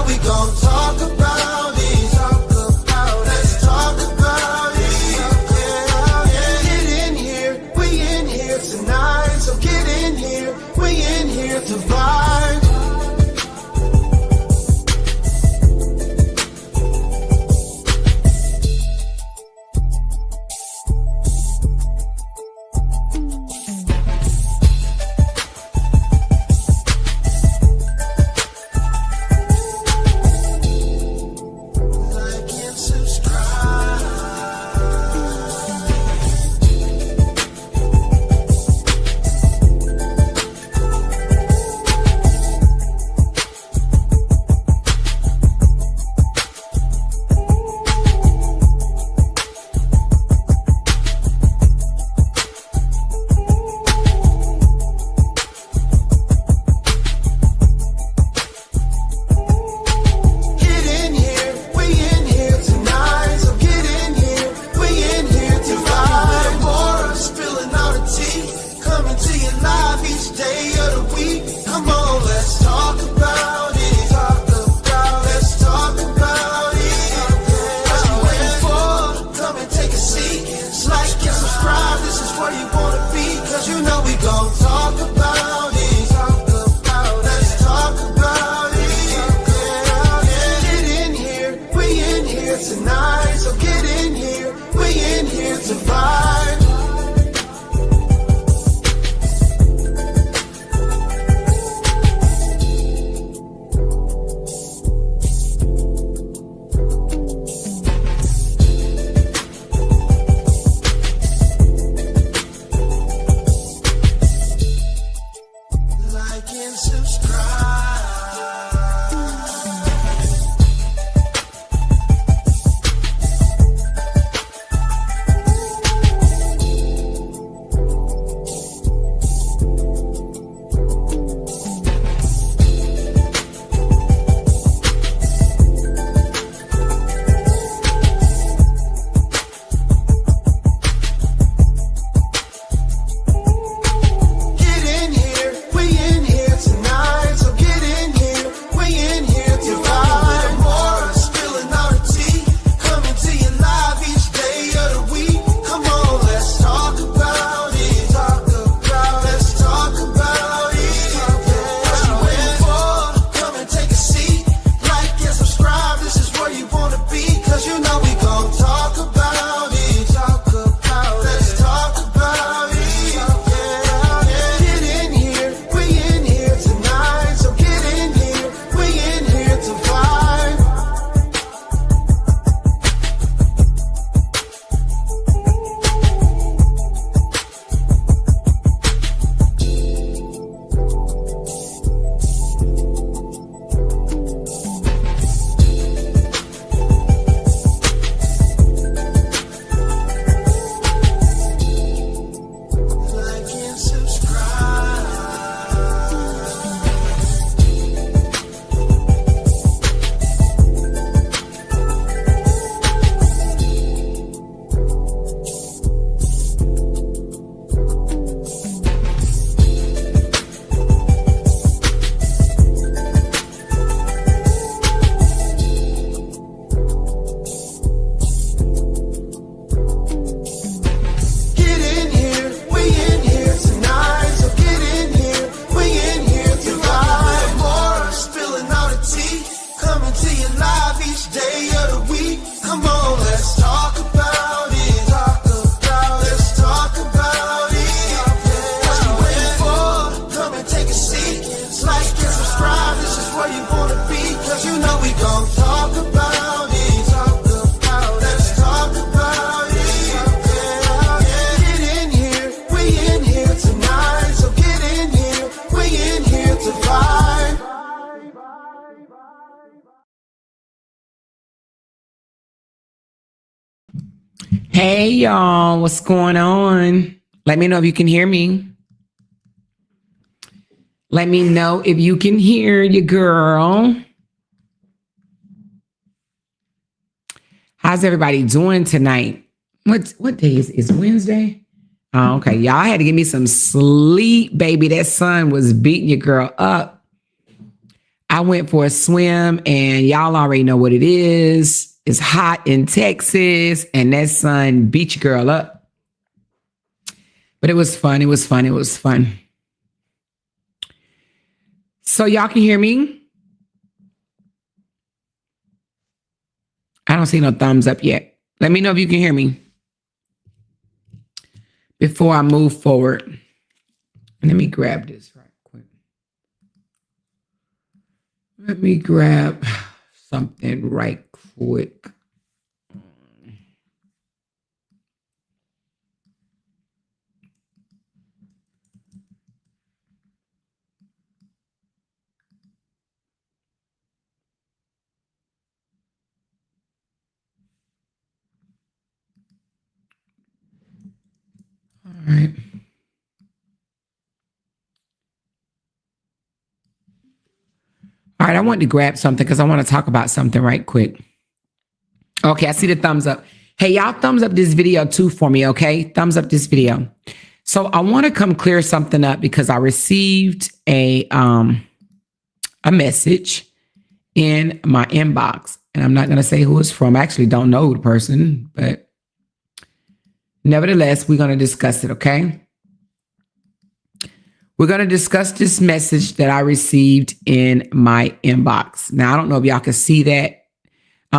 know we gon' talk about it. Let's talk about it. Get in here, we in here tonight. So get in here, we in here to vibe. Hey y'all, what's going on? Let me know if you can hear me. Let me know if you can hear your girl. How's everybody doing tonight? What day is Wednesday? Oh, okay. Y'all had to give me some sleep, baby. That sun was beating your girl up. I went for a swim, and y'all already know what it is. It's hot in Texas, and that sun beat your girl up. But it was fun. It was fun. It was fun. So y'all can hear me? I don't see no thumbs up yet. Let me know if you can hear me before I move forward. Let me grab this right quick. Let me grab something right quick. All right. All right, I want to grab something because I want to talk about something right quick. Okay, I see the thumbs up. Hey, y'all, thumbs up this video too for me, okay? Thumbs up this video. So I want to come clear something up because I received a message in my inbox, and I'm not going to say who it's from. I actually don't know the person, but nevertheless, we're going to discuss it, okay? We're going to discuss this message that I received in my inbox. Now, I don't know if y'all can see that.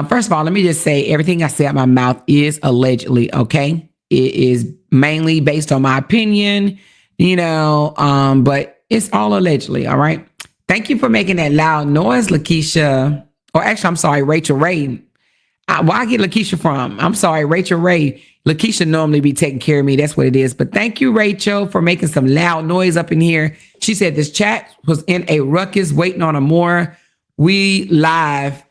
First of all, let me just say everything I say out my mouth is allegedly, okay? It is mainly based on my opinion, but it's all allegedly, all right? Thank you for making that loud noise, Lakeisha. Or actually, I'm sorry, Rachel Ray. Where I get Lakeisha from? I'm sorry, Rachel Ray. Lakeisha normally be taking care of me. That's what it is. But thank you, Rachel, for making some loud noise up in here. She said this chat was in a ruckus waiting on Amor. We love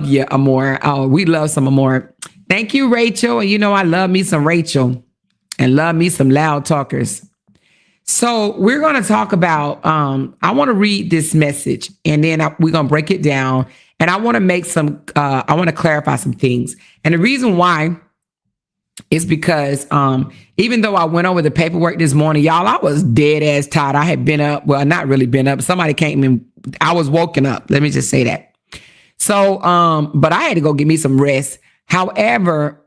you, Amor. Oh, we love some Amor. Thank you, Rachel. And I love me some Rachel and love me some LOUDTalkerz. So we're going to talk about, I want to read this message and then we're going to break it down. And I want to make I want to clarify some things. And the reason why is because even though I went over the paperwork this morning, y'all, I was dead ass tired. I had been up. Well, not really been up. Somebody came in. I was woken up. Let me just say that. So, but I had to go get me some rest. However,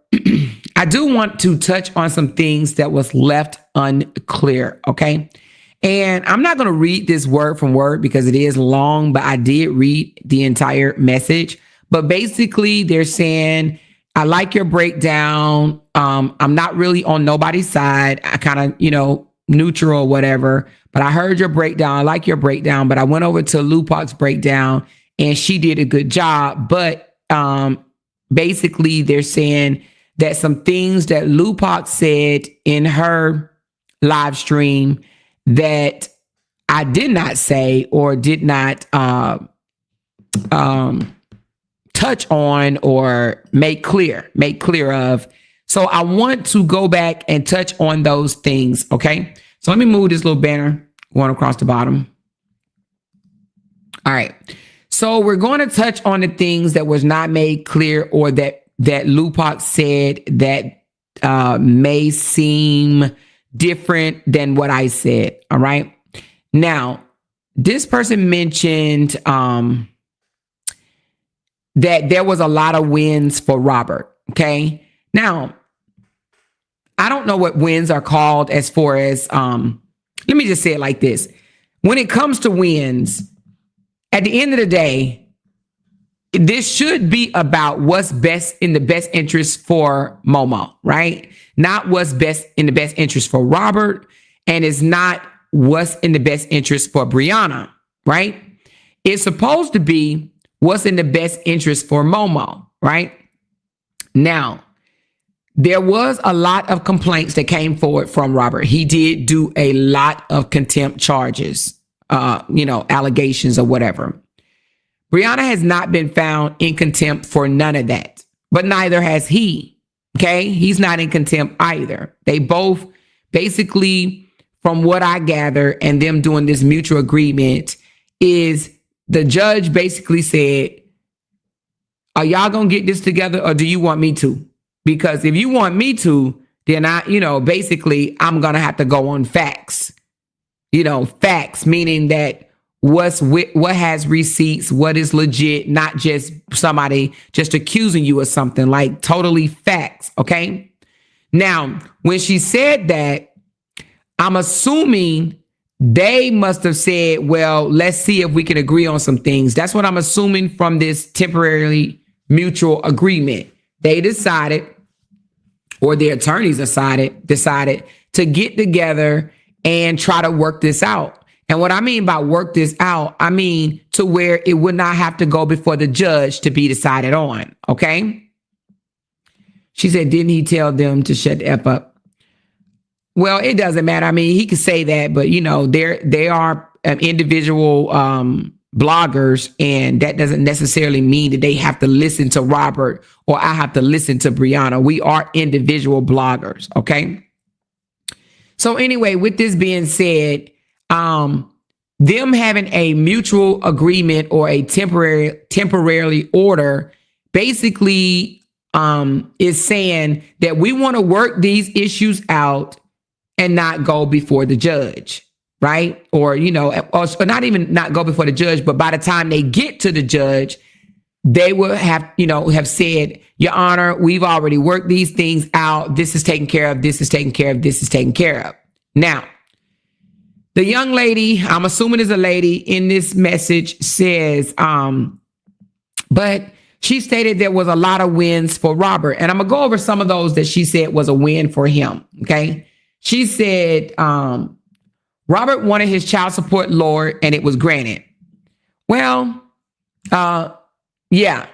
I do want to touch on some things that was left unclear. Okay. And I'm not going to read this word from word because it is long, but I did read the entire message. But basically they're saying, I like your breakdown. I'm not really on nobody's side. I kind of, neutral or whatever, but I heard your breakdown. I like your breakdown, but I went over to LOUDTalkerz breakdown and she did a good job. But basically they're saying that some things that LOUDTalkerz said in her live stream that I did not say or did not touch on or make clear of. So I want to go back and touch on those things. Okay. So let me move this little banner going across the bottom. All right. So we're going to touch on the things that was not made clear or that LOUDTalkerz said that may seem different than what I said. All right. Now, this person mentioned that there was a lot of wins for Robert. Okay. Now, I don't know what wins are called as far as, let me just say it like this. When it comes to wins, at the end of the day, this should be about what's best in the best interest for Momo, right? Not what's best in the best interest for Robert, and it's not what's in the best interest for Briana, right? It's supposed to be what's in the best interest for Momo, right? Now, there was a lot of complaints that came forward from Robert. He did do a lot of contempt charges, allegations or whatever. Briana has not been found in contempt for none of that, but neither has he. Okay. He's not in contempt either. They both basically, from what I gather and them doing this mutual agreement, is the judge basically said, are y'all going to get this together or do you want me to? Because if you want me to, then basically I'm going to have to go on facts. Facts, meaning that what has receipts, what is legit, not just somebody just accusing you of something, like totally facts. Okay. Now, when she said that, I'm assuming they must have said, well, let's see if we can agree on some things. That's what I'm assuming from this temporarily mutual agreement. They decided, or the attorneys decided to get together and try to work this out. And what I mean by work this out, I mean to where it would not have to go before the judge to be decided on. Okay. She said, didn't he tell them to shut the F up? Well, it doesn't matter. I mean, he could say that, but you know, they are individual bloggers, and that doesn't necessarily mean that they have to listen to Robert or I have to listen to Briana. We are individual bloggers. Okay. So anyway, with this being said, them having a mutual agreement or a temporarily order basically is saying that we want to work these issues out and not go before the judge, right? Or, you know, or not even not go before the judge, but by the time they get to the judge, they will have, you know, have said, Your Honor, we've already worked these things out. This is taken care of. This is taken care of. This is taken care of. Now, the young lady, I'm assuming is a lady in this message, says, but she stated there was a lot of wins for Robert. And I'm going to go over some of those that she said was a win for him. Okay. She said, Robert wanted his child support lowered and it was granted. Well, yeah,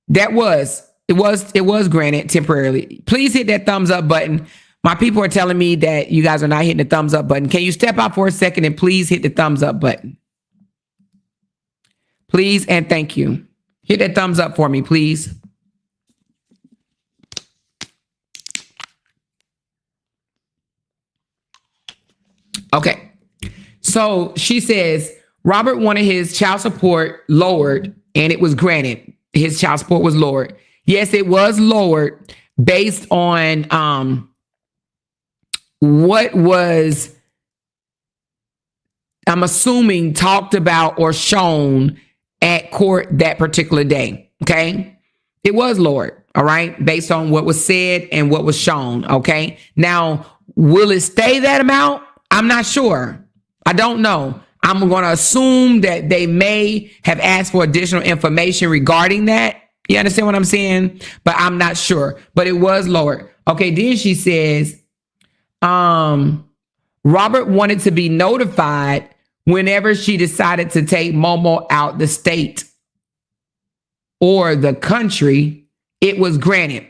it was granted temporarily. Please hit that thumbs up button. My people are telling me that you guys are not hitting the thumbs up button. Can you step out for a second and please hit the thumbs up button? Please and thank you. Hit that thumbs up for me, please. Okay. So she says, Robert wanted his child support lowered and it was granted. His child support was lowered. Yes, it was lowered based on what was, I'm assuming, talked about or shown at court that particular day. Okay. It was lowered. All right. Based on what was said and what was shown. Okay. Now, will it stay that amount? I'm not sure. I don't know. I'm going to assume that they may have asked for additional information regarding that. You understand what I'm saying? But I'm not sure. But it was lowered. Okay. Then she says, Robert wanted to be notified whenever she decided to take Momo out the state or the country. It was granted.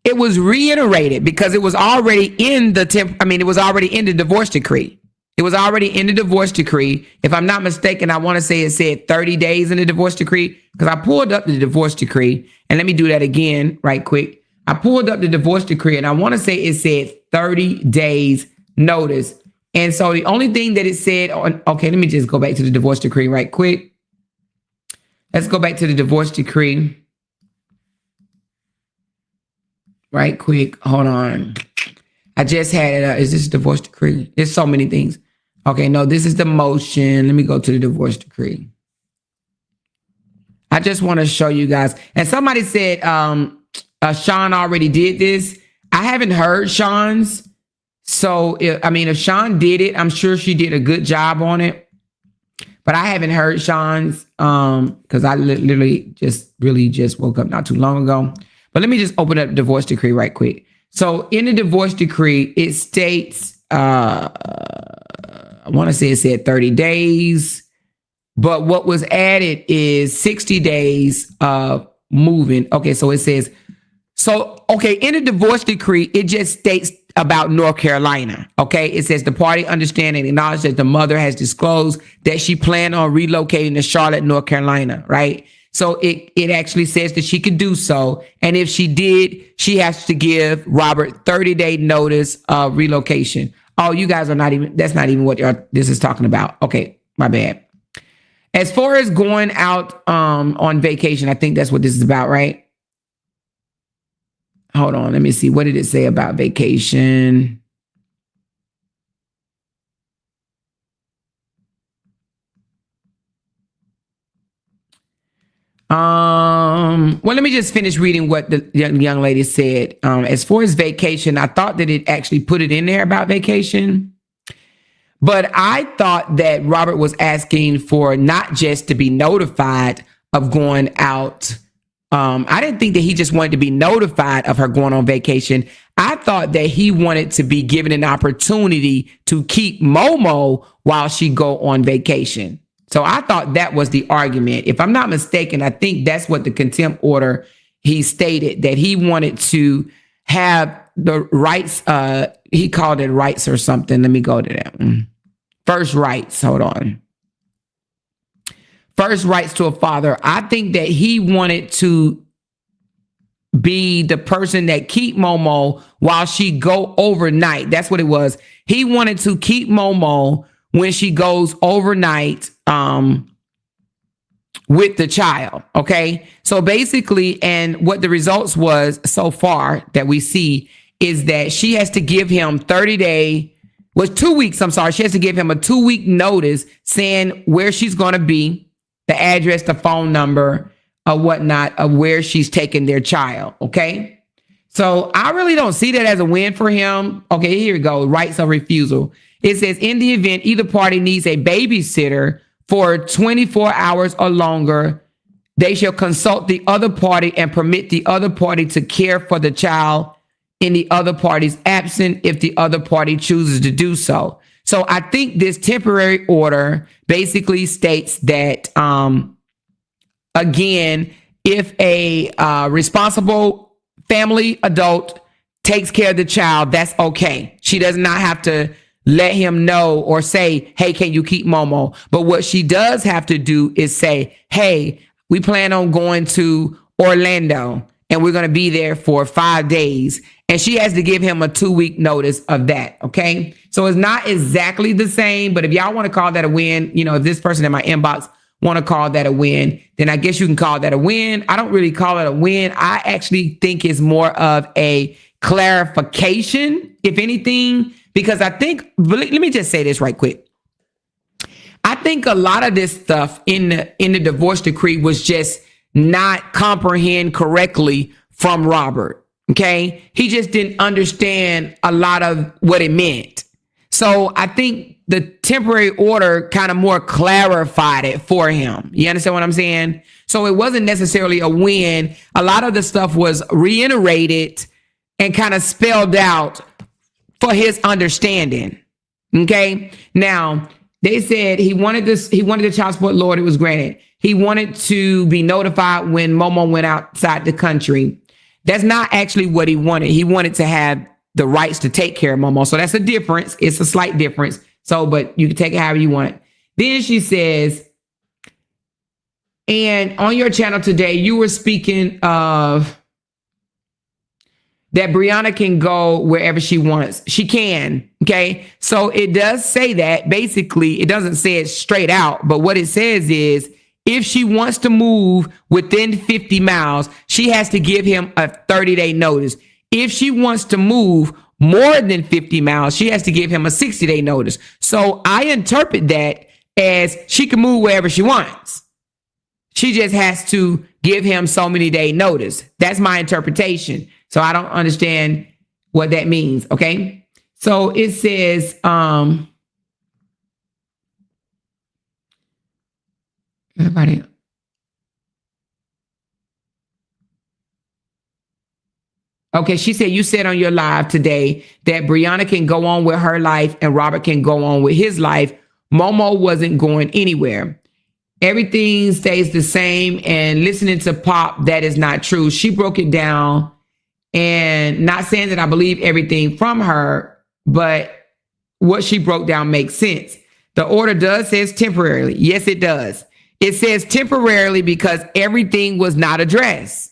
It was reiterated because it was already in it was already in the divorce decree. It was already in the divorce decree. If I'm not mistaken, I want to say it said 30 days in the divorce decree because I pulled up the divorce decree, and let me do that again right quick. I pulled up the divorce decree and I want to say it said 30 days notice. And so the only thing that it said okay, let me just go back to the divorce decree right quick. Let's go back to the divorce decree. Right quick. Hold on. I just had it. Is this divorce decree? There's so many things. Okay, no, this is the motion. Let me go to the divorce decree. I just want to show you guys. And somebody said, Sean already did this. I haven't heard Sean's. So, if Sean did it, I'm sure she did a good job on it. But I haven't heard Sean's because I literally just woke up not too long ago. But let me just open up the divorce decree right quick. So in the divorce decree, it states, I want to say it said 30 days. But what was added is 60 days of moving. Okay, so it says, in the divorce decree, it just states about North Carolina. Okay, it says the party understand and acknowledge that the mother has disclosed that she planned on relocating to Charlotte, North Carolina, right? So it actually says that she could do so. And if she did, she has to give Robert 30-day notice of relocation. Oh, you guys are that's not even what this is talking about. Okay, my bad. As far as going out on vacation, I think that's what this is about, right? Hold on, let me see. What did it say about vacation? Well, let me just finish reading what the young lady said. As far as vacation, I thought that it actually put it in there about vacation. But I thought that Robert was asking for not just to be notified of going out. I didn't think that he just wanted to be notified of her going on vacation. I thought that he wanted to be given an opportunity to keep Momo while she go on vacation. So I thought that was the argument. If I'm not mistaken, I think that's what the contempt order, he stated that he wanted to have the rights. He called it rights or something. Let me go to that. First rights. Hold on. First rights to a father. I think that he wanted to be the person that keep Momo while she go overnight. That's what it was. He wanted to keep Momo when she goes overnight with the child. Okay. So basically, and what the results was so far that we see is that she has to give him 2 weeks. I'm sorry. She has to give him a 2-week notice saying where she's going to be, the address, the phone number, or whatnot of where she's taking their child. Okay. So I really don't see that as a win for him. Okay, here we go. Rights of refusal. It says in the event either party needs a babysitter for 24 hours or longer, they shall consult the other party and permit the other party to care for the child in the other party's absence if the other party chooses to do so. So I think this temporary order basically states that, again, if a responsible family adult takes care of the child, that's okay. She does not have to let him know or say, hey, can you keep Momo? But what she does have to do is say, hey, we plan on going to Orlando and we're going to be there for 5 days. And she has to give him a 2-week notice of that. Okay. So it's not exactly the same, but if y'all want to call that a win, if this person in my inbox want to call that a win, then I guess you can call that a win. I don't really call it a win. I actually think it's more of a clarification, if anything, because I think, let me just say this right quick. I think a lot of this stuff in the divorce decree was just not comprehend correctly from Robert. Okay. He just didn't understand a lot of what it meant. So I think the temporary order kind of more clarified it for him. You understand what I'm saying? So it wasn't necessarily a win. A lot of the stuff was reiterated and kind of spelled out for his understanding. Okay. Now they said he wanted the child support lowered. It was granted. He wanted to be notified when Momo went outside the country. That's not actually what he wanted. He wanted to have the rights to take care of Momo. So that's a difference. It's a slight difference. So, but you can take it however you want. Then she says, and on your channel today, you were speaking of that Briana can go wherever she wants. She can. Okay. So it does say that. Basically, it doesn't say it straight out, but what it says is if she wants to move within 50 miles, she has to give him a 30-day notice. If she wants to move more than 50 miles, she has to give him a 60-day notice. So I interpret that as she can move wherever she wants. She just has to give him so many day notice. That's my interpretation. So I don't understand what that means. Okay. So it says, everybody. Okay, she said, you said on your live today that Briana can go on with her life and Robert can go on with his life. Momo wasn't going anywhere. Everything stays the same, and listening to Pop, that is not true. She broke it down, and not saying that I believe everything from her, but what she broke down makes sense. The order does says temporarily. Yes, it does. It says temporarily because everything was not addressed.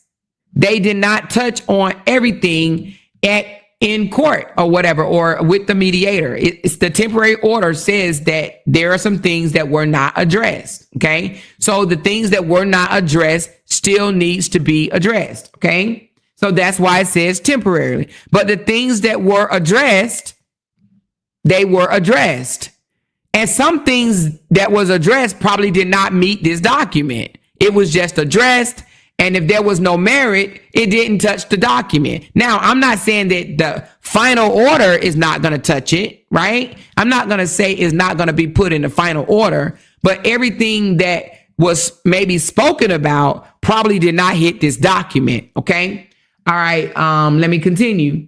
They did not touch on everything in court or whatever, or with the mediator. It's the temporary order says that there are some things that were not addressed. Okay. So the things that were not addressed still needs to be addressed. Okay. So that's why it says temporarily, but the things that were addressed, they were addressed. And some things that was addressed probably did not meet this document. It was just addressed. And if there was no merit, it didn't touch the document. Now, I'm not saying that the final order is not going to touch it, right? I'm not going to say it's not going to be put in the final order, but everything that was maybe spoken about probably did not hit this document. Okay. All right. Let me continue.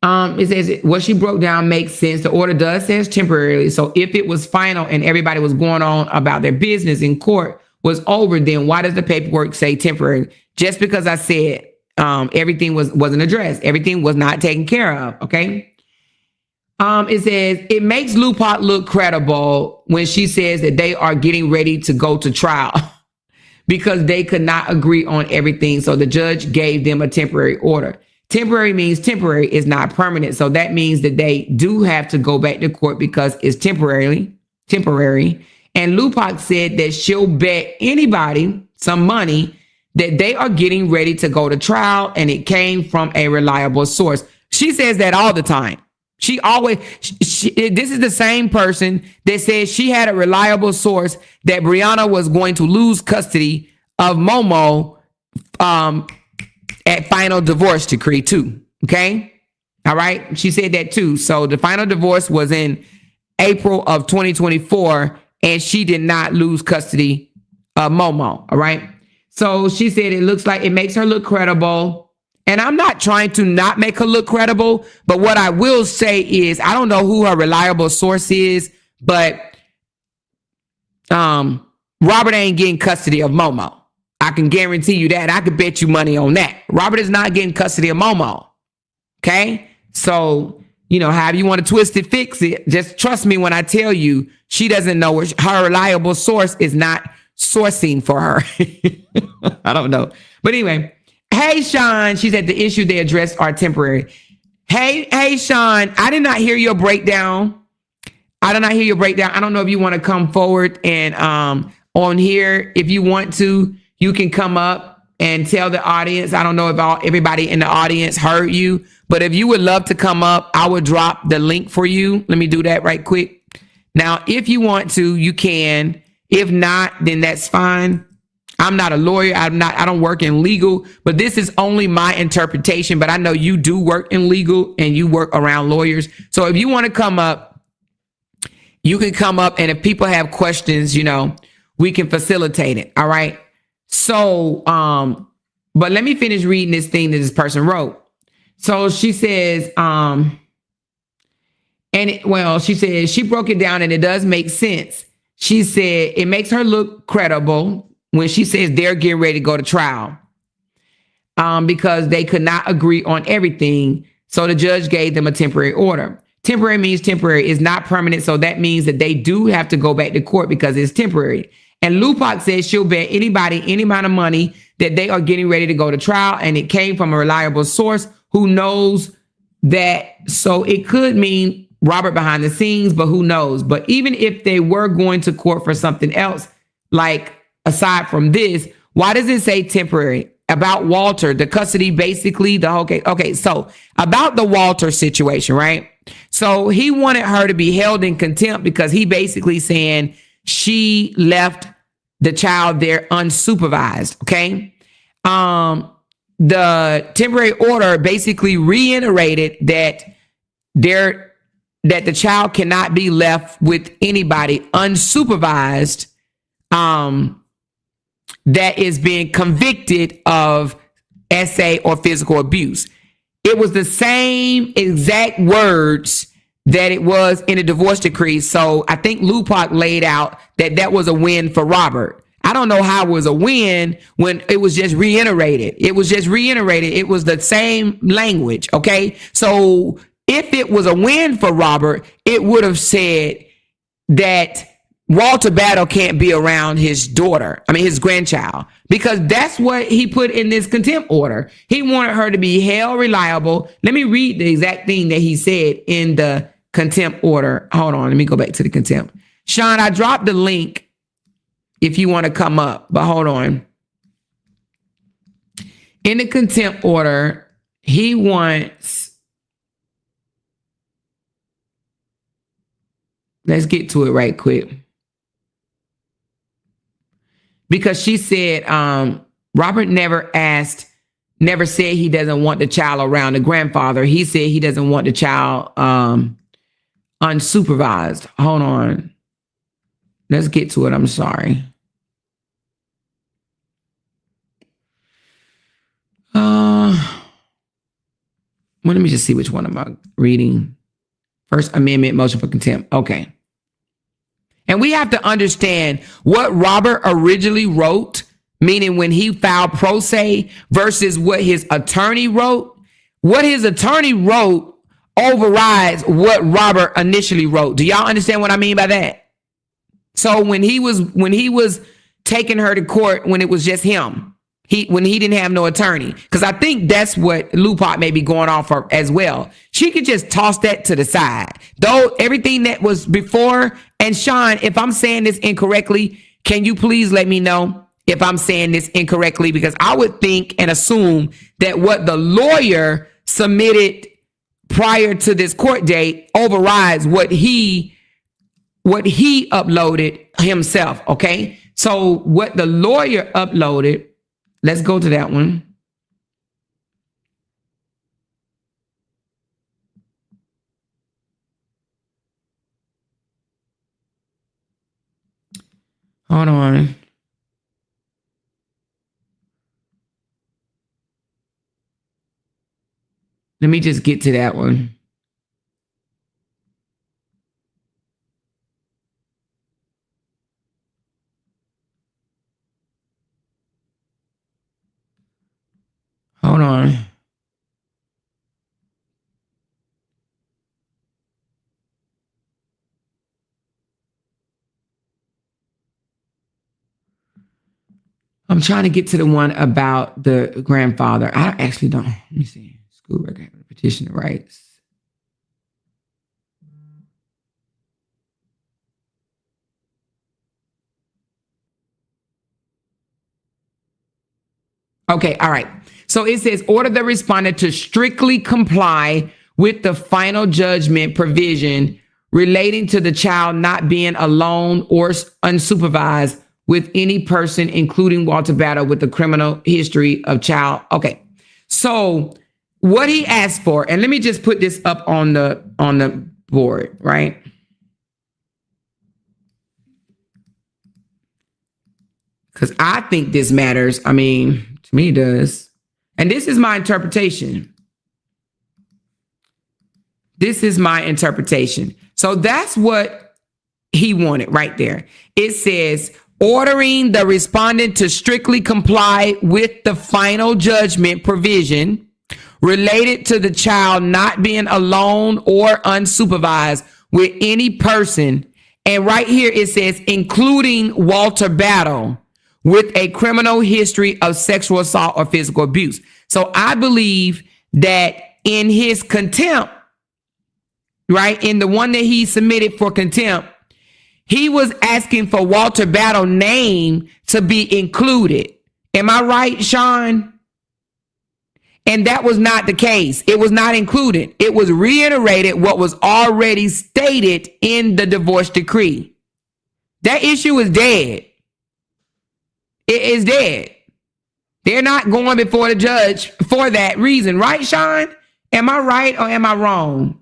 It says what she broke down makes sense. The order does say it's temporarily. So if it was final and everybody was going on about their business in court was over, then why does the paperwork say temporary? Just because I said everything wasn't addressed, everything was not taken care of. Okay. It says it makes LOUDTalk look credible when she says that they are getting ready to go to trial because they could not agree on everything. So the judge gave them a temporary order. Temporary means temporary is not permanent. So that means that they do have to go back to court because it's temporary. And LOUDTalk said that she'll bet anybody some money that they are getting ready to go to trial and it came from a reliable source. She says that all the time. She always, this is the same person that says she had a reliable source that Briana was going to lose custody of Momo at final divorce decree too. Okay. All right. She said that too. So the final divorce was in April of 2024 and she did not lose custody of Momo. All right. So she said it looks like it makes her look credible. And I'm not trying to not make her look credible, but what I will say is I don't know who her reliable source is, but Robert ain't getting custody of Momo. I can guarantee you that. I could bet you money on that. Robert is not getting custody of Momo. Okay? So, however you want to twist it, fix it. Just trust me when I tell you she doesn't know where her reliable source is not sourcing for her. I don't know. But anyway, hey, Sean, she said the issue they addressed are temporary. Hey, Sean, I did not hear your breakdown. I don't know if you want to come forward and on here, if you want to, you can come up and tell the audience. I don't know if everybody in the audience heard you, but if you would love to come up, I would drop the link for you. Let me do that right quick. Now, if you want to, you can. If not, then that's fine. I'm not a lawyer. I don't work in legal, but this is only my interpretation. But I know you do work in legal and you work around lawyers. So if you want to come up, you can come up. And if people have questions, we can facilitate it. All right. So, but let me finish reading this thing that this person wrote. So she says, she says she broke it down and it does make sense. She said it makes her look credible when she says they're getting ready to go to trial because they could not agree on everything. So the judge gave them a temporary order. Temporary means temporary is not permanent. So that means that they do have to go back to court because it's temporary. And LOUDTalk says she'll bet anybody any amount of money that they are getting ready to go to trial. And it came from a reliable source who knows that. So it could mean Robert behind the scenes, but who knows? But even if they were going to court for something else, like aside from this, why does it say temporary? About Walter, the custody, basically the whole case. Okay, so about the Walter situation, right? So he wanted her to be held in contempt because he basically saying she left the child there unsupervised. Okay. The temporary order basically reiterated that the child cannot be left with anybody unsupervised that is being convicted of SA or physical abuse. It was the same exact words that it was in a divorce decree. So I think LOUDTalk laid out that was a win for Robert. I don't know how it was a win when it was just reiterated. It was the same language. Okay. So if it was a win for Robert, it would have said that Walter Battle can't be around his grandchild, because that's what he put in this contempt order. He wanted her to be held reliable. Let me read the exact thing that he said in the contempt order. Hold on. Let me go back to the contempt. Sean, I dropped the link if you want to come up, but hold on. In the contempt order, he wants, let's get to it right quick. because she said Robert never said he doesn't want the child around the grandfather. He said he doesn't want the child unsupervised. Hold on. Let's get to it. I'm sorry. Well, let me just see which one I'm reading. First Amendment motion for contempt. Okay. And we have to understand what Robert originally wrote, meaning when he filed pro se, versus what his attorney wrote. What his attorney wrote overrides what Robert initially wrote. Do y'all understand what I mean by that? So when he was taking her to court, when it was just him, when he didn't have no attorney, because I think that's what LOUDTalkerz may be going on for as well. She could just toss that to the side. Though everything that was before, and Sean, if I'm saying this incorrectly, can you please let me know if I'm saying this incorrectly? Because I would think and assume that what the lawyer submitted prior to this court date overrides what he uploaded himself. Okay. So what the lawyer uploaded, let's go to that one. Hold on. Let me just get to that one. Hold on. I'm trying to get to the one about the grandfather. I actually don't. Let me see. School record, petition of rights. Okay, all right. So it says, order the respondent to strictly comply with the final judgment provision relating to the child not being alone or unsupervised with any person, including Walter Battle, with a criminal history of child. Okay, so what he asked for, and let me just put this up on the board, right? Because I think this matters. I mean, to me it does. And this is my interpretation. This is my interpretation. So that's what he wanted right there. It says, ordering the respondent to strictly comply with the final judgment provision related to the child not being alone or unsupervised with any person. And right here it says, including Walter Battle, with a criminal history of sexual assault or physical abuse. So I believe that in his contempt, right, in the one that he submitted for contempt, he was asking for Walter Battle's name to be included. Am I right, Sean? And that was not the case. It was not included. It was reiterated what was already stated in the divorce decree. That issue is dead. It is dead. They're not going before the judge for that reason. Right, Sean? Am I right or am I wrong?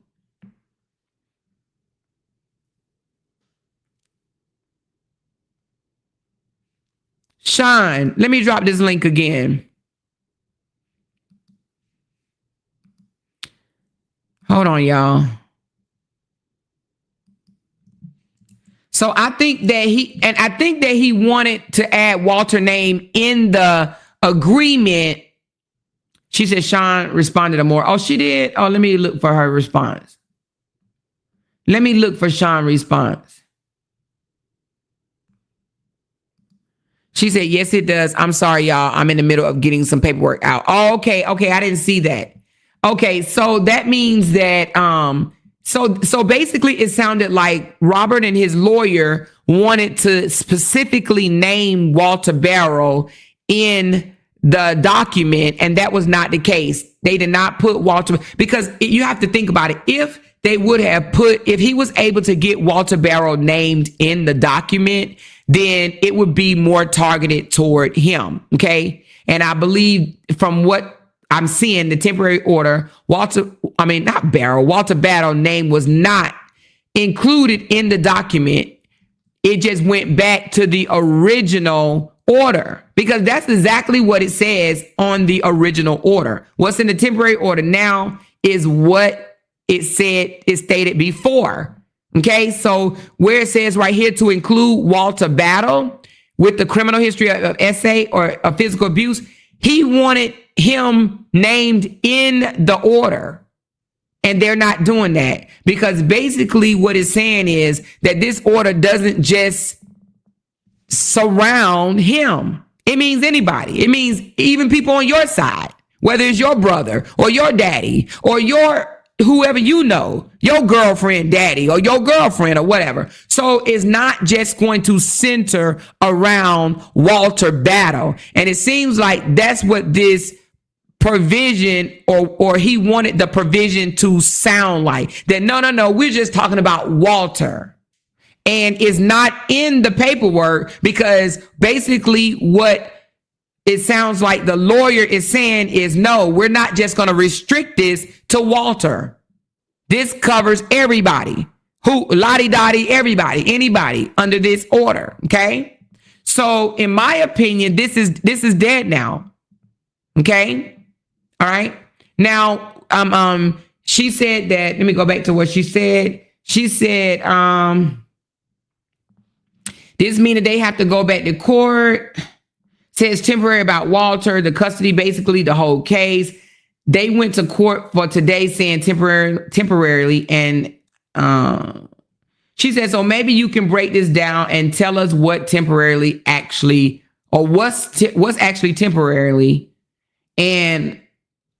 Sean, let me drop this link again. Hold on, y'all. So I think that he wanted to add Walter's name in the agreement. She said Sean responded to more. Oh, she did? Oh, let me look for her response. Let me look for Sean's response. She said, yes, it does. I'm sorry, y'all. I'm in the middle of getting some paperwork out. Oh, okay. Okay. I didn't see that. Okay. So that means that, So basically it sounded like Robert and his lawyer wanted to specifically name Walter Barrow in the document, and that was not the case. They did not put Walter, because you have to think about it. If they would have if he was able to get Walter Barrow named in the document, then it would be more targeted toward him. Okay. And I believe from what I'm seeing, the temporary order, Walter Battle name was not included in the document. It just went back to the original order because that's exactly what it says on the original order. What's in the temporary order now is what it stated before. Okay, so where it says right here to include Walter Battle with the criminal history of SA or of physical abuse, he wanted him named in the order. And they're not doing that because basically what it's saying is that this order doesn't just surround him. It means anybody. It means even people on your side, whether it's your brother or your daddy or your whoever you know, your girlfriend, daddy, or your girlfriend or whatever. So it's not just going to center around Walter Battle. And it seems like that's what this provision or he wanted the provision to sound like. That no, we're just talking about Walter. And it's not in the paperwork because basically what it sounds like the lawyer is saying is, no, we're not just going to restrict this to Walter. This covers everybody. Who, lottie-dottie, everybody, anybody under this order. Okay. So in my opinion, this is dead now. Okay. All right. Now, she said that, let me go back to what she said. She said, this means that they have to go back to court. Says temporary about Walter, the custody, basically the whole case. They went to court for today saying temporarily. And she said, so maybe you can break this down and tell us what temporarily actually, or what's actually temporarily and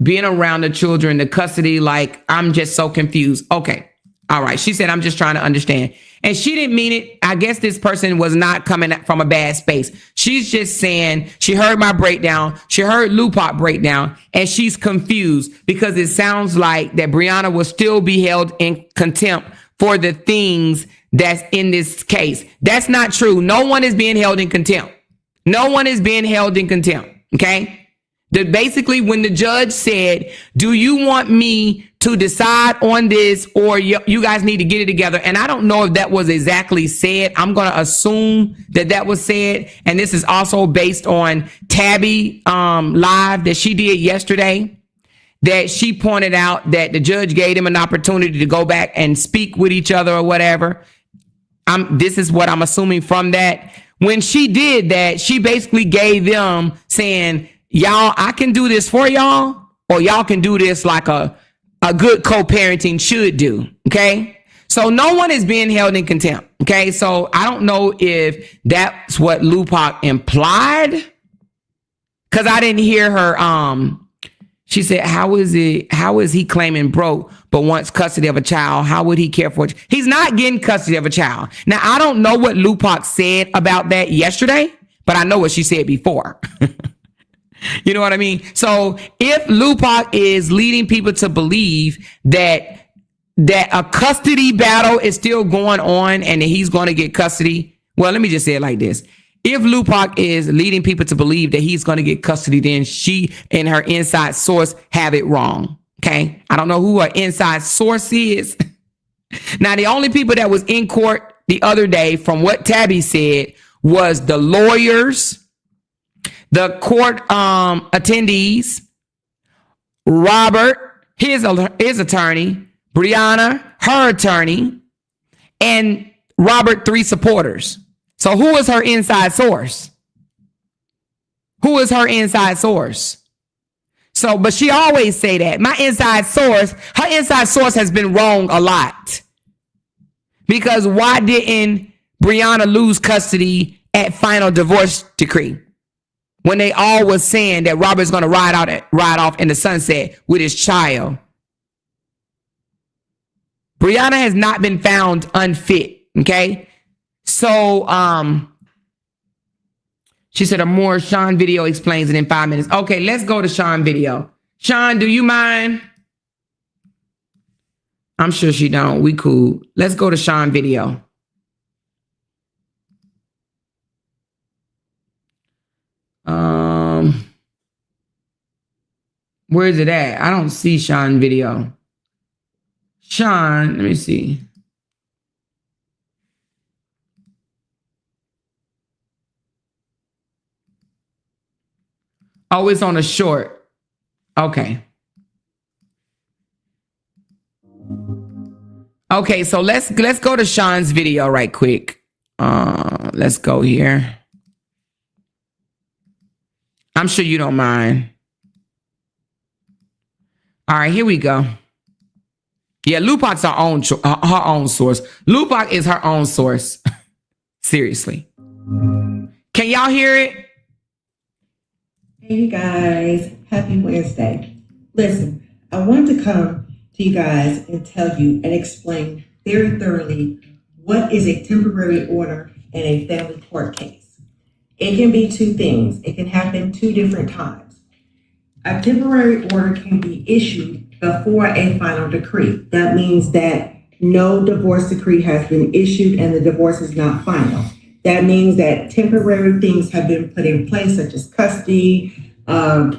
being around the children, the custody, like, I'm just so confused. Okay. All right. She said, I'm just trying to understand. And she didn't mean it. I guess this person was not coming from a bad space. She's just saying she heard my breakdown. She heard LOUDTalk breakdown and she's confused because it sounds like that Briana will still be held in contempt for the things that's in this case. That's not true. No one is being held in contempt. No one is being held in contempt. Okay. Basically, when the judge said, do you want me to decide on this or you guys need to get it together? And I don't know if that was exactly said. I'm going to assume that was said. And this is also based on Tabby live that she did yesterday, that she pointed out that the judge gave them an opportunity to go back and speak with each other or whatever. This is what I'm assuming from that. When she did that, she basically gave them saying, y'all, I can do this for y'all, or y'all can do this like a good co-parenting should do. Okay. So no one is being held in contempt. Okay. So I don't know if that's what LOUDTalk implied. Cause I didn't hear her. She said, how is he claiming broke, but wants custody of a child? How would he care for it? He's not getting custody of a child. Now, I don't know what LOUDTalk said about that yesterday, but I know what she said before. You know what I mean? So if LOUDTalk is leading people to believe that a custody battle is still going on and that he's going to get custody, well, let me just say it like this. If LOUDTalk is leading people to believe that he's going to get custody, then she and her inside source have it wrong. Okay. I don't know who her inside source is. Now, the only people that was in court the other day, from what Tabby said, was the lawyers, the court attendees, Robert, his attorney, Briana, her attorney, and Robert, 3 supporters. So who is her inside source? Who is her inside source? So, but she always say that. My inside source, her inside source has been wrong a lot. Because why didn't Briana lose custody at final divorce decree? When they all was saying that Robert's going to ride off in the sunset with his child. Briana has not been found unfit. Okay. So, she said a more Sean video explains it in 5 minutes. Okay. Let's go to Sean video. Sean, do you mind? I'm sure she don't. We cool. Let's go to Sean video. Where is it at? I don't see Sean video. Sean, let me see. Oh, it's on a short. Okay. Okay, so let's go to Sean's video right quick. Let's go here. I'm sure you don't mind. All right, here we go. Yeah, LOUDTalkerz her own source. LOUDTalkerz is her own source. Seriously. Can y'all hear it? Hey, you guys. Happy Wednesday. Listen, I wanted to come to you guys and tell you and explain very thoroughly what is a temporary order in a family court case. It can be two things. It can happen two different times. A temporary order can be issued before a final decree. That means that no divorce decree has been issued and the divorce is not final. That means that temporary things have been put in place, such as custody, child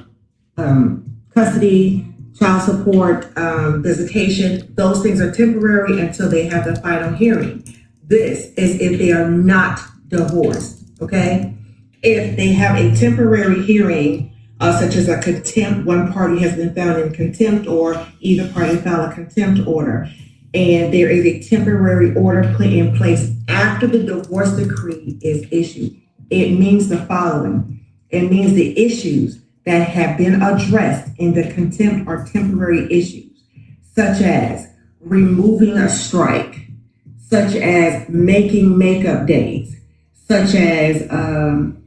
support, visitation. Those things are temporary until they have the final hearing. This is if they are not divorced, okay? If they have a temporary hearing, such as a contempt, one party has been found in contempt or either party filed a contempt order, and there is a temporary order put in place after the divorce decree is issued, it means the following. It means the issues that have been addressed in the contempt are temporary issues, such as removing a strike, such as making makeup days, such as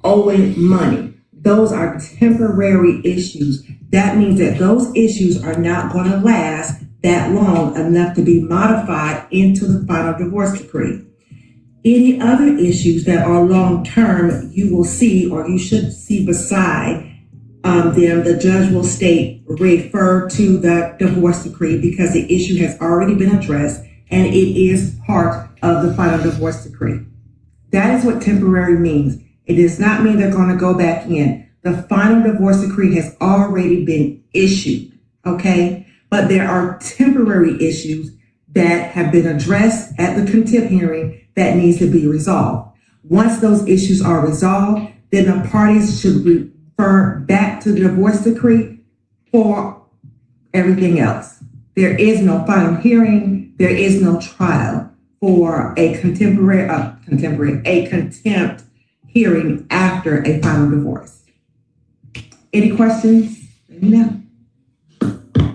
owing money. Those are temporary issues. That means that those issues are not going to last that long enough to be modified into the final divorce decree. Any other issues that are long-term, you will see, or you should see beside them, the judge will state, refer to the divorce decree because the issue has already been addressed and it is part of the final divorce decree. That is what temporary means. It does not mean they're going to go back in. The final divorce decree has already been issued, okay? But there are temporary issues that have been addressed at the contempt hearing that needs to be resolved. Once those issues are resolved, then the parties should refer back to the divorce decree for everything else. There is no final hearing. There is no trial for a contempt hearing after a final divorce. Any questions? Let me know.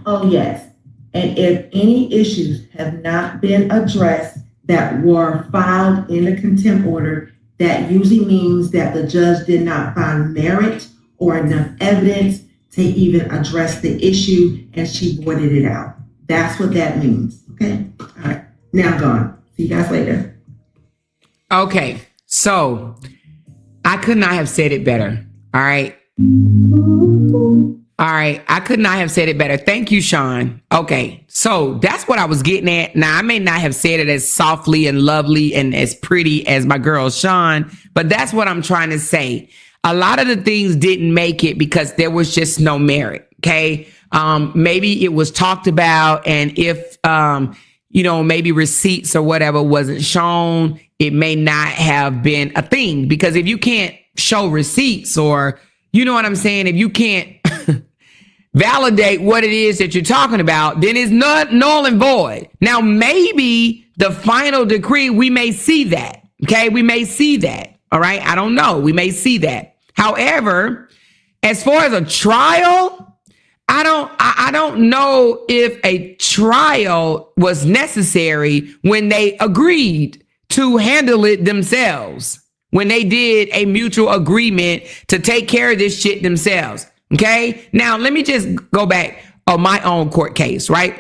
Oh, yes. And if any issues have not been addressed that were filed in the contempt order, that usually means that the judge did not find merit or enough evidence to even address the issue and she voided it out. That's what that means. Okay? All right. Now I'm gone. See you guys later. Okay. So I could not have said it better. All right. All right. I could not have said it better. Thank you, Sean. Okay. So that's what I was getting at. Now, I may not have said it as softly and lovely and as pretty as my girl, Sean, but that's what I'm trying to say. A lot of the things didn't make it because there was just no merit. Okay. Maybe it was talked about. And if, maybe receipts or whatever wasn't shown, it may not have been a thing, because if you can't show receipts, or you know what I'm saying, if you can't validate what it is that you're talking about, then it's not null and void. Now, maybe the final decree, we may see that. Okay. We may see that. All right. I don't know. We may see that. However, as far as a trial, I don't know if a trial was necessary when they agreed to handle it themselves, when they did a mutual agreement to take care of this shit themselves. Okay. Now, let me just go back on my own court case, right?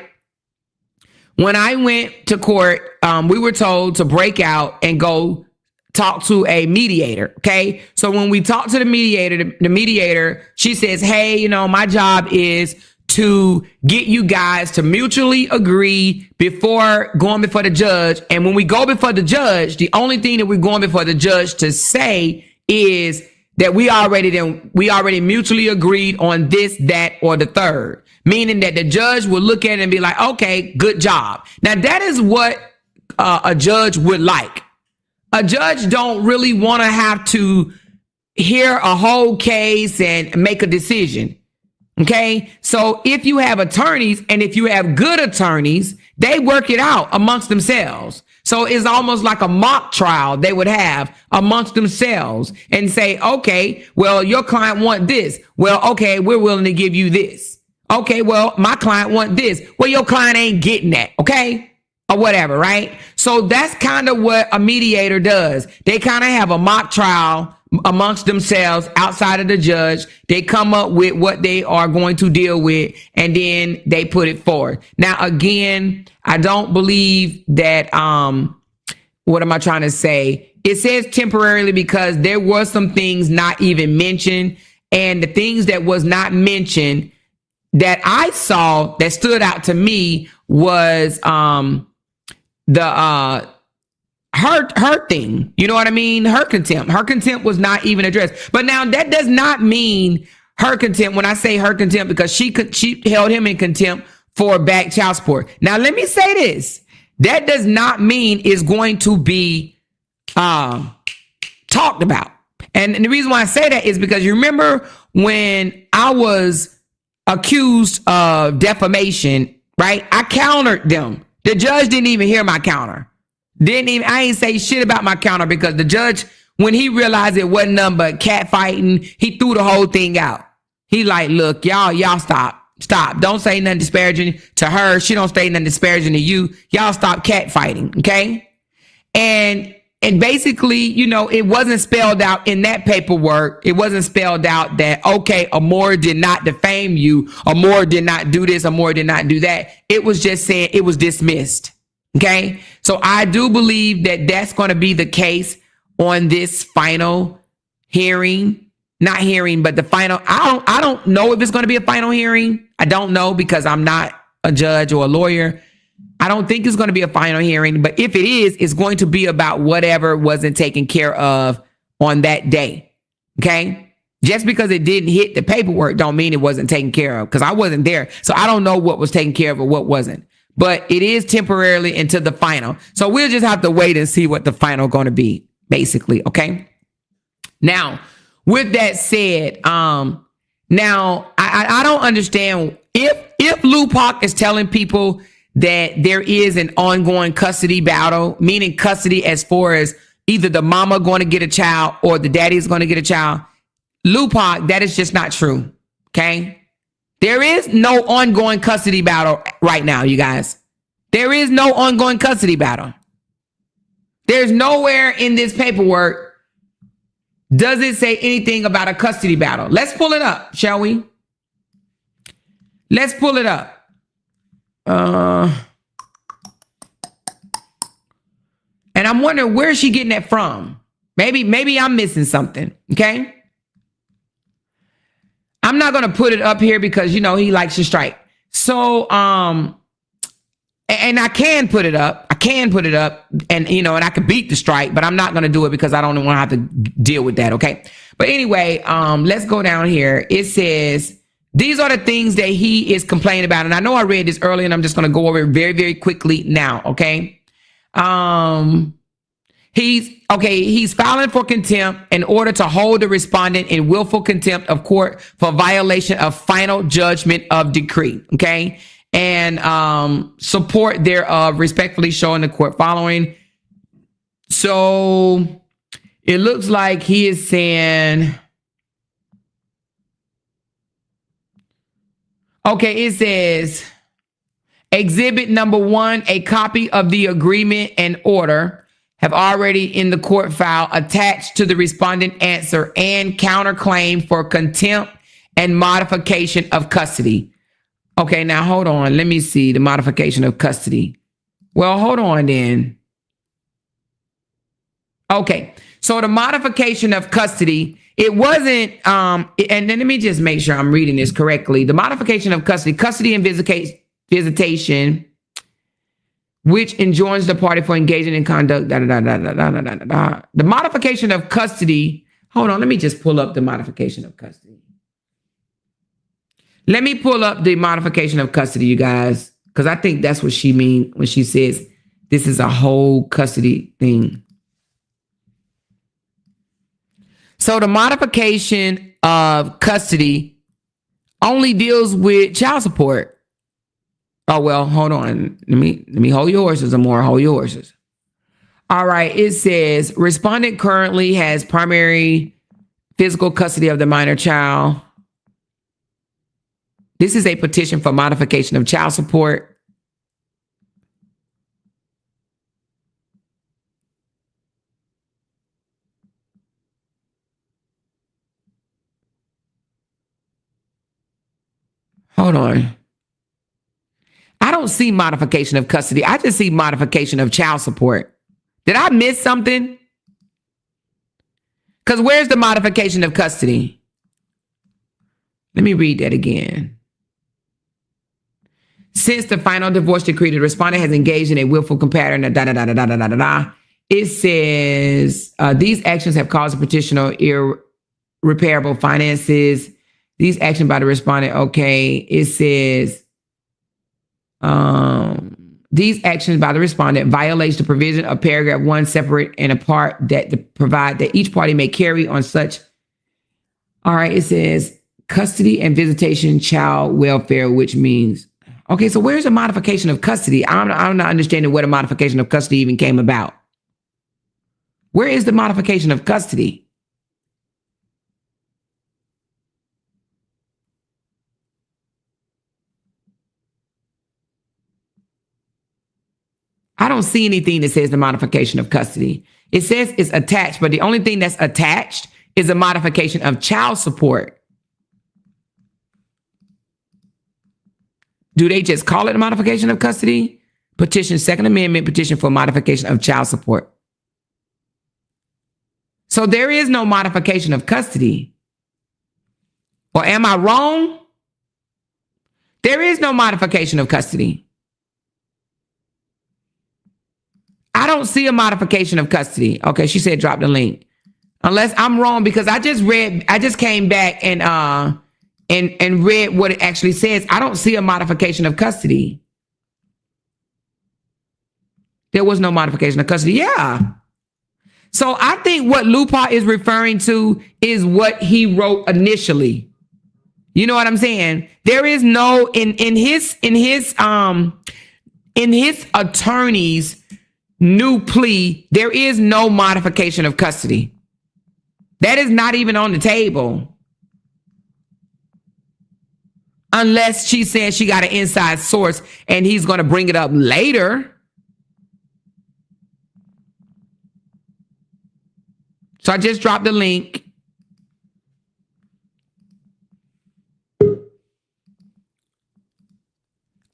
When I went to court, we were told to break out and go talk to a mediator. Okay. So when we talked to the mediator, she says, hey, my job is to get you guys to mutually agree before going before the judge. And when we go before the judge, the only thing that we're going before the judge to say is that we already mutually agreed on this, that, or the third, meaning that the judge would look at it and be like, okay, good job. Now that is what a judge would like. A judge don't really want to have to hear a whole case and make a decision. Okay. So if you have attorneys, and if you have good attorneys, they work it out amongst themselves. So it's almost like a mock trial they would have amongst themselves and say, okay, well, your client want this. Well, okay, we're willing to give you this. Okay, well, my client want this. Well, your client ain't getting that. Okay. Or whatever. Right. So that's kind of what a mediator does. They kind of have a mock trial amongst themselves outside of the judge. They come up with what they are going to deal with, and then they put it forward. Now, again, I don't believe that, what am I trying to say? It says temporarily because there was some things not even mentioned, and the things that was not mentioned that I saw that stood out to me was, her thing, you know what I mean? Her contempt was not even addressed. But now that does not mean her contempt. When I say her contempt, because she held him in contempt for back child support. Now, let me say this. That does not mean it's going to be talked about. And the reason why I say that is because you remember when I was accused of defamation, right? I countered them. The judge didn't even hear my counter. I ain't say shit about my counter because the judge, when he realized it wasn't nothing but cat fighting, he threw the whole thing out. He like, look, y'all stop. Don't say nothing disparaging to her. She don't say nothing disparaging to you. Y'all stop cat fighting. Okay. And basically, you know, it wasn't spelled out in that paperwork. It wasn't spelled out that, okay, Amor did not defame you. Amor did not do this. Amor did not do that. It was just saying it was dismissed. Okay. So I do believe that that's going to be the case on this final hearing, not hearing, but the final. I don't know if it's going to be a final hearing. I don't know because I'm not a judge or a lawyer. I don't think it's going to be a final hearing, but if it is, it's going to be about whatever wasn't taken care of on that day. Okay. Just because it didn't hit the paperwork don't mean it wasn't taken care of, because I wasn't there. So I don't know what was taken care of or what wasn't. But it is temporarily until the final. So we'll just have to wait and see what the final going to be, basically. Okay. Now, with that said, now I don't understand if LOUDTalk is telling people that there is an ongoing custody battle, meaning custody as far as either the mama going to get a child or the daddy is going to get a child. LOUDTalk, that is just not true. Okay. There is no ongoing custody battle right now, you guys. There is no ongoing custody battle. There's nowhere in this paperwork does it say anything about a custody battle. Let's pull it up, shall we? Let's pull it up. And I'm wondering, where is she getting that from? Maybe I'm missing something. Okay. I'm not going to put it up here because, you know, he likes to strike. So, and I can put it up. And, you know, and I could beat the strike, but I'm not going to do it because I don't want to have to deal with that. Okay. But anyway, let's go down here. It says, these are the things that he is complaining about. And I know I read this earlier and I'm just going to go over it very, very quickly now. Okay. He's filing for contempt in order to hold the respondent in willful contempt of court for violation of final judgment of decree. Okay. And support thereof respectfully showing the court following. So it looks like he is saying, okay, it says exhibit number 1, a copy of the agreement and order have already in the court file attached to the respondent answer and counterclaim for contempt and modification of custody. Okay, now hold on. Let me see the modification of custody. Well, hold on then. Okay, so the modification of custody, it wasn't, and then let me just make sure I'm reading this correctly. The modification of custody and visitation, which enjoins the party for engaging in conduct, The modification of custody Hold on, let me just pull up the modification of custody. Let me pull up the modification of custody, you guys, because I think that's what she means when she says this is a whole custody thing. So the modification of custody only deals with child support. Oh, well, hold on. Let me hold your horses, Amora. Hold your horses. All right. It says respondent currently has primary physical custody of the minor child. This is a petition for modification of child support. Hold on. I don't see modification of custody. I just see modification of child support. Did I miss something? Because where's the modification of custody? Let me read that again. Since the final divorce decree, the respondent has engaged in a willful pattern, it says these actions have caused the petitioner irreparable finances. These actions by the respondent, okay. It says these actions by the respondent violates the provision of paragraph 1, separate and apart, that provide that each party may carry on such. All right, it says custody and visitation child welfare, which means, okay, so where's the modification of custody? I'm not understanding where the modification of custody even came about. Where is the modification of custody? I don't see anything that says the modification of custody. It says it's attached, but the only thing that's attached is a modification of child support. Do they just call it a modification of custody? Petition, Second Amendment, petition for modification of child support. So there is no modification of custody. Or am I wrong? There is no modification of custody. I don't see a modification of custody. Okay, she said drop the link. Unless I'm wrong, because I just came back and read what it actually says. I don't see a modification of custody. There was no modification of custody. Yeah. So I think what Lupa is referring to is what he wrote initially. You know what I'm saying? There is no in his attorney's new plea, there is no modification of custody. That is not even on the table. Unless she says she got an inside source and he's going to bring it up later. So I just dropped the link.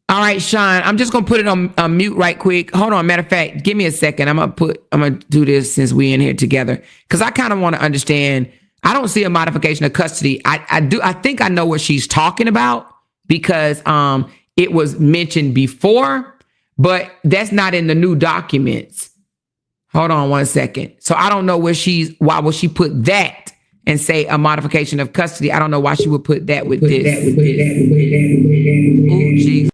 All right, Sean, I'm just going to put it on mute right quick. Hold on. Matter of fact, give me a second. I'm going to do this since we're in here together, because I kind of want to understand. I don't see a modification of custody. I think I know what she's talking about, because it was mentioned before, but that's not in the new documents. Hold on 1 second. So I don't know why would she put that and say a modification of custody. I don't know why she would put that with this. Oh, geez.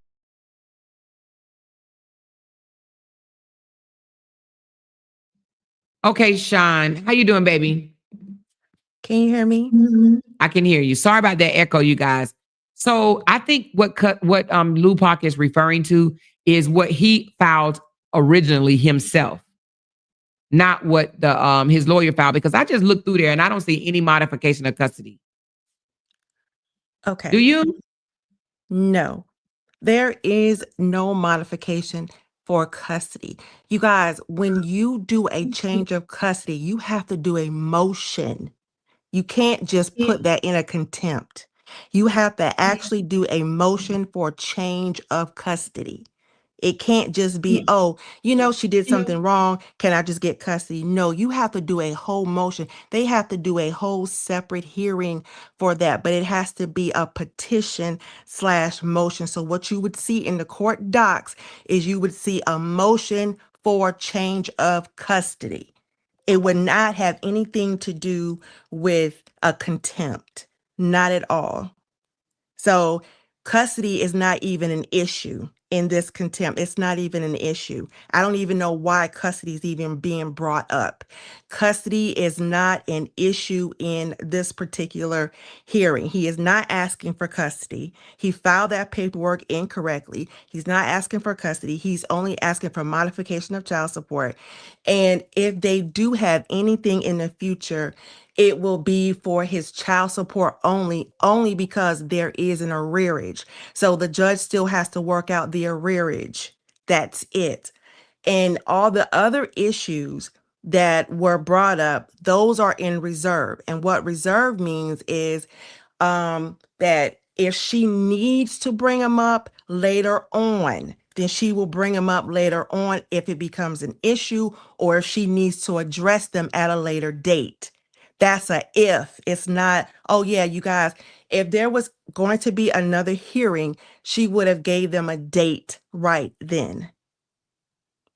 Okay, Sean, how you doing, baby? Can you hear me? I can hear you. Sorry about that echo, you guys. So I think what Lupac is referring to is what he filed originally himself, not what the his lawyer filed, because I just looked through there and I don't see any modification of custody. Okay. Do you? No, there is no modification for custody. You guys, when you do a change of custody, you have to do a motion. You can't just put that in a contempt. You have to actually do a motion for change of custody. It can't just be, oh, she did something wrong. Can I just get custody? No, you have to do a whole motion. They have to do a whole separate hearing for that, but it has to be a petition/motion. So what you would see in the court docs is you would see a motion for change of custody. It would not have anything to do with a contempt, not at all. So custody is not even an issue in this contempt. It's not even an issue. I don't even know why custody is even being brought up. Custody is not an issue in this particular hearing. He is not asking for custody. He filed that paperwork incorrectly. He's not asking for custody. He's only asking for modification of child support. And if they do have anything in the future, it will be for his child support only because there is an arrearage. So the judge still has to work out the arrearage. That's it. And all the other issues that were brought up, those are in reserve. And what reserve means is that if she needs to bring them up later on, then she will bring them up later on if it becomes an issue or if she needs to address them at a later date. That's a if. It's not, oh yeah, you guys, if there was going to be another hearing, she would have gave them a date right then.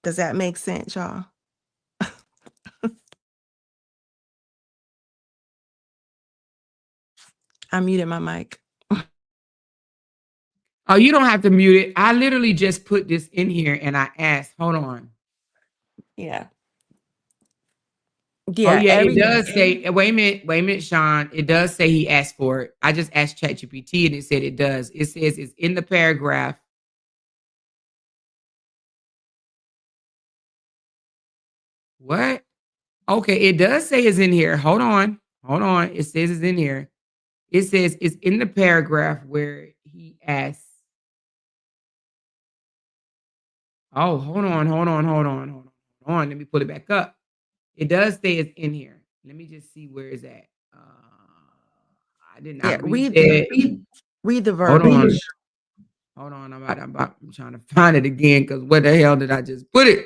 Does that make sense, y'all? I muted my mic. Oh, you don't have to mute it. I literally just put this in here and I asked, hold on. Yeah. Oh Yeah. yeah, it does say, wait a minute, Sean. It does say he asked for it. I just asked ChatGPT and it said it does. It says it's in the paragraph. What? Okay, it does say it's in here. Hold on. Hold on. It says it's in here. It says it's in the paragraph where he asks. Oh, hold on. Let me pull it back up. It does say it's in here. Let me just see where it's at. I did Yeah, not read that. read the Hold verbiage. on. Hold on. I'm trying to find it again because where the hell did I just put it?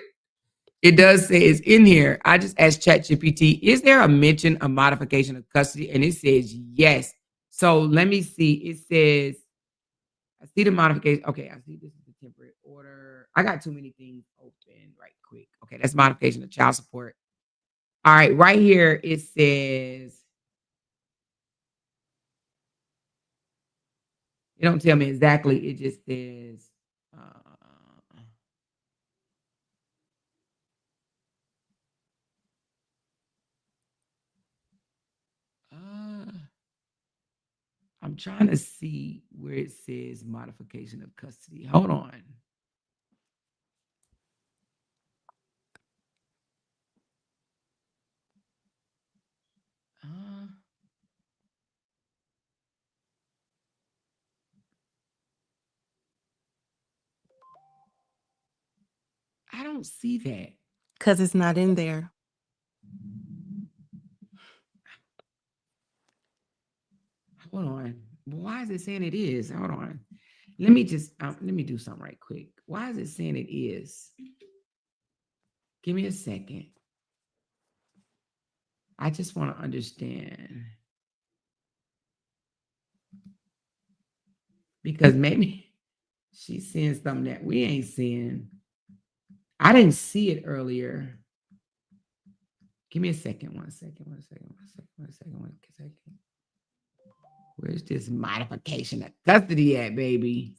It does say it's in here. I just asked ChatGPT, is there a mention of modification of custody? And it says yes. So let me see. It says, I see the modification. Okay, I see this is the temporary order. I got too many things open right quick. Okay, that's modification of child support. All right, right here it says, it don't tell me exactly. It just says, I'm trying to see where it says modification of custody. Hold on. I don't see that. Because it's not in there. Hold on. Why is it saying it is? Hold on. Let me do something right quick. Why is it saying it is? Give me a second. I just want to understand. Because maybe she's seeing something that we ain't seeing. I didn't see it earlier. Give me a second. One second. Where's this modification of custody at, baby?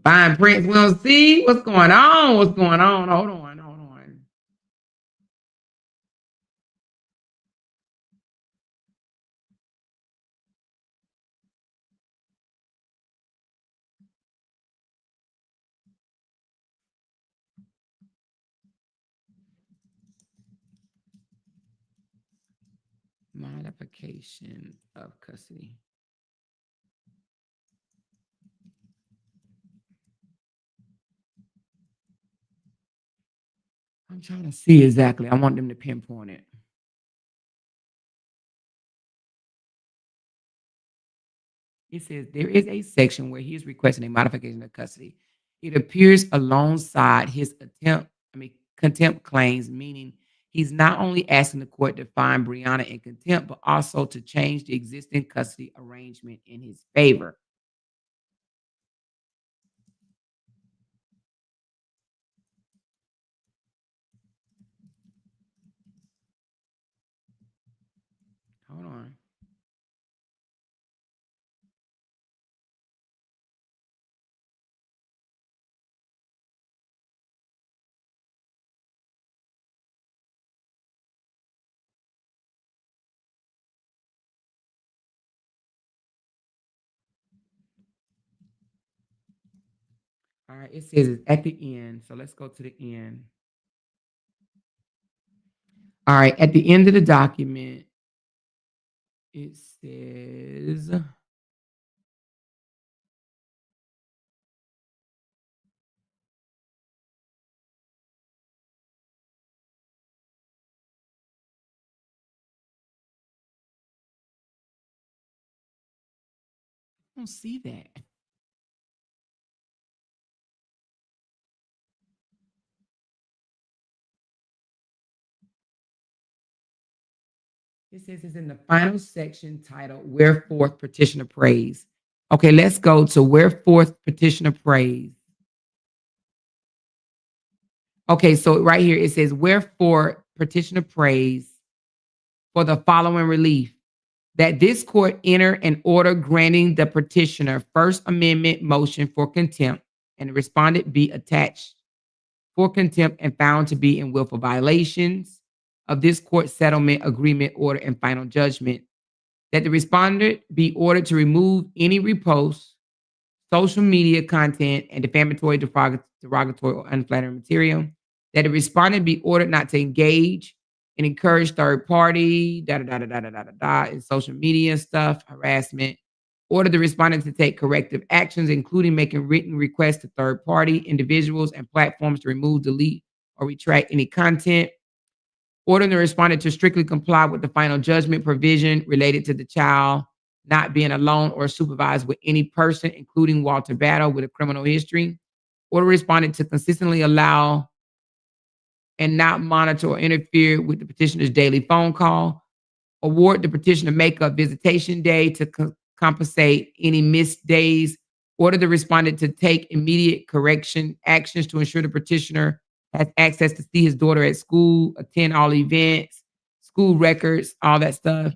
Fine prints we don't see. What's going on? Hold on. Modification of custody. I'm trying to see exactly. I want them to pinpoint it. It says there is a section where he is requesting a modification of custody. It appears alongside his contempt claims, meaning he's not only asking the court to find Briana in contempt, but also to change the existing custody arrangement in his favor. All right, it says it's at the end. So let's go to the end. All right, at the end of the document, it says, I don't see that. It says it's in the final section titled Wherefore Petitioner Praise. Okay, let's go to Wherefore Petitioner Praise. Okay, so right here it says, Wherefore Petitioner Praise for the following relief, that this court enter an order granting the petitioner First Amendment motion for contempt and the respondent be attached for contempt and found to be in willful violations of this court settlement agreement order and final judgment, that the respondent be ordered to remove any repost, social media content, and defamatory, derogatory, or unflattering material, that the respondent be ordered not to engage and encourage third party, in social media stuff, harassment, order the respondent to take corrective actions, including making written requests to third party individuals and platforms to remove, delete, or retract any content, order the respondent to strictly comply with the final judgment provision related to the child not being alone or supervised with any person, including Walter Battle with a criminal history, order respondent to consistently allow and not monitor or interfere with the petitioner's daily phone call, award the petitioner makeup visitation day to compensate any missed days, order the respondent to take immediate correction actions to ensure the petitioner has access to see his daughter at school, attend all events, school records, all that stuff.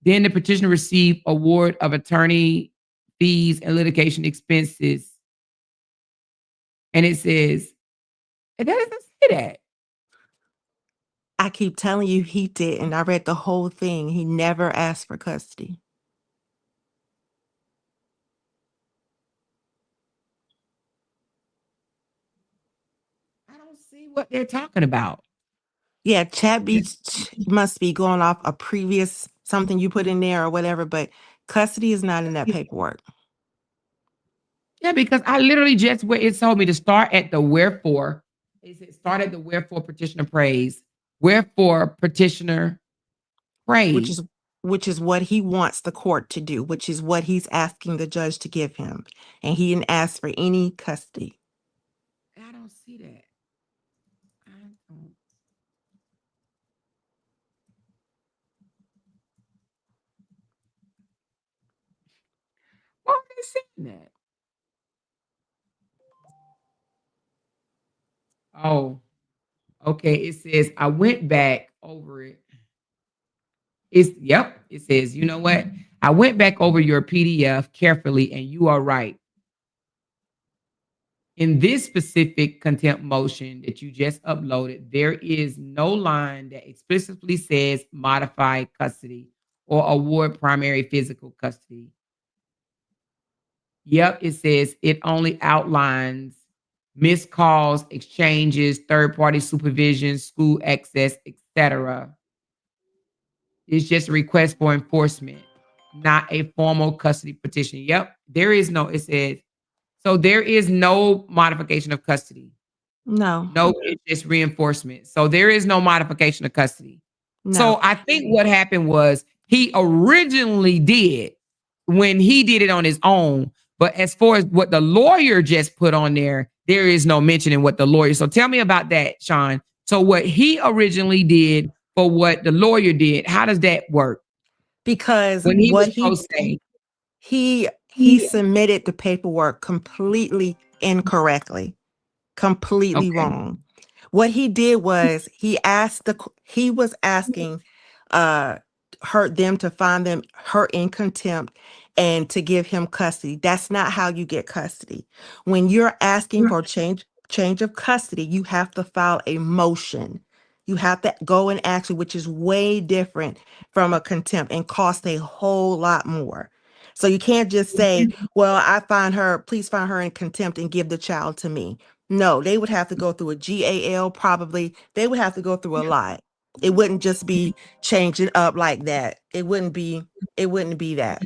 Then the petitioner receive award of attorney fees and litigation expenses. And it says, it doesn't say that. I keep telling you he didn't. I read the whole thing. He never asked for custody. I don't see what they're talking about. Yeah, Chat Beach must be going off a previous something you put in there or whatever, but custody is not in that paperwork. Yeah, because I literally just where it told me to start at the wherefore. It said start at the wherefore petitioner praise. Wherefore petitioner praise. Which is what he wants the court to do, which is what he's asking the judge to give him. And he didn't ask for any custody. I don't see that. I don't. Why are they saying that? Oh, okay. It says I went back over it. It says, you know what? I went back over your PDF carefully, and you are right. In this specific contempt motion that you just uploaded, there is no line that explicitly says modify custody or award primary physical custody. Yep, it says it only outlines missed calls, exchanges, third-party supervision, school access, etc. It's just a request for enforcement, not a formal custody petition. Yep, there is no, it says, so there is no modification of custody. No. No, it's just reinforcement. So there is no modification of custody. No. So I think what happened was he originally did when he did it on his own. But as far as what the lawyer just put on there, there is no mention in what the lawyer. So tell me about that, Sean. So what he originally did for what the lawyer did, how does that work? Because when he what was supposed to say, he submitted the paperwork completely incorrectly, completely wrong. What he did was he was asking them to find her in contempt and to give him custody. That's not how you get custody. When you're asking for change of custody, you have to file a motion. You have to go and actually, which is way different from a contempt and cost a whole lot more. So you can't just say, well, please find her in contempt and give the child to me. No, they would have to go through a GAL probably. They would have to go through a lot. It wouldn't just be changing up like that. It wouldn't be that.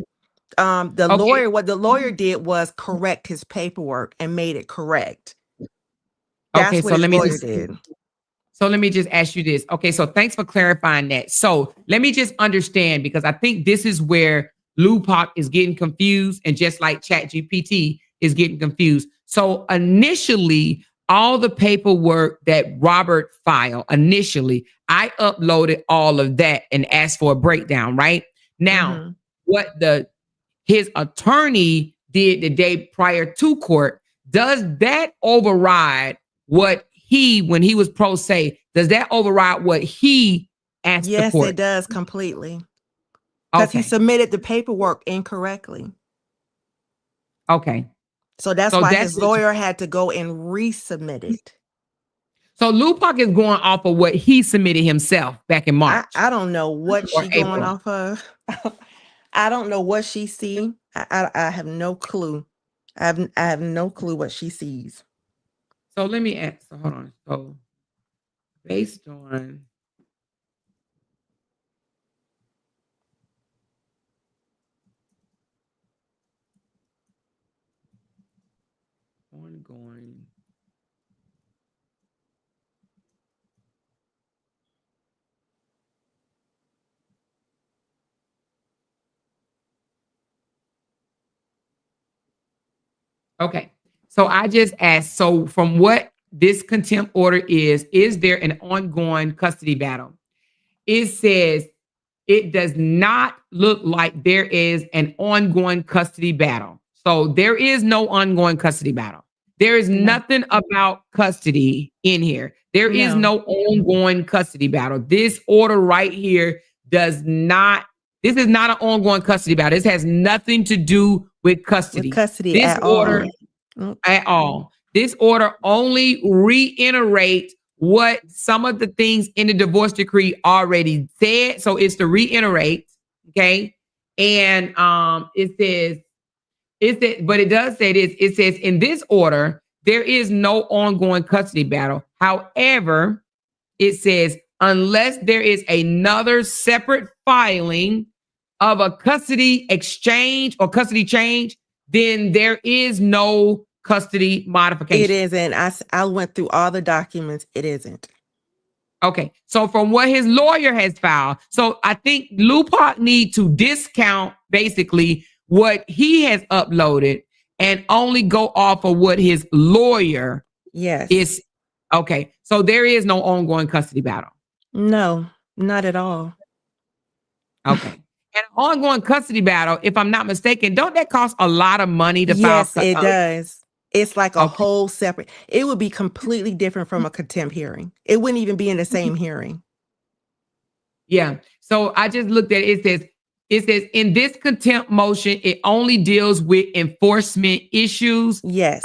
Okay. What the lawyer did was correct his paperwork and made it correct. Okay. That's what his lawyer did. So let me just ask you this. Okay, so thanks for clarifying that. So let me just understand, because I think this is where LOUDTalk is getting confused, and just like ChatGPT is getting confused. So initially, all the paperwork that Robert filed, initially, I uploaded all of that and asked for a breakdown, right? Now, what his attorney did the day prior to court, does that override what when he was pro se, does that override what he asked the Yes, court? it does completely. Because he Okay. submitted the paperwork incorrectly. Okay. So that's why his lawyer had to go and resubmit it. So LOUDTalk is going off of what he submitted himself back in March. I don't know what or she going April. off of. I don't know what she see. I have no clue. I have no clue what she sees. So let me ask. So hold on. So based on ongoing Okay. So I just asked, so from what this contempt order is there an ongoing custody battle? It says it does not look like there is an ongoing custody battle. So there is no ongoing custody battle. There is nothing about custody in here. There is no ongoing custody battle. This order right here this is not an ongoing custody battle. This has nothing to do with custody. This order at all. This order only reiterates what some of the things in the divorce decree already said. So it's to reiterate, okay? And it says, but it does say this. It says in this order, there is no ongoing custody battle. However, it says unless there is another separate filing of a custody exchange or custody change, then there is no custody modification. It isn't. I went through all the documents. It isn't. Okay. So from what his lawyer has filed, so I think LOUDTalk need to discount basically what he has uploaded and only go off of what his lawyer is. Okay. So there is no ongoing custody battle. No, not at all. Okay. And ongoing custody battle, if I'm not mistaken, don't that cost a lot of money to file? Yes, it does. It's like a whole separate, it would be completely different from a contempt hearing. It wouldn't even be in the same hearing. Yeah. So I just looked at it. It says in this contempt motion, it only deals with enforcement issues. Yes.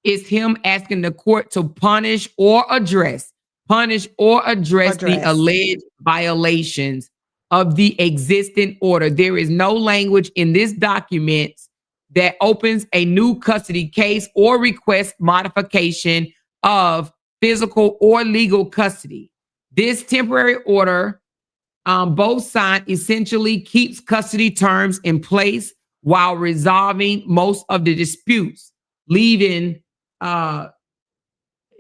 It's him asking the court to punish or address the alleged violations of the existing order. There is no language in this document that opens a new custody case or requests modification of physical or legal custody. This temporary order, both sides essentially keeps custody terms in place while resolving most of the disputes, leaving,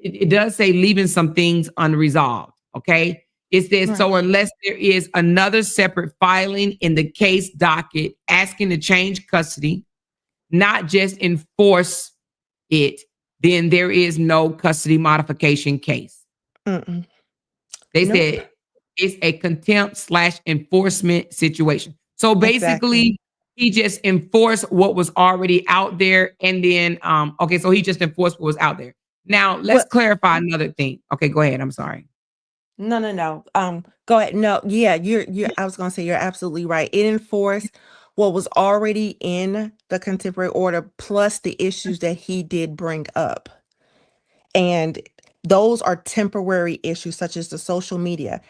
it does say leaving some things unresolved, okay? It says, so unless there is another separate filing in the case docket asking to change custody, not just enforce it, then there is no custody modification case. They said it's a contempt/enforcement situation. So basically, he just enforced what was already out there. And then, okay, so he just enforced what was out there. Now, let's clarify another thing. Okay, go ahead. I'm sorry. No. Go ahead. No, yeah, I was gonna say you're absolutely right. It enforced what was already in the contemporary order, plus the issues that he did bring up. And those are temporary issues, such as the social media.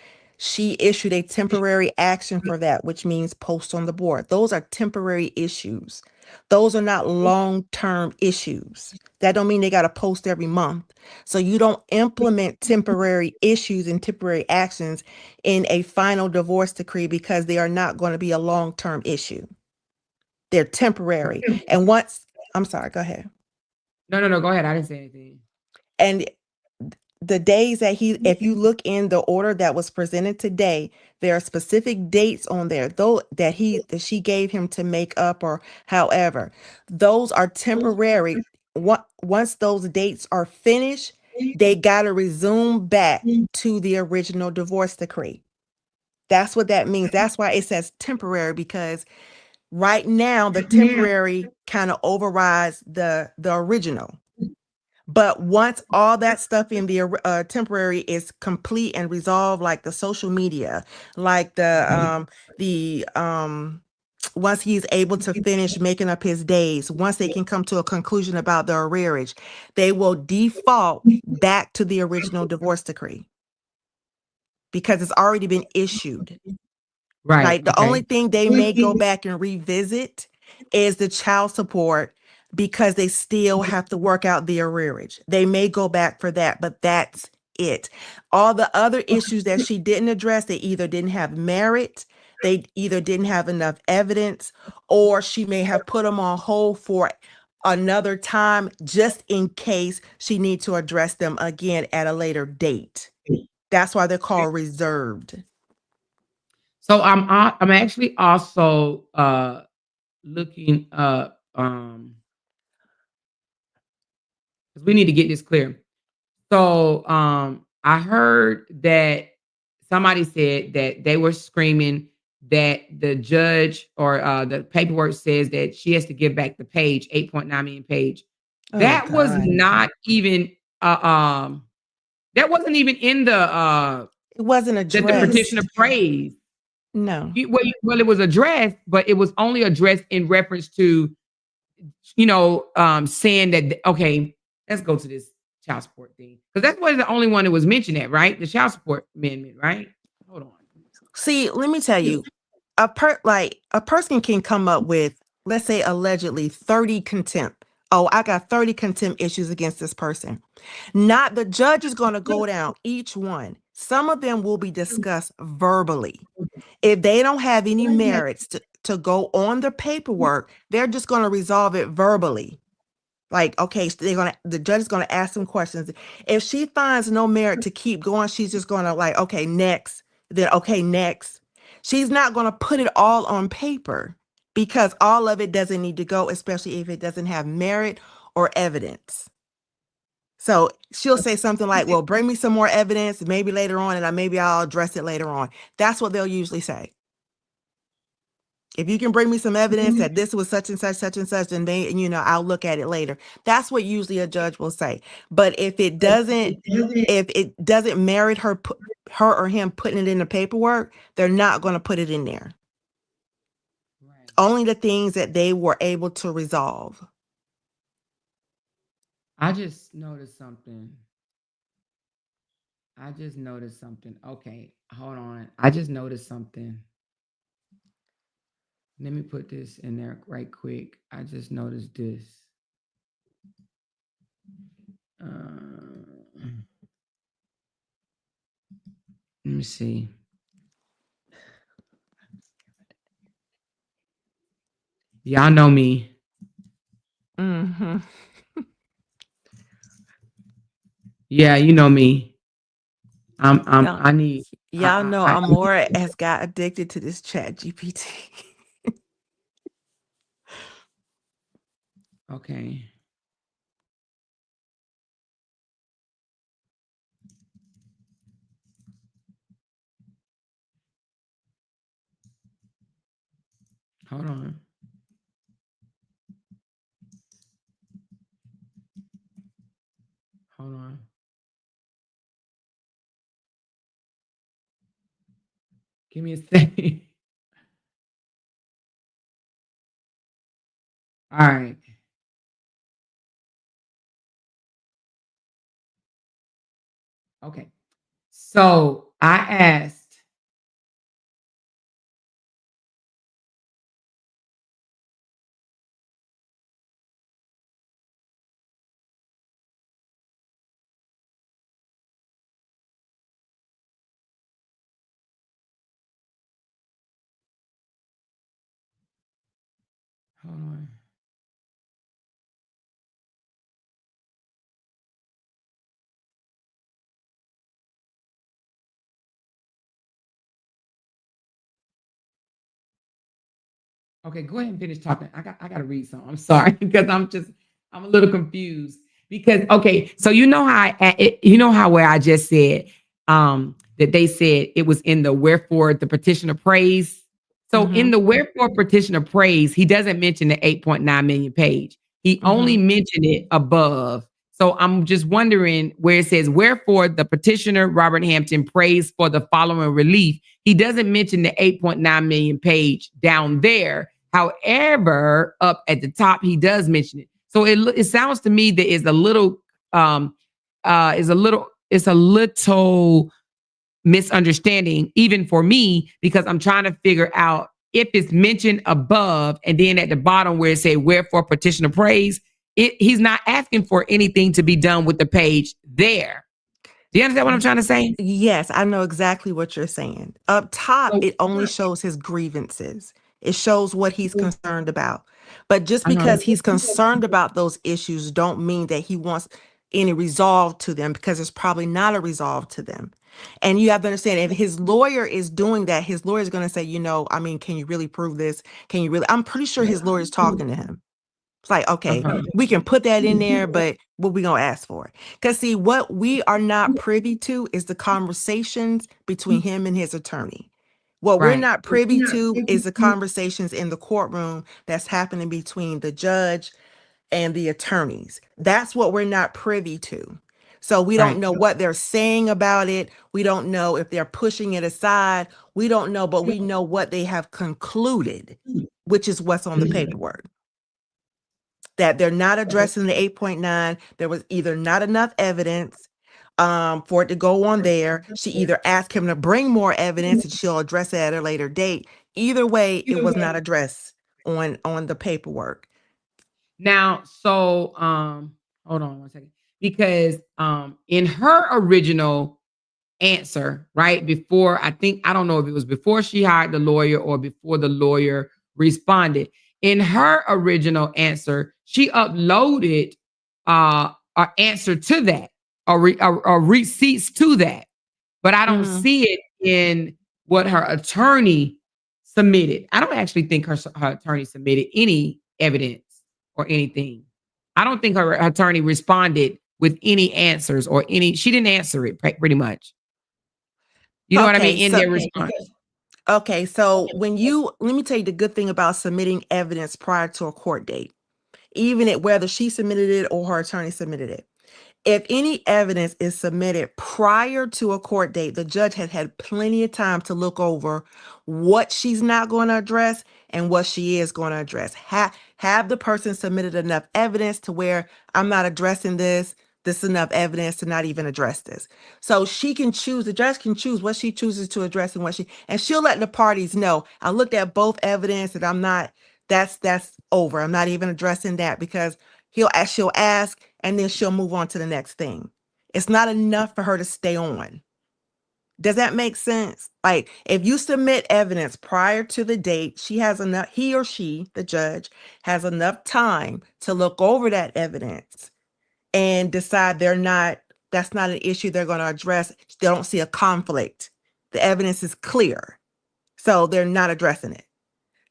She issued a temporary action for that, which means post on the board. Those are temporary issues. Those are not long-term issues. That don't mean they got to post every month. So you don't implement temporary issues and temporary actions in a final divorce decree because they are not going to be a long-term issue. They're temporary. And once, I'm sorry, go ahead. No. Go ahead. I didn't say anything. And the days that if you look in the order that was presented today, there are specific dates on there, though, that she gave him to make up or however. Those are temporary. Once those dates are finished, they got to resume back to the original divorce decree. That's what that means. That's why it says temporary, because right now the temporary kind of overrides the original. But once all that stuff in the temporary is complete and resolved, like the social media, like the once he's able to finish making up his days, once they can come to a conclusion about the arrearage, they will default back to the original divorce decree because it's already been issued. Right. Like the okay. only thing they may go back and revisit is the child support because they still have to work out the arrearage. They may go back for that, but that's it. All the other issues that she didn't address, they either didn't have merit, they either didn't have enough evidence, or she may have put them on hold for another time just in case she needs to address them again at a later date. That's why they're called reserved. So I'm actually also looking up because we need to get this clear. So I heard that somebody said that they were screaming that the judge or the paperwork says that she has to give back the page, 8.9 million page. That was God. not even that wasn't even in the It wasn't the addressed. petition of praise. No. Well, it was addressed, but it was only addressed in reference to, saying that, okay, let's go to this child support thing. Because that was the only one that was mentioned at, right? The child support amendment, right? Hold on. See, let me tell you, a person can come up with, let's say, allegedly 30 contempt. Oh, I got 30 contempt issues against this person. Not the judge is going to go down each one. Some of them will be discussed verbally. If they don't have any merits to go on the paperwork, they're just going to resolve it verbally. Like, okay, so the judge is gonna ask some questions. If she finds no merit to keep going, she's just gonna like, okay, next, then okay, next. She's not gonna put it all on paper because all of it doesn't need to go, especially if it doesn't have merit or evidence. So she'll say something like, well, bring me some more evidence, maybe later on, and maybe I'll address it later on. That's what they'll usually say. If you can bring me some evidence that this was such and such, then I'll look at it later. That's what usually a judge will say. But if it doesn't merit her or him putting it in the paperwork, they're not going to put it in there. Right. Only the things that they were able to resolve. I just noticed something. Okay, hold on. I just noticed something. Let me put this in there right quick. I just noticed this. Let me see. Y'all know me. Mm-hmm. Yeah, you know me. I need. Y'all know Amora has got addicted to this chat GPT. Okay. Hold on. Hold on. Give me a second. All right. Okay. So I asked Hold on. Okay, go ahead and finish talking. I got to read some. I'm sorry because I'm a little confused because okay, so you know how you know how where I just said that they said it was in the wherefore the petition of praise. So in the wherefore petition of praise, he doesn't mention the 8.9 million page. He only mentioned it above. So I'm just wondering where it says wherefore the petitioner Robert Hampton prays for the following relief. He doesn't mention the 8.9 million page down there. However, up at the top, he does mention it. So it sounds to me that it's a little misunderstanding, even for me, because I'm trying to figure out if it's mentioned above and then at the bottom where it say wherefore petition of praise, he's not asking for anything to be done with the page there. Do you understand what I'm trying to say? Yes, I know exactly what you're saying. Up top, So it only shows his grievances. It shows what he's concerned about. But just I know. because he's concerned about those issues don't mean that he wants any resolve to them, because there's probably not a resolve to them. And you have to understand, if his lawyer is doing that, his lawyer is going to say, I mean, can you really prove this? Can you really? I'm pretty sure his lawyer is talking to him. It's like, okay, we can put that in there, but what we gonna ask for? Because see, what we are not privy to is the conversations between him and his attorney. What we're Right. not privy to is the conversations in the courtroom that's happening between the judge and the attorneys. That's what we're not privy to. So we don't Right. know what they're saying about it. We don't know if they're pushing it aside. We don't know, but we know what they have concluded, which is what's on the paperwork. That they're not addressing the 8.9. There was either not enough evidence for it to go on there. She either asked him to bring more evidence and she'll address it at a later date. Either way, it was not addressed on the paperwork. Now, so hold on one second. Because in her original answer, right? Before, I don't know if it was before she hired the lawyer or before the lawyer responded. In her original answer, she uploaded an answer to that or receipts to that, but I don't see it in what her attorney submitted. I don't actually think her attorney submitted any evidence or anything. I don't think her attorney responded with any answers or any. She didn't answer it pretty much. You know what I mean? In their response. Okay, so let me tell you the good thing about submitting evidence prior to a court date, even whether she submitted it or her attorney submitted it. If any evidence is submitted prior to a court date, the judge has had plenty of time to look over what she's not going to address and what she is going to address. Have the person submitted enough evidence to where I'm not addressing this. This is enough evidence to not even address this. So she can choose, the judge can choose what she chooses to address and she'll let the parties know. I looked at both evidence and I'm not, that's over. I'm not even addressing that, because she'll ask and then she'll move on to the next thing. It's not enough for her to stay on. Does that make sense? Like, if you submit evidence prior to the date, he or she, the judge, has enough time to look over that evidence and decide that's not an issue they're going to address. They don't see a conflict. The evidence is clear. So they're not addressing it.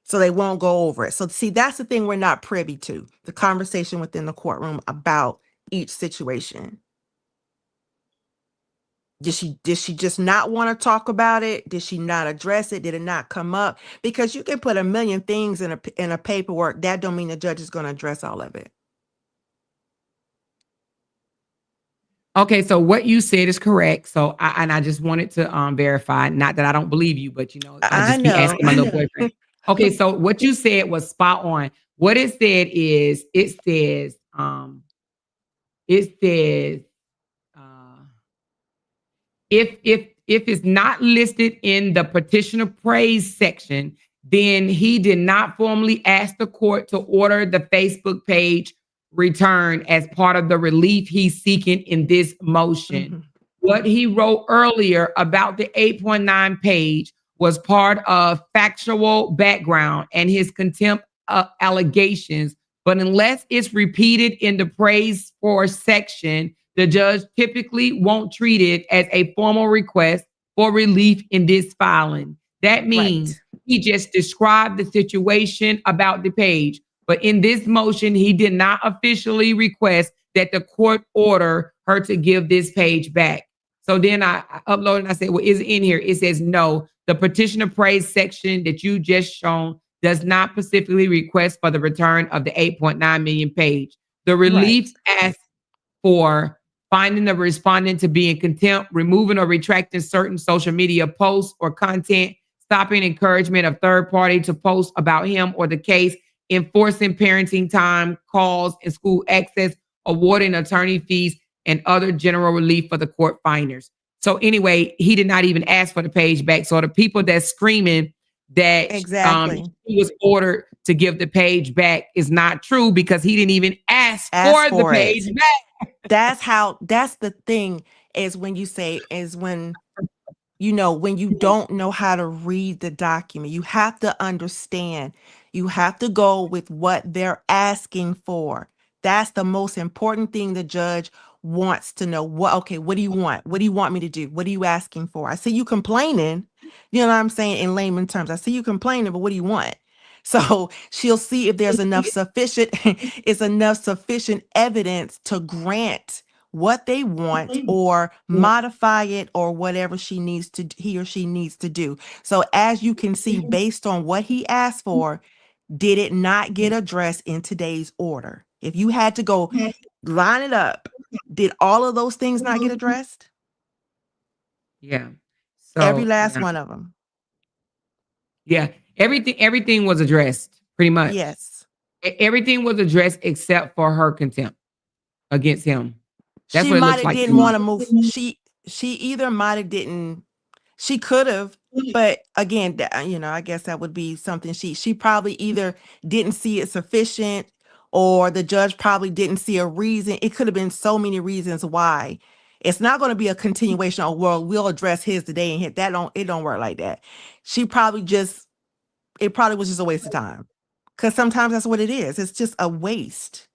So they won't go over it. So see, that's the thing we're not privy to, the conversation within the courtroom about each situation. Did she just not want to talk about it? Did she not address it? Did it not come up? Because you can put a million things in a paperwork. That don't mean the judge is going to address all of it. Okay, so what you said is correct. So I just wanted to verify, not that I don't believe you, but I just be asking my little boyfriend. Okay, so what you said was spot on. What it said is it says if it's not listed in the petition of praise section, then he did not formally ask the court to order the Facebook page return as part of the relief he's seeking in this motion. What he wrote earlier about the 8.9 page was part of factual background and his contempt allegations, but unless it's repeated in the praise for section, the judge typically won't treat it as a formal request for relief in this filing. That means Right. he just described the situation about the page. But in this motion, he did not officially request that the court order her to give this page back. So then I uploaded and I said, well, is it in here? It says no. The petitioner praise section that you just shown does not specifically request for the return of the 8.9 million page. The relief Right. asks for finding the respondent to be in contempt, removing or retracting certain social media posts or content, stopping encouragement of third party to post about him or the case, enforcing parenting time, calls, and school access, awarding attorney fees, and other general relief for the court finders. So anyway, he did not even ask for the page back. So the people that's screaming that Exactly. he was ordered to give the page back is not true because he didn't even ask Ask for the for it. page back. That's the thing is when you say is when when you don't know how to read the document, you have to understand. You have to go with what they're asking for. That's the most important thing the judge wants to know. What do you want? What do you want me to do? What are you asking for? I see you complaining. You know what I'm saying in layman terms. I see you complaining, but what do you want? So she'll see if there's enough sufficient evidence to grant what they want or modify it or whatever he or she needs to do. So as you can see, based on what he asked for, did it not get addressed in today's order? If you had to go line it up, did all of those things not get addressed? Yeah. Every So last one of them. yeah, everything was addressed pretty much. Yes. Everything was addressed except for her contempt against him. That's She what it might looks have like to didn't me. want to move. She either might have didn't. She could have, but again, I guess that would be something she probably either didn't see it sufficient, or the judge probably didn't see a reason. It could have been so many reasons why. It's not going to be a continuation of, well, we'll address his today and hit that. It don't work like that. She probably it probably was just a waste of time. Because sometimes that's what it is. It's just a waste.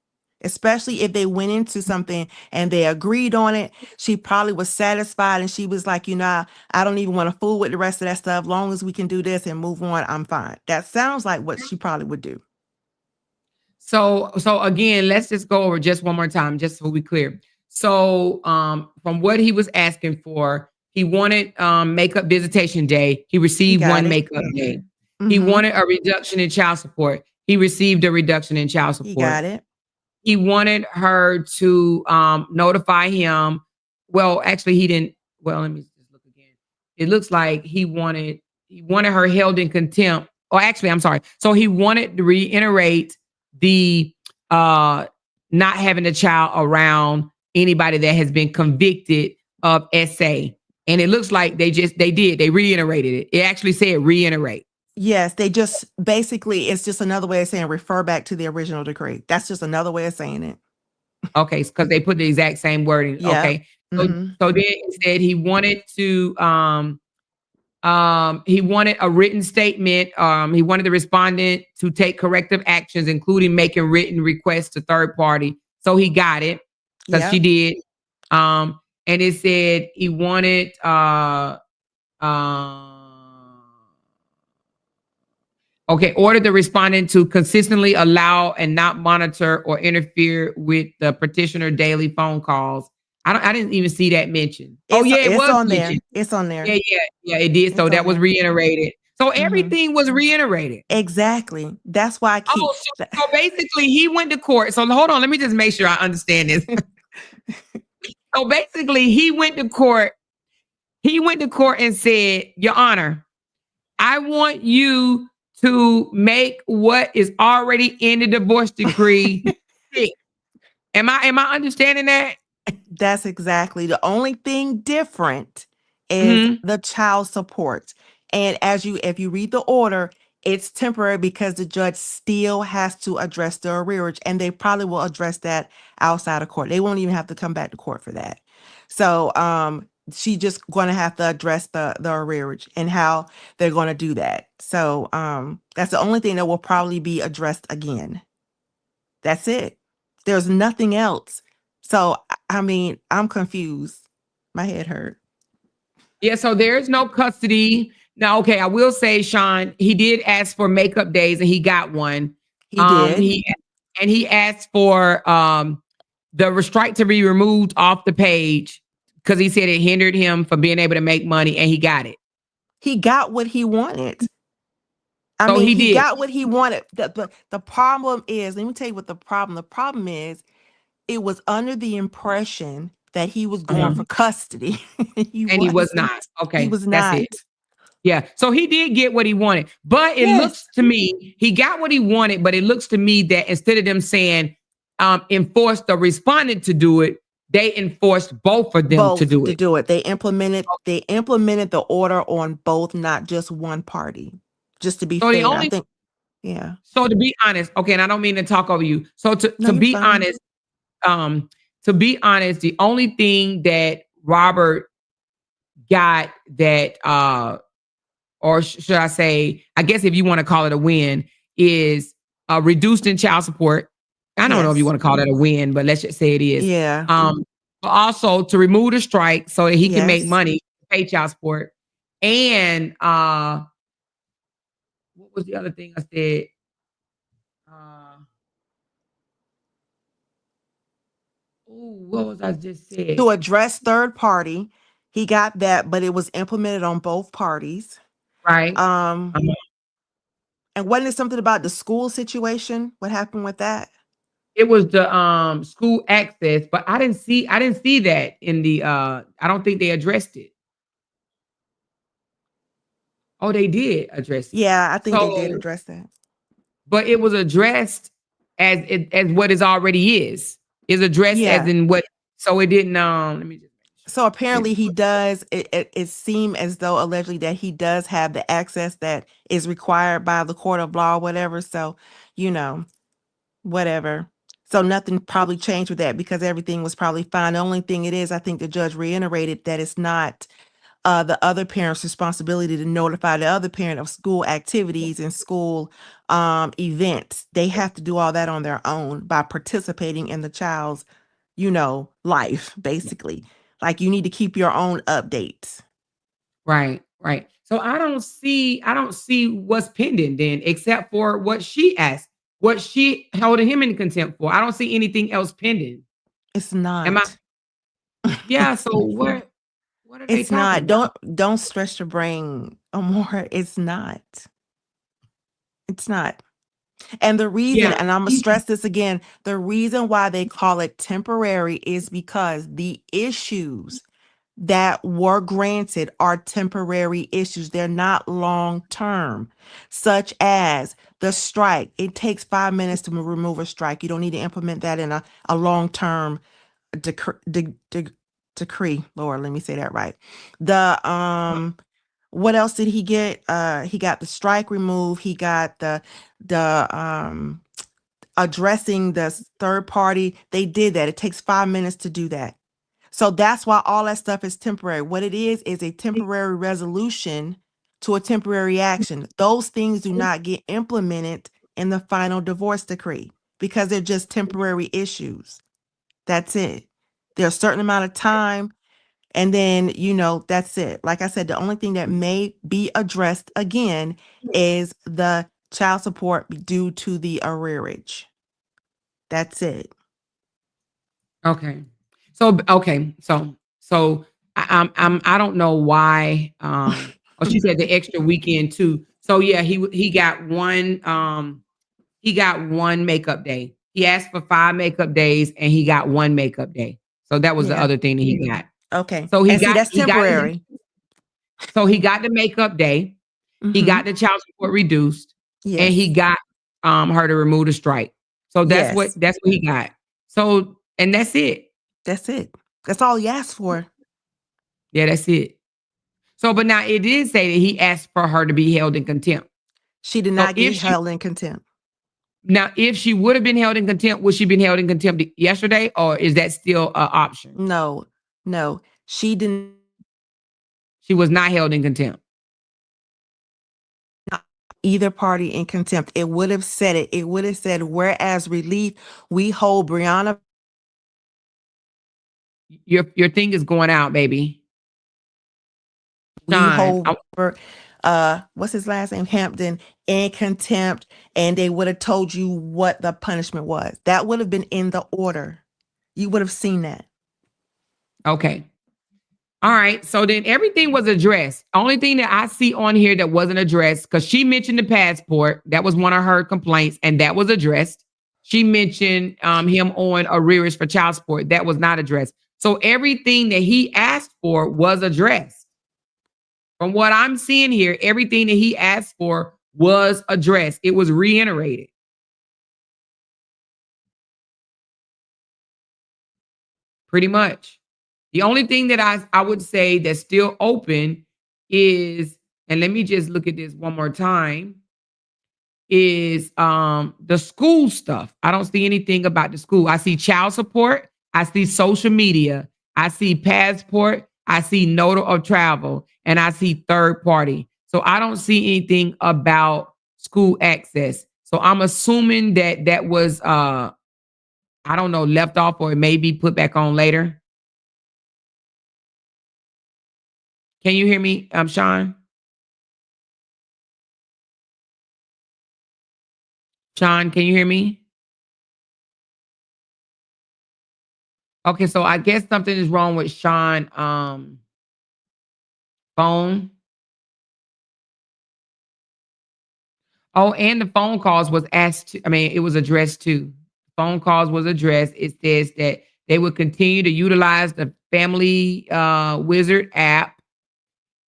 Especially if they went into something and they agreed on it. She probably was satisfied and she was like, I don't even want to fool with the rest of that stuff. Long as we can do this and move on, I'm fine. That sounds like what she probably would do. So again, let's just go over just one more time, just so we clear. So from what he was asking for, he wanted makeup visitation day. He received one makeup day. He wanted a reduction in child support. He received a reduction in child support. He got it. He wanted her to notify him. Well, actually, he didn't. Well, let me just look again. It looks like he wanted her held in contempt. Oh, actually, I'm sorry. So he wanted to reiterate the not having a child around anybody that has been convicted of SA. And it looks like they reiterated it. It actually said reiterate. Yes, they just basically, it's just another way of saying refer back to the original decree. That's just another way of saying it. Okay, because they put the exact same wording. Yeah. Okay. So then he said he wanted to he wanted a written statement. He wanted the respondent to take corrective actions, including making written requests to third party. So he got it because she did. And it said he wanted order the respondent to consistently allow and not monitor or interfere with the petitioner daily phone calls. I didn't even see that mentioned. It was on mentioned. there. It's on there. Yeah, it did. So that was reiterated. So everything was reiterated. Exactly. That's why I keep. So basically, he went to court. So hold on, let me just make sure I understand this. So basically, he went to court. He went to court and said, Your Honor, I want you to make what is already in the divorce decree stick. Am I understanding that? That's exactly. The only thing different is the child support. And if you read the order, it's temporary because the judge still has to address the arrearage, and they probably will address that outside of court. They won't even have to come back to court for that. So she just going to have to address the arrearage and how they're going to do that. So that's the only thing that will probably be addressed again. That's it. There's nothing else. So I mean, I'm confused. My head hurt. Yeah, so there's no custody. Now, okay, I will say, Sean, he did ask for makeup days and he got one. He did. He asked for the strike to be removed off the page because he said it hindered him from being able to make money, and he got it. He got what he wanted. I So mean, he he did. got what he wanted. The problem is, let me tell you what the problem. The problem is, it was under the impression that he was going for custody. He was wasn't. not. Okay, He was that's not. it. Yeah. So he did get what he wanted. But it Yes. looks to me, he got what he wanted, but it looks to me that instead of them saying enforced or responded to do it, they enforced both of them to do it. They implemented the order on both, not just one party. Just to be So the fair, I only think, yeah. So to be honest, okay, and I don't mean to talk over you. So to No, you're be fine. honest, the only thing that Robert got that or should I say, I guess if you want to call it a win, is reduced in child support. I don't know if you Yes. want to call that a win, but let's just say it is. Yeah. But also to remove the strike so that he can make Yes. money, pay child support. And what was the other thing I said? What was I just said? To address third party, he got that, but it was implemented on both parties. Right. And wasn't it something about the school situation? What happened with that? It was the school access, but I didn't see that in the I don't think they addressed it. Oh, they did address it. Yeah, I think they did So, address that. but it was addressed as what it already is. Is addressed Yeah. as in what, so it didn't let me just So apparently he does, it seemed as though allegedly that he does have the access that is required by the court of law, whatever. So, whatever. So nothing probably changed with that because everything was probably fine. The only thing it is, I think the judge reiterated that it's not the other parent's responsibility to notify the other parent of school activities and school events. They have to do all that on their own by participating in the child's, life, basically. Like you need to keep your own updates. Right. So I don't see what's pending then, except for what she asked, what she held him in contempt for. I don't see anything else pending. It's not. Am I? Yeah. So what are they It's not. talking about? Don't stress your brain more. It's not. It's not. And the reason, Yeah. and I'm gonna stress this again, the reason why they call it temporary is because the issues that were granted are temporary issues. They're not long term, such as the strike. It takes 5 minutes to remove a strike. You don't need to implement that in a long term decree. Lord, let me say that right. The what else did he get? He got the strike removed. He got the addressing the third party. They did that. It takes 5 minutes to do that. So that's why all that stuff is temporary. What it is a temporary resolution to a temporary action. Those things do not get implemented in the final divorce decree because they're just temporary issues. That's it. There's a certain amount of time. And then, that's it. Like I said, the only thing that may be addressed again is the child support due to the arrearage. That's it. Okay. So I don't know why. She said the extra weekend too. So yeah, he got one makeup day. He asked for 5 makeup days and he got 1 makeup day. So that was the other thing that he got. Okay. So that's temporary. So he got the makeup day. He got the child support reduced. Yes. And he got her to remove the strike. So that's what he got. So, and that's it. That's it. That's all he asked for. Yeah, that's it. So, but now it did say that he asked for her to be held in contempt. She did not get held in contempt. Now, if she would have been held in contempt, would she been held in contempt yesterday, or is that still an option? No. She did She was not held in contempt. Either party in contempt. It would have said it. It would have said, whereas relief, we hold Briana. Your thing is going out, baby. We Sean, hold what's his last name? Hampton in contempt, and they would have told you what the punishment was. That would have been in the order. You would have seen that. okay. All right. So then everything was addressed. Only thing that I see on here that wasn't addressed, because she mentioned the passport. That was one of her complaints, and that was addressed. She mentioned him on arrears for child support. That was not addressed. So everything that he asked for was addressed. From what I'm seeing here, everything that he asked for was addressed. It was reiterated. Pretty much. The only thing that I would say that's still open is, and let me just look at this one more time, is the school stuff. I don't see anything about the school. I see child support. I see social media. I see passport. I see note of travel, and I see third party. So I don't see anything about school access. So I'm assuming that that was, I don't know, left off, or it may be put back on later. Can you hear me, Sean? Sean, can you hear me? Okay, so I guess something is wrong with Sean phone. Oh, and the phone calls was asked to, it was addressed to. Phone calls was addressed. It says that they would continue to utilize the Family Wizard app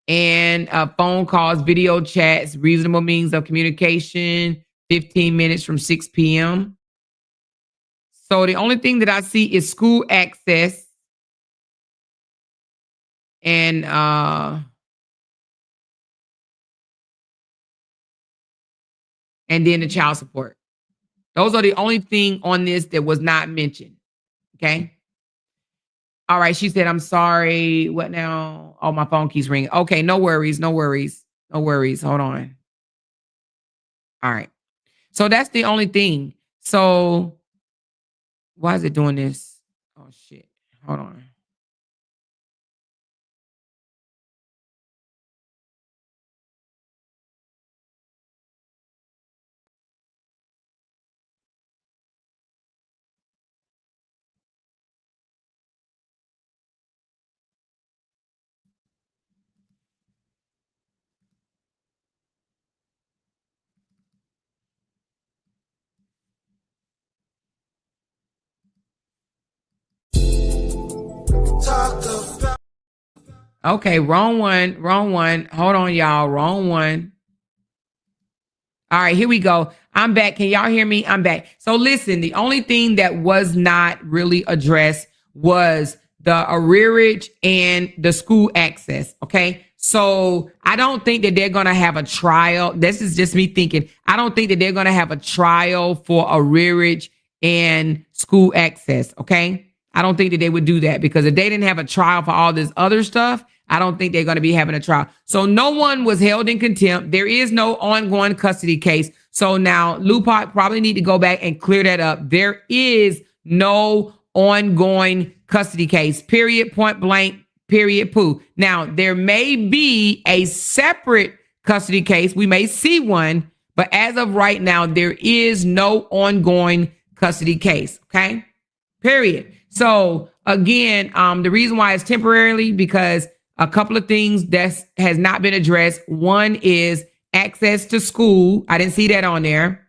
and phone calls, video chats, reasonable means of communication, 15 minutes from 6 p.m. So the only thing that I see is school access and then the child support. Those are the only thing on this that was not mentioned. Okay. All right. She said, I'm sorry. What now? Oh, my phone keeps ringing. Okay. No worries. No worries. No worries. Hold on. All right. So that's the only thing. So why is it doing this? Oh, shit. Hold on. Okay, wrong one. Wrong one. Hold on, y'all. Wrong one. All right, here we go. I'm back. Can y'all hear me? I'm back. So listen, the only thing that was not really addressed was the arrearage and the school access. Okay. So I don't think that they're going to have a trial. This is just me thinking. I don't think that they're going to have a trial for arrearage and school access. Okay. I don't think that they would do that, because if they didn't have a trial for all this other stuff, I don't think they're going to be having a trial. So no one was held in contempt. There is no ongoing custody case. So now LOUDTalkerz probably need to go back and clear that up. There is no ongoing custody case, period, point blank, period, poo. Now, there may be a separate custody case. We may see one, but as of right now, there is no ongoing custody case. Okay, period. So again, the reason why it's temporarily, because a couple of things that has not been addressed. One is access to school. I didn't see that on there.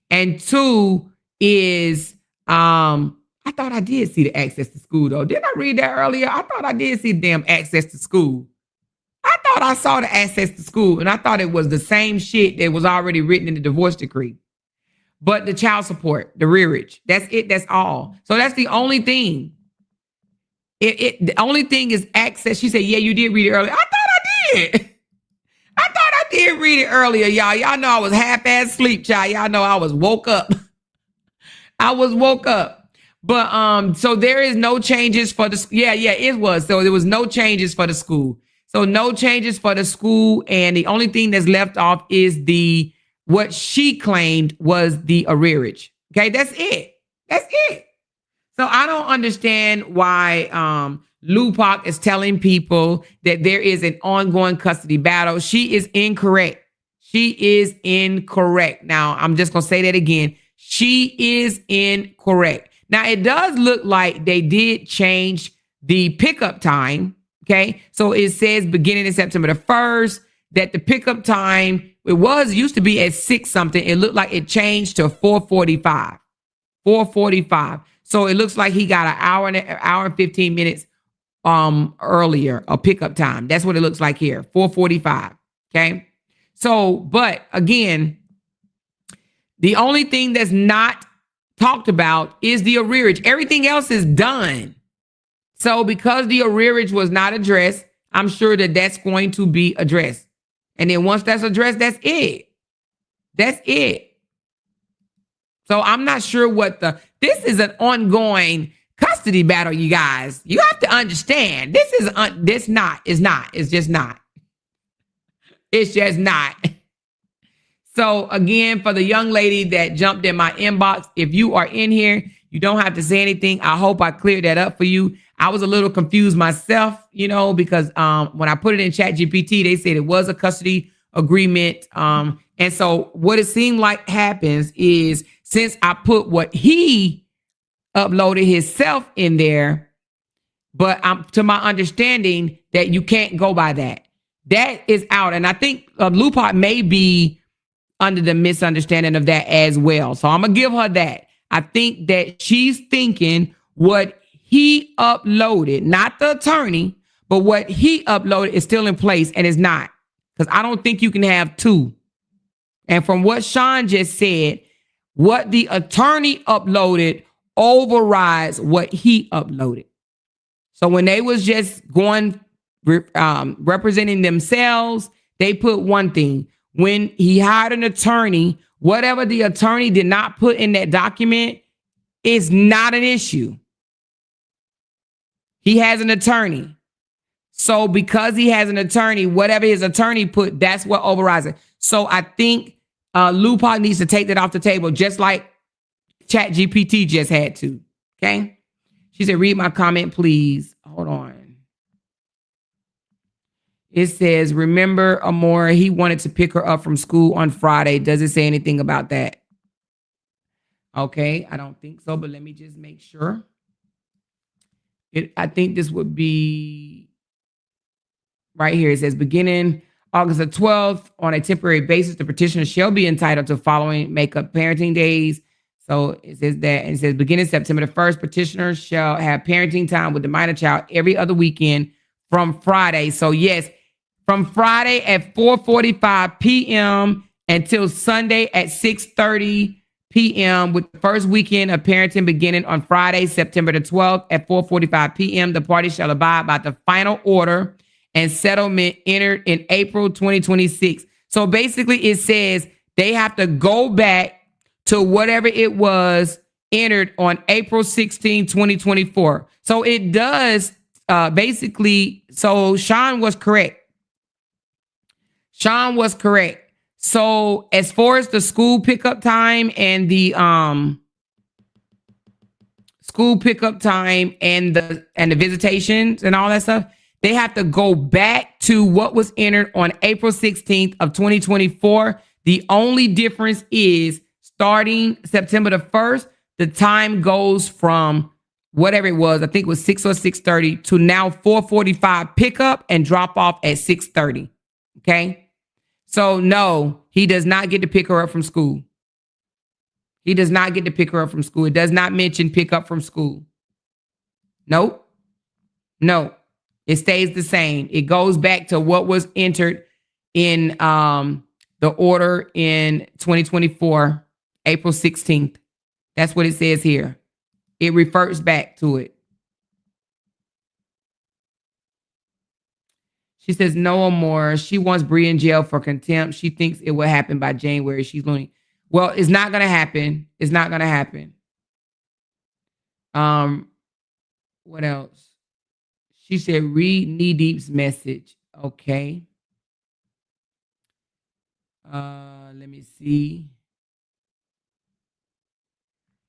And two is, I thought I did see the access to school though. Didn't I read that earlier? I thought I did see the damn access to school. I thought I saw the access to school, and I thought it was the same shit that was already written in the divorce decree. But the child support, the rearage, that's it. That's all. So that's the only thing. The only thing is access. She said, yeah, you did read it earlier. I thought I did. I thought I did read it earlier, y'all. Y'all know I was half-ass sleep, child. Y'all know I was woke up. I was woke up. But so there is no changes for the, yeah, it was. So there was no changes for the school. So no changes for the school. And the only thing that's left off is what she claimed was the arrearage. Okay, that's it. That's it. So I don't understand why LOUDTalk is telling people that there is an ongoing custody battle. She is incorrect. She is incorrect. Now, I'm just going to say that again. She is incorrect. Now, it does look like they did change the pickup time. Okay, so it says beginning in September the 1st that the pickup time, used to be at 6 something. It looked like it changed to 4:45. 4:45. So it looks like he got an hour and 15 minutes earlier, a pickup time. That's what it looks like here. 4:45. Okay. So, but again, the only thing that's not talked about is the arrearage. Everything else is done. So because the arrearage was not addressed, I'm sure that that's going to be addressed. And then once that's addressed, that's it. That's it. So I'm not sure this is an ongoing custody battle, you guys. You have to understand. It's just not. It's just not. So again, for the young lady that jumped in my inbox, if you are in here, you don't have to say anything. I hope I cleared that up for you. I was a little confused myself, because when I put it in ChatGPT, they said it was a custody agreement. And so what it seemed like happens is since I put what he uploaded himself in there, but to my understanding that you can't go by that. That is out. And I think LOUDTalk may be under the misunderstanding of that as well. So I'm going to give her that. I think that she's thinking what he uploaded, not the attorney, but what he uploaded is still in place and is not. Because I don't think you can have two. And from what Sean just said, what the attorney uploaded overrides what he uploaded. So when they was just going, representing themselves, they put one thing. When he hired an attorney, whatever the attorney did not put in that document is not an issue. He has an attorney. So because he has an attorney, whatever his attorney put, that's what overrides it. So I think LOUDTalk needs to take that off the table, just like ChatGPT just had to. Okay. She said, read my comment, please. Hold on. It says, remember, Amora, he wanted to pick her up from school on Friday. Does it say anything about that? Okay, I don't think so, but let me just make sure. I think this would be right here. It says, beginning August the 12th, on a temporary basis, the petitioner shall be entitled to following makeup parenting days. So it says that, and it says, beginning September the 1st, petitioner shall have parenting time with the minor child every other weekend from Friday. So yes, from Friday at 4:45 p.m. until Sunday at 6:30 p.m. with the first weekend of parenting beginning on Friday, September the 12th at 4:45 p.m. The party shall abide by the final order and settlement entered in April 2026. So basically it says they have to go back to whatever it was entered on April 16, 2024. So it does basically, so Sean was correct. Sean was correct. So as far as the school pickup time and the school pickup time and the visitations and all that stuff, they have to go back to what was entered on April 16th of 2024. The only difference is starting September the 1st, the time goes from whatever it was, I think it was 6 or 6:30 to now 4:45 pickup and drop off at 6:30. Okay. So no, he does not get to pick her up from school. He does not get to pick her up from school. It does not mention pick up from school. Nope. No, it stays the same. It goes back to what was entered in the order in 2024, April 16th. That's what it says here. It refers back to it. She says, no more. She wants Bree in jail for contempt. She thinks it will happen by January. She's loony. Well, it's not going to happen. It's not going to happen. What else? She said, read Knee Deep's message. Okay. Let me see.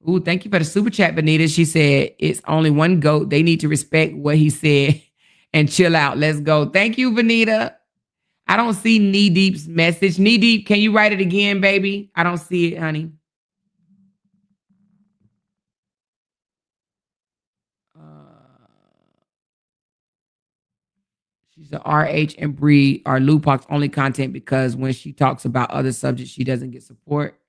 Ooh, thank you for the super chat, Benita. She said it's only one goat. They need to respect what he said and chill out. Let's go. Thank you, Benita. I don't see Knee Deep's message. Knee Deep, can you write it again, baby? I don't see it, honey. She said RH and Bree are LOUDTalkerz only content because when she talks about other subjects, she doesn't get support.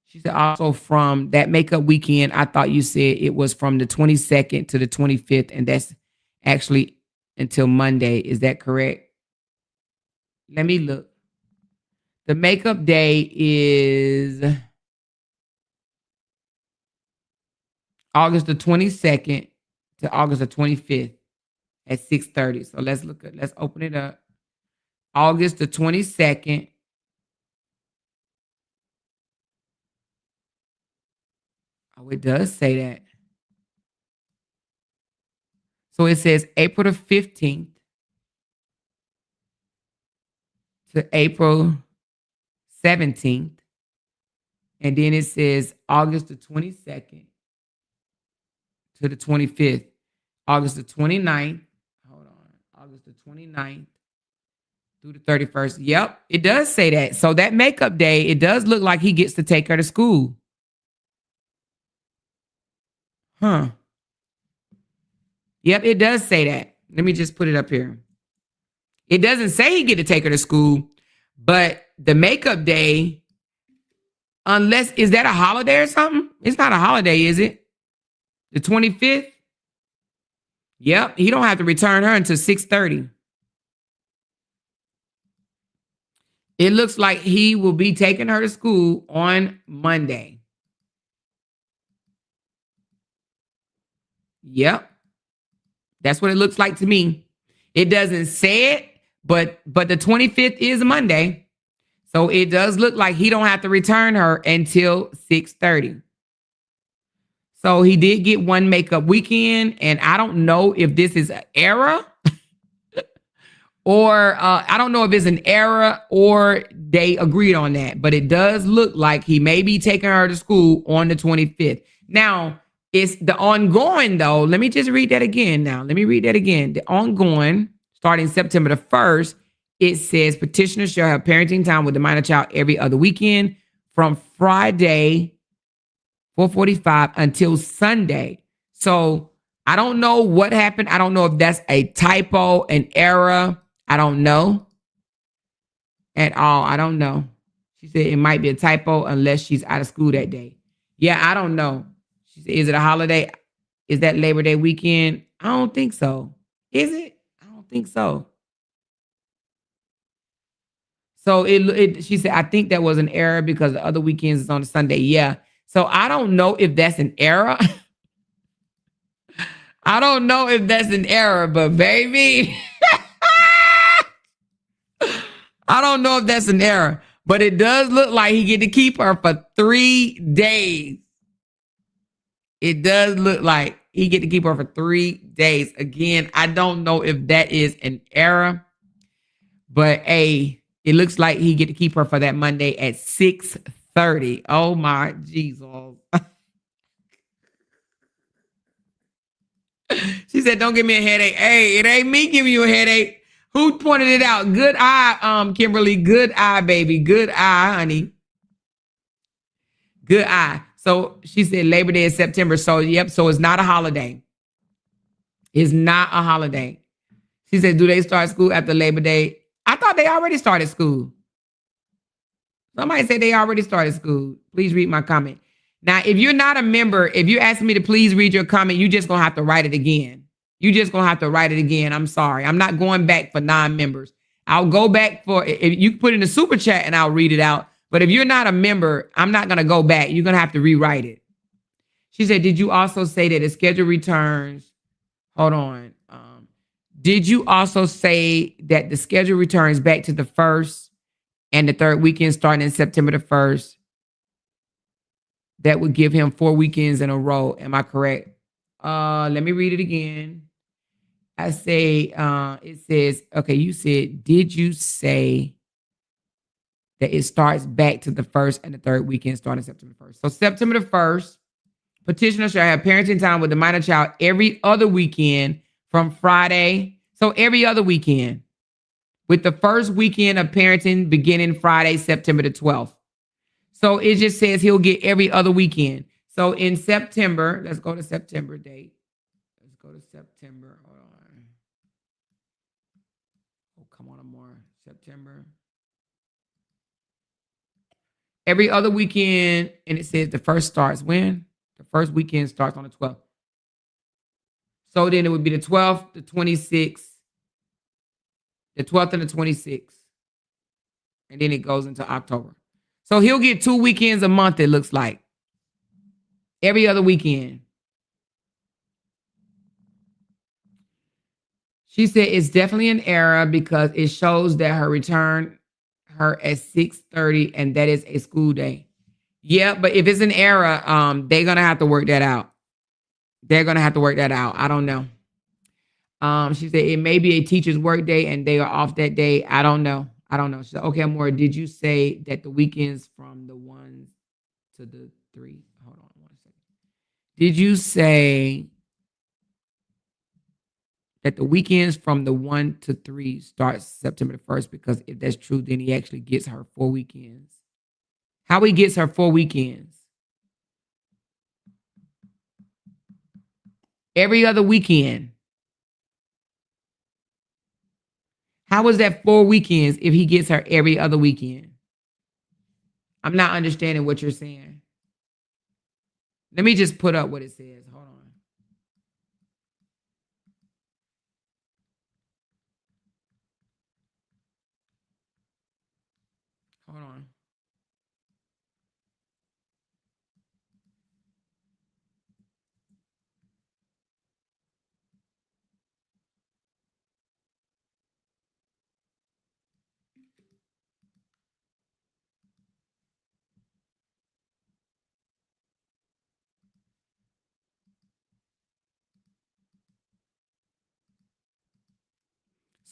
She said also from that makeup weekend, I thought you said it was from the 22nd to the 25th, and that's actually until Monday. Is that correct? Let me look. The makeup day is August the 22nd to August the 25th at 6:30. So let's open it up. August the 22nd. Oh, it does say that. So it says April the 15th to April 17th. And then it says August the 22nd to the 25th. August the 29th. Hold on. August the 29th through the 31st. Yep, it does say that. So that makeup day, it does look like he gets to take her to school. Huh. Yep, it does say that. Let me just put it up here. It doesn't say he get to take her to school, but the makeup day, unless, is that a holiday or something? It's not a holiday, is it? The 25th? Yep, he don't have to return her until 6:30. It looks like he will be taking her to school on Monday. Yep. That's what it looks like to me. It doesn't say it, but the 25th is Monday. So it does look like he don't have to return her until 6:30. So he did get one makeup weekend, and I don't know if this is an error or I don't know if it's an error or they agreed on that, but it does look like he may be taking her to school on the 25th. Now, it's the ongoing, though. Let me just read that again now. Let me read that again. The ongoing, starting September the 1st, it says petitioners shall have parenting time with the minor child every other weekend from Friday, 4:45 until Sunday. So I don't know what happened. I don't know if that's a typo, an error. I don't know at all. I don't know. She said it might be a typo unless she's out of school that day. Yeah, I don't know. She said, is it a holiday? Is that Labor Day weekend? I don't think so. Is it? I don't think so. So she said, I think that was an error because the other weekends is on a Sunday. Yeah. So I don't know if that's an error. I don't know if that's an error, but baby, I don't know if that's an error, but it does look like he get to keep her for 3 days. It does look like he get to keep her for 3 days. Again, I don't know if that is an error, but it looks like he get to keep her for that Monday at 6:30. Oh my Jesus. She said, don't give me a headache. Hey, it ain't me giving you a headache. Who pointed it out? Good eye, Kimberly. Good eye, baby. Good eye, honey. Good eye. So she said Labor Day is September. So, yep. So it's not a holiday. It's not a holiday. She said, do they start school after Labor Day? I thought they already started school. Somebody said they already started school. Please read my comment. Now, if you're not a member, if you're asking me to please read your comment, you just going to have to write it again. You just going to have to write it again. I'm sorry. I'm not going back for non-members. I'll go back for, if you put in the super chat and I'll read it out. But if you're not a member, I'm not going to go back. You're going to have to rewrite it. She said, did you also say that the schedule returns? Hold on. Did you also say that the schedule returns back to the first and the third weekend starting in September the 1st? that would give him 4 weekends in a row. Am I correct? Let me read it again. I say, it says, okay, you said, did you say that it starts back to the first and the third weekend starting September 1st? So September the 1st, petitioner shall have parenting time with the minor child every other weekend from Friday. So every other weekend, with the first weekend of parenting beginning Friday, September the 12th. So it just says he'll get every other weekend. So in September, let's go to September date. Let's go to September. Hold on. Oh, come on, more. September. Every other weekend, and it says the first starts when? The first weekend starts on the 12th. So then it would be the 12th, the 26th, the 12th and the 26th. And then it goes into October. So he'll get 2 weekends a month, it looks like. Every other weekend. She said it's definitely an error because it shows that her return her at 6:30 and that is a school day. Yeah, but if it's an error, they're going to have to work that out. They're going to have to work that out. I don't know. She said it may be a teacher's work day and they are off that day. I don't know. She said, okay, Amora, did you say that the weekends from the 1 to the 3? Hold on 1 second. Did you say that the weekends from the 1 to 3 starts September the 1st? Because if that's true, then he actually gets her 4 weekends. How he gets her 4 weekends? Every other weekend. How is that 4 weekends if he gets her every other weekend? I'm not understanding what you're saying. Let me just put up what it says. Hold on. Hold on.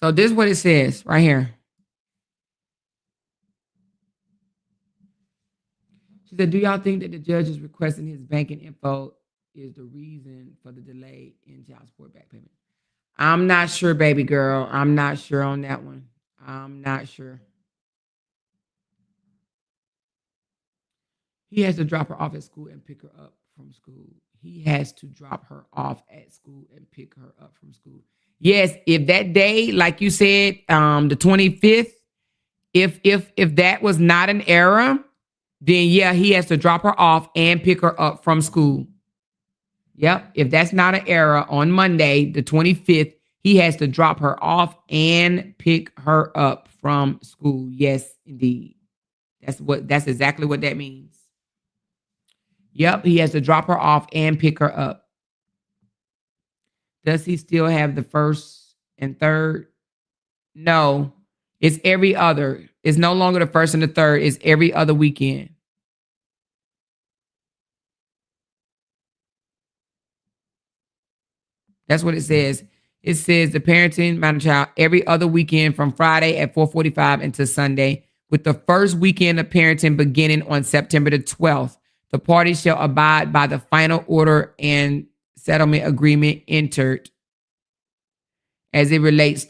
So this is what it says right here. She said, do y'all think that the judge is requesting his banking info is the reason for the delay in child support back payment? I'm not sure, baby girl. I'm not sure on that one. I'm not sure. He has to drop her off at school and pick her up from school. He has to drop her off at school and pick her up from school. Yes, if that day, like you said, the 25th, if that was not an error, then yeah, he has to drop her off and pick her up from school. Yep, if that's not an error on Monday, the 25th, he has to drop her off and pick her up from school. Yes, indeed. That's exactly what that means. Yep, he has to drop her off and pick her up. Does he still have the first and third? No, it's every other. It's no longer the first and the third. It's every other weekend. That's what it says. It says the parenting minor child every other weekend from Friday at 4:45 until Sunday, with the first weekend of parenting beginning on September the 12th. The parties shall abide by the final order and settlement agreement entered as it relates.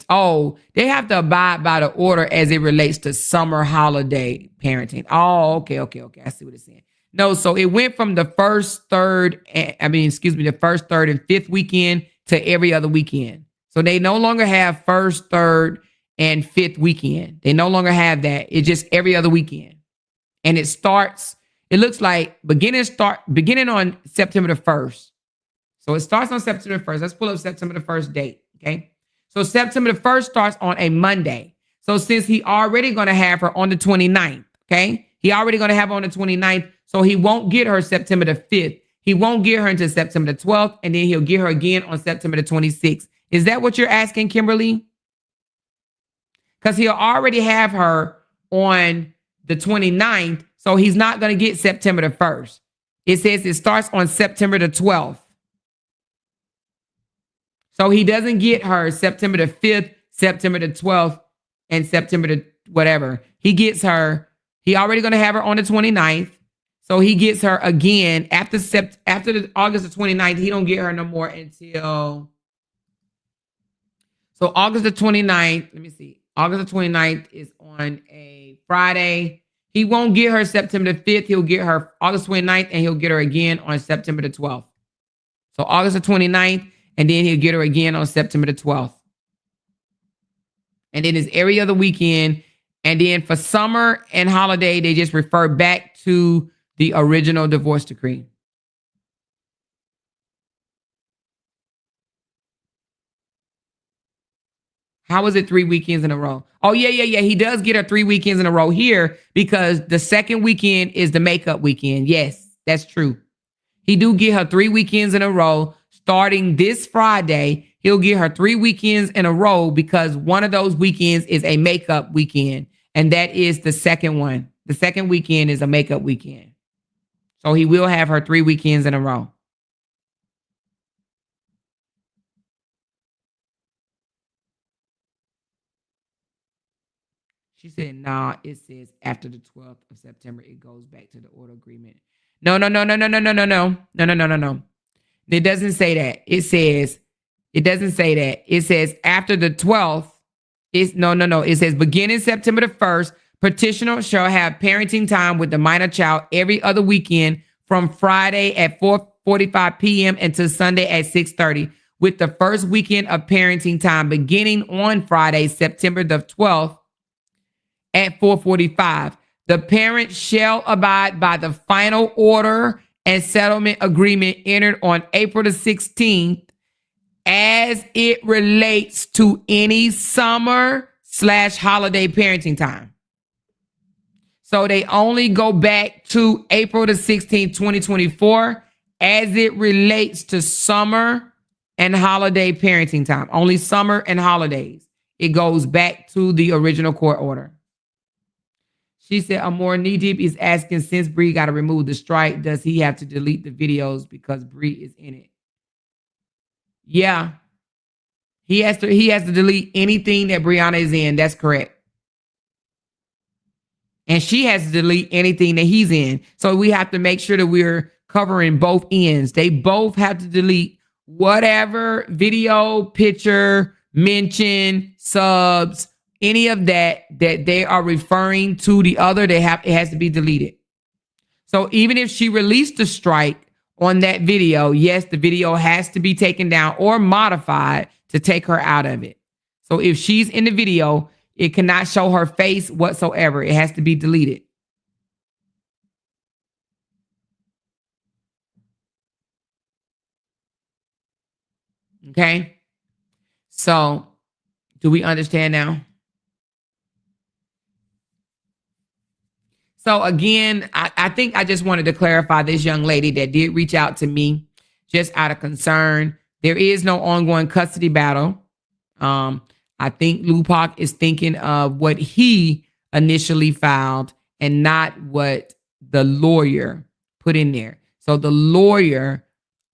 They have to abide by the order as it relates to summer holiday parenting. Oh, okay. I see what it's saying. No, so it went from the first, third, the first, third, and fifth weekend to every other weekend. So they no longer have first, third, and fifth weekend. They no longer have that. It's just every other weekend. And it starts, it looks like beginning on September the 1st. So it starts on September the 1st. Let's pull up September the 1st date, okay? So September the 1st starts on a Monday. So since he already going to have her on the 29th, okay? He already going to have her on the 29th, so he won't get her September the 5th. He won't get her until September the 12th, and then he'll get her again on September the 26th. Is that what you're asking, Kimberly? Because he'll already have her on the 29th, so he's not going to get September the 1st. It says it starts on September the 12th. So he doesn't get her September the 5th, September the 12th, and September the whatever. He gets her, he already going to have her on the 29th. So he gets her again after the August the 29th. He don't get her no more until, so August the 29th, let me see. August the 29th is on a Friday. He won't get her September the 5th. He'll get her August 29th, and he'll get her again on September the 12th. So August the 29th, and then he'll get her again on September the 12th. And then it's every other weekend. And then for summer and holiday, they just refer back to the original divorce decree. How is it 3 weekends in a row? Oh, yeah. He does get her 3 weekends in a row here because the second weekend is the makeup weekend. Yes, that's true. He do get her 3 weekends in a row. Starting this Friday, he'll get her 3 weekends in a row because one of those weekends is a makeup weekend. And that is the second one. The second weekend is a makeup weekend. So he will have her 3 weekends in a row. She said, nah, it says after the 12th of September, it goes back to the order agreement. No. It doesn't say that. It doesn't say that. It says after the 12th. It says beginning September the 1st, petitioner shall have parenting time with the minor child every other weekend from Friday at 4:45 p.m. until Sunday at 6:30, with the first weekend of parenting time beginning on Friday, September the 12th at 4:45. The parent shall abide by the final order and settlement agreement entered on April the 16th as it relates to any summer/holiday parenting time. So they only go back to April the 16th, 2024 as it relates to summer and holiday parenting time. Only summer and holidays. It goes back to the original court order. She said, Amor Knee-Deep is asking, since Bree got to remove the strike, does he have to delete the videos because Bree is in it? Yeah. He has to delete anything that Briana is in. That's correct. And she has to delete anything that he's in. So we have to make sure that we're covering both ends. They both have to delete whatever video, picture, mention, subs, any of that they are referring to the other, it has to be deleted. So even if she released the strike on that video, yes, the video has to be taken down or modified to take her out of it. So if she's in the video, it cannot show her face whatsoever. It has to be deleted. Okay. So do we understand now? So again, I think I just wanted to clarify this young lady that did reach out to me just out of concern. There is no ongoing custody battle. I think LOUDTalk is thinking of what he initially filed and not what the lawyer put in there. So the lawyer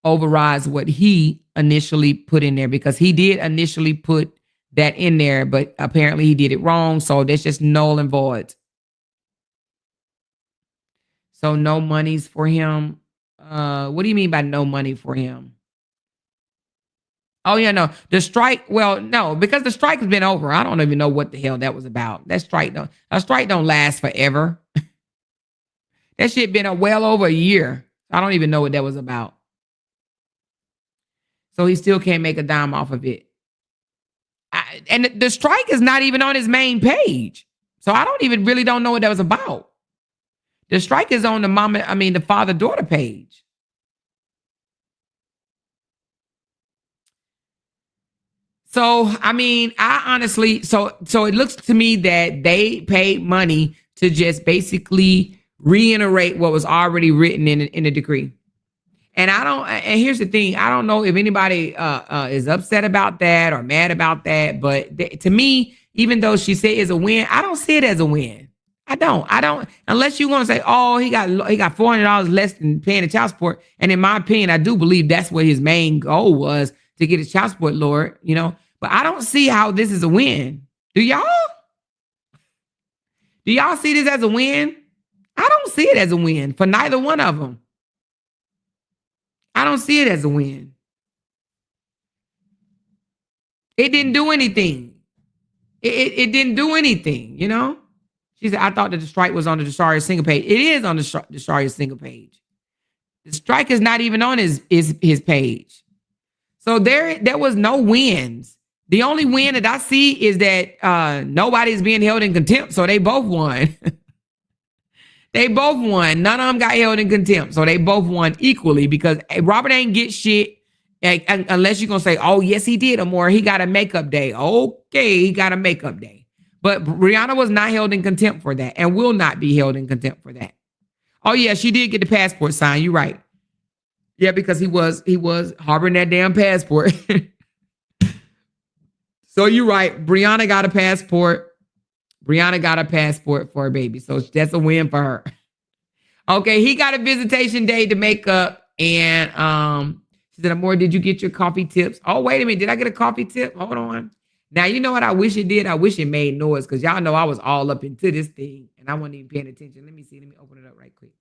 overrides what he initially put in there because he did initially put that in there, but apparently he did it wrong. So that's just null and void. So no monies for him. What do you mean by no money for him? Oh, yeah, no. The strike, well, no, because the strike has been over. I don't even know what the hell that was about. A strike don't last forever. That shit been well over a year. I don't even know what that was about. So he still can't make a dime off of it. And the strike is not even on his main page. So I don't know what that was about. The strike is on the father-daughter page. So, I honestly, so it looks to me that they paid money to just basically reiterate what was already written in the decree. And here's the thing, I don't know if anybody is upset about that or mad about that, but to me, even though she said it's a win, I don't see it as a win. I don't, unless you're going to say, oh, he got $400 less than paying the child support. And in my opinion, I do believe that's what his main goal was, to get his child support lowered, but I don't see how this is a win. Do y'all? Do y'all see this as a win? I don't see it as a win for neither one of them. I don't see it as a win. It didn't do anything. It didn't do anything, She said, I thought that the strike was on the Desarius single page. It is on the Desarius single page. The strike is not even on his page. So there was no wins. The only win that I see is that nobody's being held in contempt. So they both won. They both won. None of them got held in contempt. So they both won equally, because Robert ain't get shit unless you're going to say, oh, yes, he did, Amor. He got a makeup day. Okay, he got a makeup day. But Briana was not held in contempt for that and will not be held in contempt for that. Oh, yeah, she did get the passport signed. You're right. Yeah, because he was harboring that damn passport. So you're right. Briana got a passport. Briana got a passport for her baby. So that's a win for her. Okay, he got a visitation day to make up. And she said, Amor, did you get your coffee tips? Oh, wait a minute. Did I get a coffee tip? Hold on. Now, you know what I wish it did? I wish it made noise, because y'all know I was all up into this thing and I wasn't even paying attention. Let me see. Let me open it up right quick.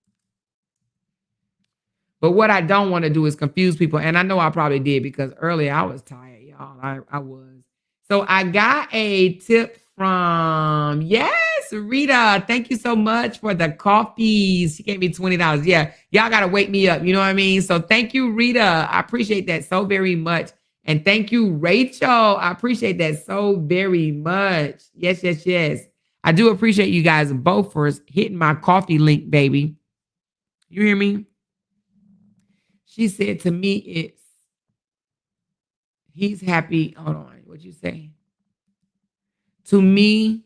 But what I don't want to do is confuse people. And I know I probably did, because earlier I was tired, y'all. I was. So I got a tip from, yes, Rita. Thank you so much for the coffees. She gave me $20. Yeah, y'all got to wake me up. You know what I mean? So thank you, Rita. I appreciate that so very much. And thank you, Rachel. I appreciate that so very much. Yes, yes, yes. I do appreciate you guys both for hitting my coffee link, baby. You hear me? She said to me, he's happy. Hold on. What'd you say? To me,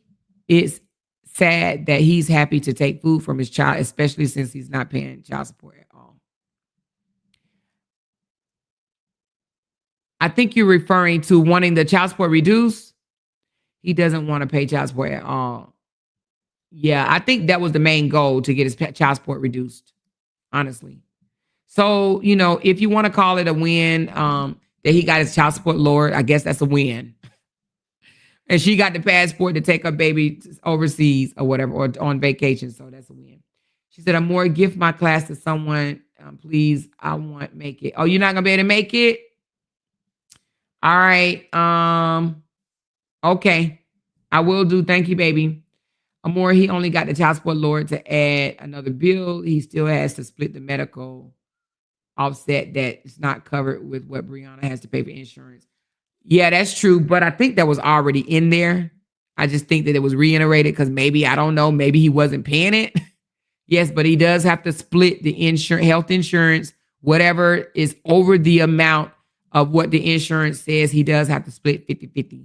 it's sad that he's happy to take food from his child, especially since he's not paying child support at all. I think you're referring to wanting the child support reduced. He doesn't want to pay child support at all. Yeah, I think that was the main goal, to get his child support reduced, honestly. So, if you want to call it a win, that he got his child support lowered, I guess that's a win. And she got the passport to take her baby overseas or whatever, or on vacation. So that's a win. She said, Amor, gift my class to someone. Please, I won't make it. Oh, you're not going to be able to make it? All right. Okay. I will do. Thank you, baby. Amor, he only got the child support lowered to add another bill. He still has to split the medical offset that it's not covered with what Briana has to pay for insurance. Yeah, that's true. But I think that was already in there. I just think that it was reiterated because maybe, I don't know, maybe he wasn't paying it. Yes, but he does have to split the health insurance, whatever is over the amount of what the insurance says, he does have to split 50-50.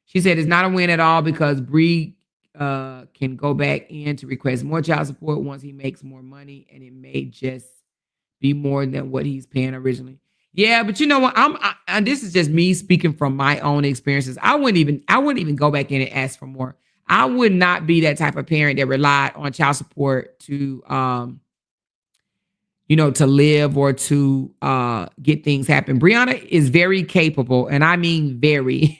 She said it's not a win at all because Bree can go back in to request more child support once he makes more money, and it may just be more than what he's paying originally. Yeah, but you know what? This is just me speaking from my own experiences. I wouldn't even go back in and ask for more. I would not be that type of parent that relied on child support to to live or to get things happen. Briana is very capable, and I mean very,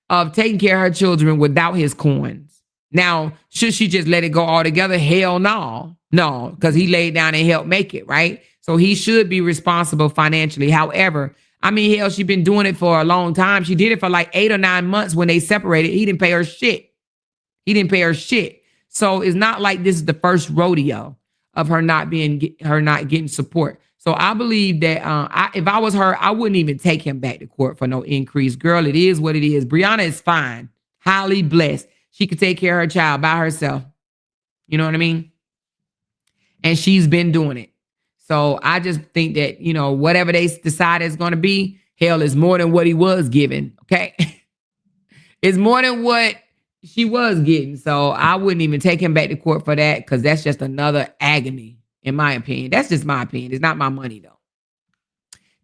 of taking care of her children without his coins. Now, should she just let it go altogether? Hell no. No, because he laid down and helped make it, right? So he should be responsible financially. However, I mean, hell, she's been doing it for a long time. She did it for like 8 or 9 months when they separated. He didn't pay her shit. So it's not like this is the first rodeo of her not getting support. So I believe that if I was her, I wouldn't even take him back to court for no increase. Girl, it is what it is. Briana is fine, highly blessed. She could take care of her child by herself. You know what I mean? And she's been doing it. So I just think that, whatever they decide it's going to be, hell, is more than what he was given. Okay. It's more than what she was getting. So I wouldn't even take him back to court for that, because that's just another agony, in my opinion. That's just my opinion. It's not my money, though.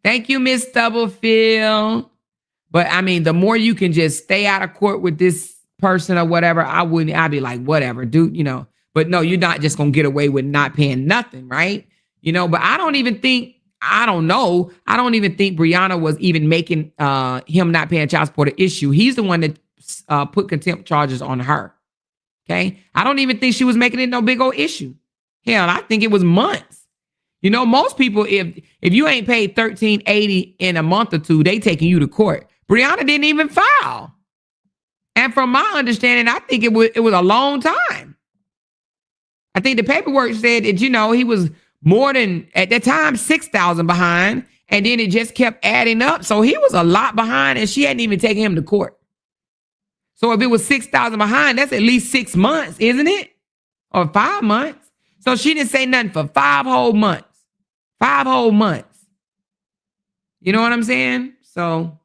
Thank you, Miss Stubblefield. But I mean, the more you can just stay out of court with this person or whatever, I'd be like, whatever, dude, you know. But no, you're not just gonna get away with not paying nothing, right? You know, but I don't even think Briana was even making him not paying child support an issue. He's the one that put contempt charges on her. Okay. I don't even think she was making it no big old issue. Hell, I think it was months. You know, most people, if you ain't paid $13.80 in a month or two, they taking you to court. Briana didn't even file. And from my understanding, I think it was a long time. I think the paperwork said that, you know, he was more than, at that time, 6,000 behind. And then it just kept adding up. So he was a lot behind and she hadn't even taken him to court. So if it was 6,000 behind, that's at least 6 months, isn't it? Or 5 months. So she didn't say nothing for 5 whole months. 5 whole months. You know what I'm saying? So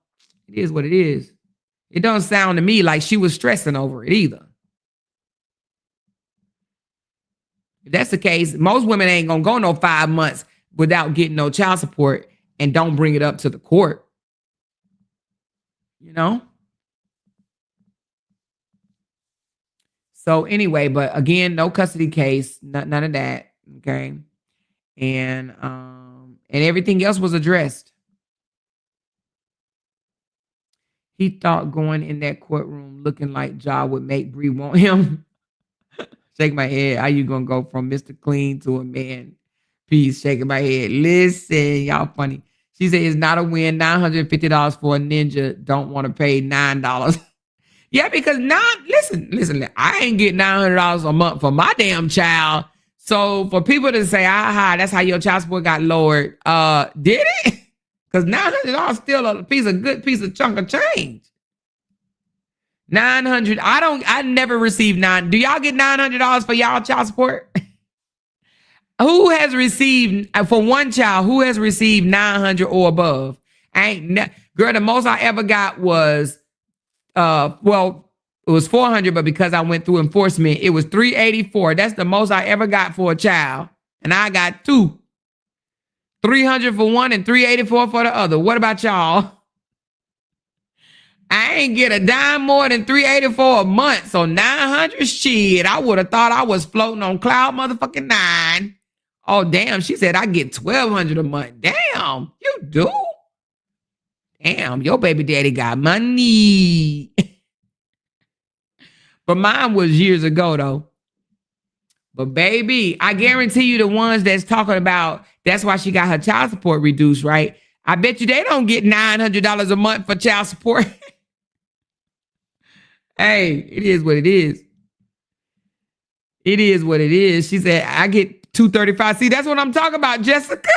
it is what it is. It don't sound to me like she was stressing over it either. If that's the case, most women ain't gonna go no 5 months without getting no child support and don't bring it up to the court. You know? So anyway, but again, no custody case, none of that. Okay. And everything else was addressed. He thought going in that courtroom looking like Ja would make Bree want him. Shake my head. How you gonna go from Mr. Clean to a man? Peace. Shaking my head. Listen, y'all funny. She said it's not a win. $950 for a ninja. Don't want to pay $9. Yeah, because listen, I ain't getting $900 a month for my damn child. So for people to say, aha, that's how your child support got lowered. Did it? Because $900 still a good piece of chunk of change. 900. I never received $9. Do y'all get $900 for y'all child support? Who has received, for one child, who has received 900 or above? Girl, the most I ever got was, well, it was 400, but because I went through enforcement, it was 384. That's the most I ever got for a child. And I got 2. 300 for one and 384 for the other. What about y'all? I ain't get a dime more than 384 a month. So 900 shit. I would have thought I was floating on cloud motherfucking 9. Oh, damn. She said I get 1,200 a month. Damn, you do? Damn, your baby daddy got money. But mine was years ago, though. But baby, I guarantee you the ones that's talking about that's why she got her child support reduced, right? I bet you they don't get $900 a month for child support. Hey, it is what it is. It is what it is. She said, I get $235. See, that's what I'm talking about, Jessica.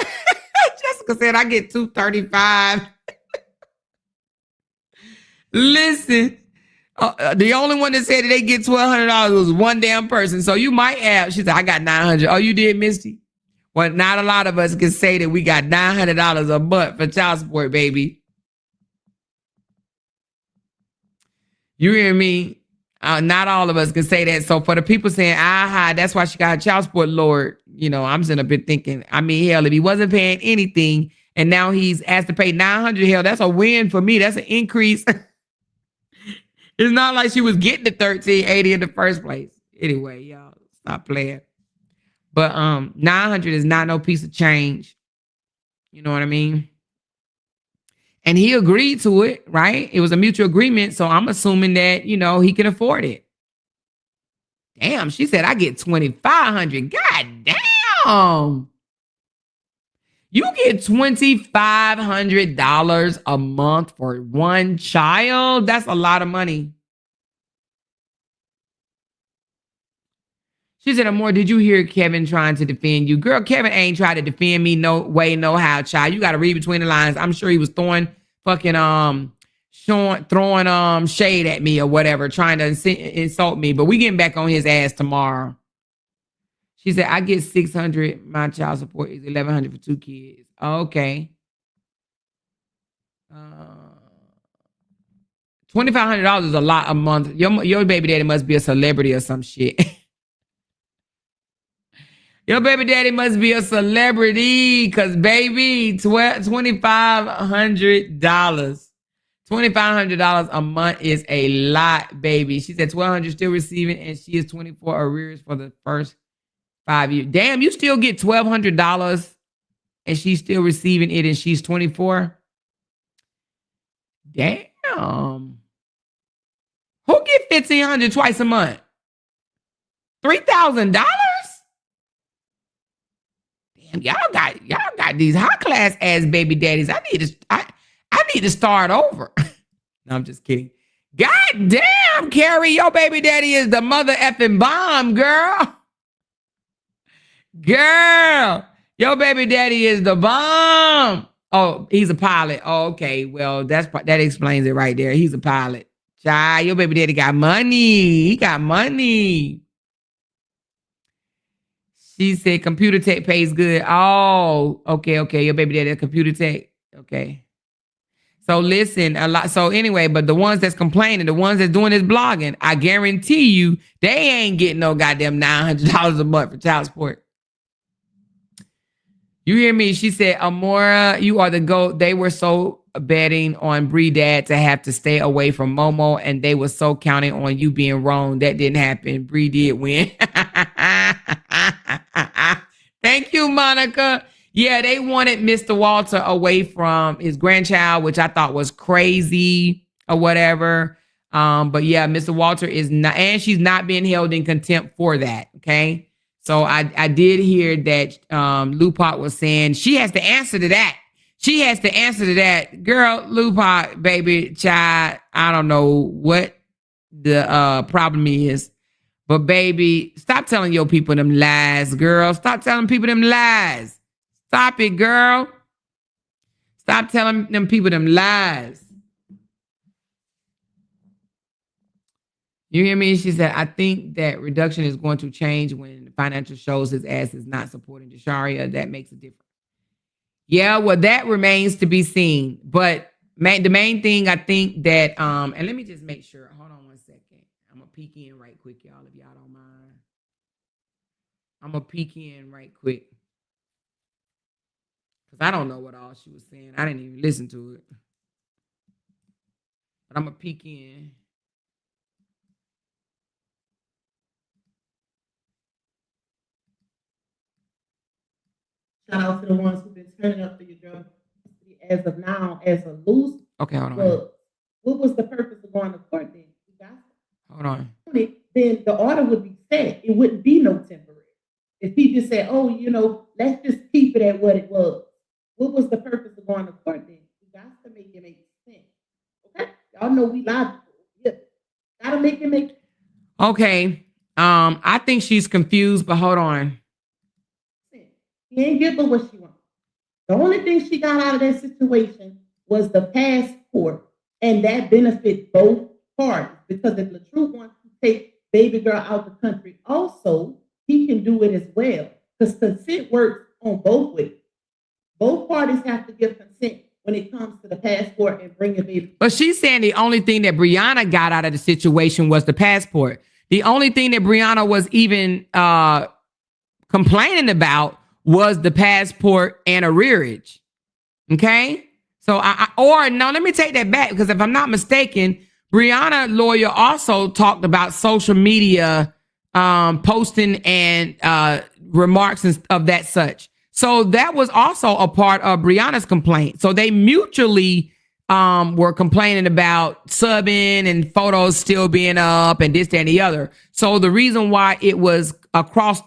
Jessica said, I get $235. Listen, the only one that said that they get $1,200 was one damn person. So you might have, she said, I got $900. Oh, you did, Misty? Well, not a lot of us can say that we got $900 a month for child support, baby. You hear me? Not all of us can say that. So for the people saying, aha, that's why she got her child support lowered, you know, I'm sitting up here thinking, I mean, hell, if he wasn't paying anything and now he's asked to pay $900, hell, that's a win for me. That's an increase. It's not like she was getting the $13.80 in the first place. Anyway, y'all, stop playing. But 900 is not no piece of change. You know what I mean? And he agreed to it, right? It was a mutual agreement. So I'm assuming that, you know, he can afford it. Damn, she said, I get $2,500. God damn. You get $2,500 a month for one child. That's a lot of money. She said, Amor, did you hear Kevin trying to defend you? Girl, Kevin ain't trying to defend me no way, no how, child. You got to read between the lines. I'm sure he was throwing fucking, throwing shade at me or whatever, trying to insult me. But we getting back on his ass tomorrow. She said, I get $600. My child support is $1,100 for 2 kids. Okay. $2,500 is a lot a month. Your baby daddy must be a celebrity or some shit. Your baby daddy must be a celebrity because, baby, $2,500. $2,500 a month is a lot, baby. She said $1,200 still receiving, and she is 24 arrears for the first 5 years. Damn, you still get $1,200 and she's still receiving it and she's 24? Damn. Who get $1,500 twice a month? $3,000? Damn, y'all got these high class ass baby daddies. I need to start over. No, I'm just kidding. God damn, Carrie, your baby daddy is the mother effing bomb, girl. Girl, your baby daddy is the bomb. Oh, he's a pilot. Oh, okay. Well, that explains it right there. He's a pilot. Child, your baby daddy got money. He got money. She said computer tech pays good. Oh, okay. Your baby daddy computer tech. Okay. So listen, a lot. So anyway, but the ones that's complaining, the ones that's doing this blogging, I guarantee you, they ain't getting no goddamn $900 a month for child support. You hear me? She said, Amora, you are the GOAT. They were so betting on Bree dad to have to stay away from Momo, and they were so counting on you being wrong. That didn't happen. Bree did win. Thank you, Monica. Yeah, they wanted Mr. Walter away from his grandchild, which I thought was crazy or whatever. But yeah, Mr. Walter is not, and she's not being held in contempt for that. Okay. So I did hear that Lupat was saying she has to answer to that. She has to answer to that. Girl, Lupat, baby, child, I don't know what the problem is. But baby, stop telling your people them lies, girl. Stop telling people them lies. Stop it, girl. Stop telling them people them lies. You hear me? She said, I think that reduction is going to change when financial shows his ass is not supporting Desharia. That makes a difference. Yeah, well, that remains to be seen. But the main thing I think that, and let me just make sure. Hold on one second. I'm going to peek in right quick, y'all, if y'all don't mind. I'm going to peek in right quick. Because I don't know what all she was saying. I didn't even listen to it. But I'm going to peek in. Shout out to the ones who've been turning up for your drug as of now, as a loose. Okay, hold on. Well, what was the purpose of going to court then? Hold on. Then the order would be set. It wouldn't be no temporary. If he just said, oh, let's just keep it at what it was. What was the purpose of going to court then? You got to make it make sense. Okay? Y'all know we liable. Yeah. Gotta make it make sense. Okay. I think she's confused, but hold on. He ain't give her what she wanted. The only thing she got out of that situation was the passport, and that benefit both parties. Because if Latruth wants to take baby girl out the country, also he can do it as well. Because consent works on both ways. Both parties have to give consent when it comes to the passport and bring a baby. But she's saying the only thing that Briana got out of the situation was the passport. The only thing that Briana was even complaining about was the passport and arrearage. Okay? So let me take that back, because if I'm not mistaken, Briana lawyer also talked about social media posting and remarks and of that such. So that was also a part of Briana's complaint. So they mutually were complaining about subbing and photos still being up and this, that, and the other. So the reason why it was across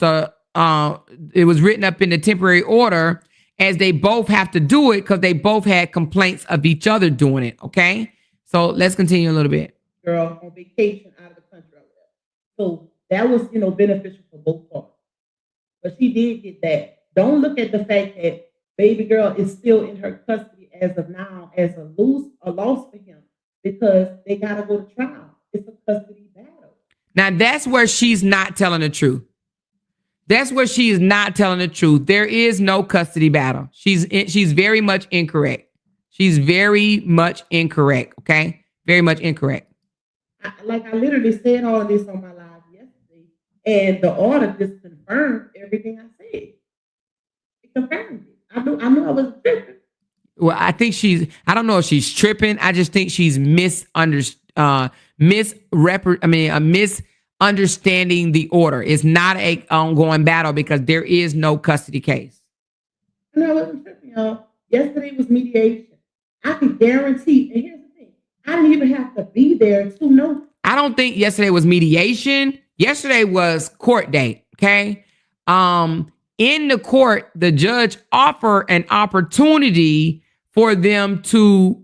it was written up in the temporary order, as they both have to do it because they both had complaints of each other doing it. Okay. So let's continue a little bit. Girl on vacation out of the country. So that was, beneficial for both parties. But she did get that. Don't look at the fact that baby girl is still in her custody as of now as a loss for him, because they got to go to trial. It's a custody battle. Now that's where she's not telling the truth. That's where she is not telling the truth. There is no custody battle. She's very much incorrect. She's very much incorrect. Okay, very much incorrect. I literally said all of this on my live yesterday, and the order just confirmed everything I said. It confirmed it. I knew I was tripping. Well, I think I don't know if she's tripping. I just think she's misunderstanding the order. It's not a ongoing battle because there is no custody case. No, I wasn't tripping, y'all. Yesterday was mediation. I can guarantee, and here's the thing, I didn't even have to be there to know. I don't think yesterday was mediation. Yesterday was court date. Okay. In the court, the judge offered an opportunity for them to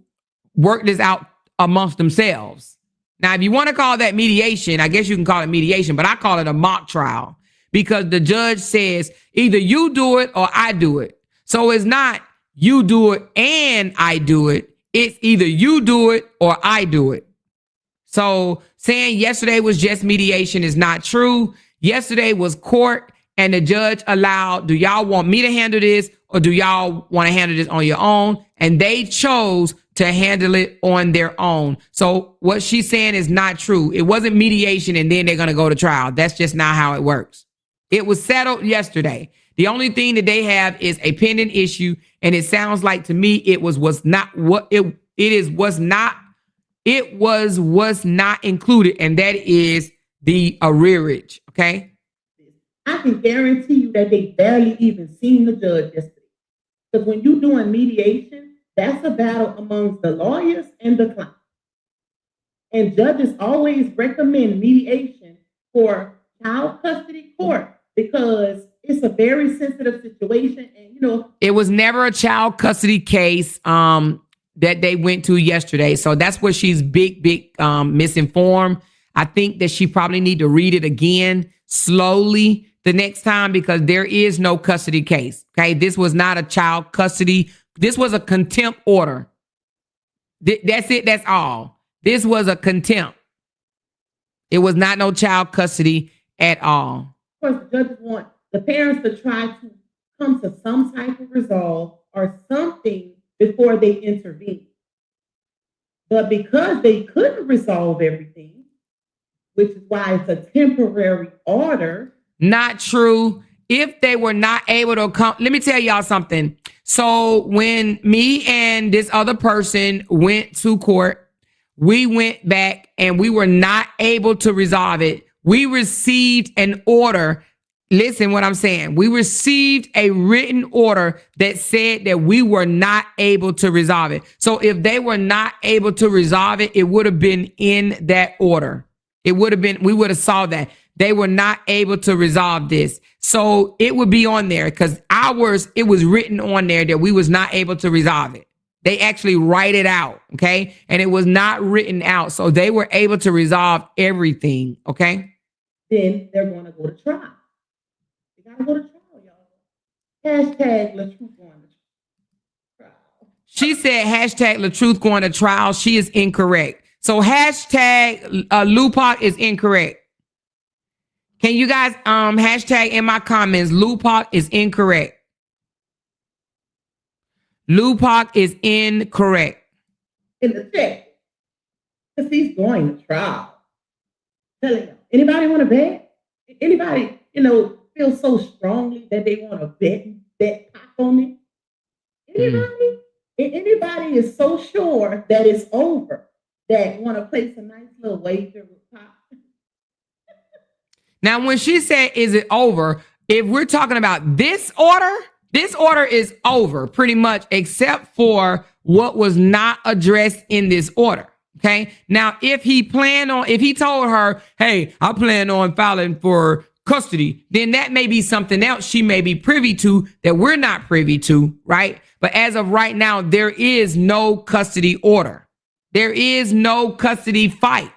work this out amongst themselves. Now, if you want to call that mediation, I guess you can call it mediation, but I call it a mock trial because the judge says either you do it or I do it. So it's not you do it and I do it. It's either you do it or I do it. So saying yesterday was just mediation is not true. Yesterday was court and the judge allowed, do y'all want me to handle this or do y'all want to handle this on your own? And they chose to handle it on their own. So what she's saying is not true. It wasn't mediation and then they're going to go to trial. That's just not how it works. It was settled yesterday. The only thing that they have is a pending issue. And it sounds like to me, it was not included. And that is the arrearage. Okay. I can guarantee you that they barely even seen the judge yesterday. Because when you're doing mediation, that's a battle amongst the lawyers and the client. And judges always recommend mediation for child custody court because it's a very sensitive situation. And, it was never a child custody case that they went to yesterday. So that's where she's big misinformed. I think that she probably need to read it again slowly the next time because there is no custody case. Okay. This was not a child custody. This was a contempt order. That's it. That's all. This was a contempt. It was not no child custody at all. Of course, the judges want the parents to try to come to some type of resolve or something before they intervene. But because they couldn't resolve everything, which is why it's a temporary order. Not true. If they were not able to come, let me tell y'all something. So when me and this other person went to court, we went back and we were not able to resolve it. We received an order. Listen what I'm saying. We received a written order that said that we were not able to resolve it. So if they were not able to resolve it, it would have been in that order. We would have saw that. They were not able to resolve this. So it would be on there because it was written on there that we was not able to resolve it. They actually write it out, okay? And it was not written out. So they were able to resolve everything, okay? Then they're going to go to trial. They got to go to trial, y'all. Hashtag Latruth going to trial. She said hashtag Latruth going to trial. She is incorrect. So hashtag LOUDTalkerz is incorrect. Can you guys hashtag in my comments, LOUDTalkerz is incorrect. LOUDTalkerz is incorrect. In the chat, because he's going to trial. Telling you, anybody want to bet? Anybody, feel so strongly that they want to bet pop on it? Anybody? Anybody is so sure that it's over that want to place a nice little wager with pop? Now, when she said, is it over? If we're talking about this order is over pretty much, except for what was not addressed in this order. Okay. Now, if he told her, hey, I plan on filing for custody, then that may be something else she may be privy to that we're not privy to. Right. But as of right now, there is no custody order. There is no custody fight.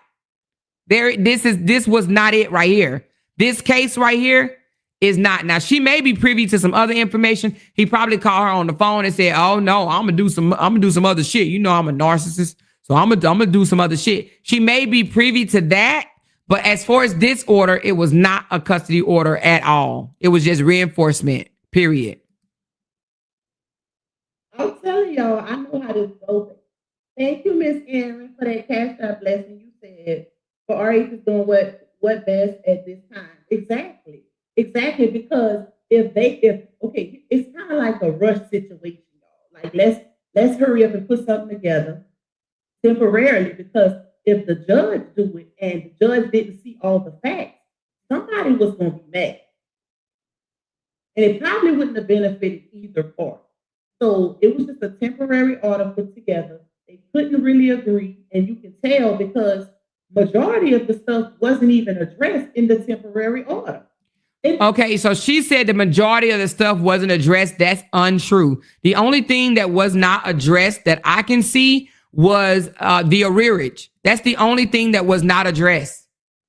This was not it right here. This case right here is not. Now, she may be privy to some other information. He probably called her on the phone and said, oh no, I'm gonna do some other shit. I'm a narcissist. So I'm gonna do some other shit. She may be privy to that, but as far as this order, it was not a custody order at all. It was just reinforcement, period. I'm telling y'all, I know how this goes. Thank you, Miss Aaron, for that cash out blessing. You said for RH is doing what best at this time. Exactly, because if it's kind of like a rush situation, y'all. Like let's let's hurry up and put something together temporarily, because if the judge do it and the judge didn't see all the facts, somebody was going to be mad. And it probably wouldn't have benefited either party. So it was just a temporary order put together. They couldn't really agree, and you can tell because majority of the stuff wasn't even addressed in the temporary order. Okay, so she said the majority of the stuff wasn't addressed. That's untrue. The only thing that was not addressed that I can see was the arrearage. That's the only thing that was not addressed.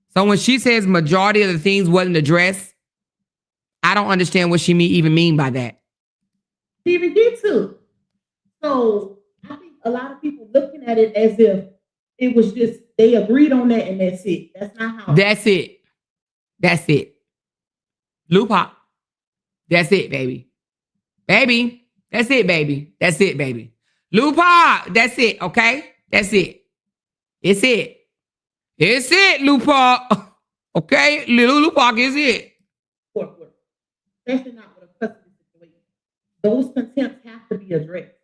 So when she says majority of the things wasn't addressed, I don't understand what she even mean by that. She even did too. So I think a lot of people looking at it as if it was just they agreed on that and that's it. That's not how. That's it. That's it. LOUDTalkerz. That's it, baby. Baby. That's it, baby. That's it, baby. LOUDTalkerz. That's it, okay? That's it. It's it. It's it, LOUDTalkerz. Okay? Little LOUDTalkerz is it. Especially not with a custody situation. Those contempts have to be addressed.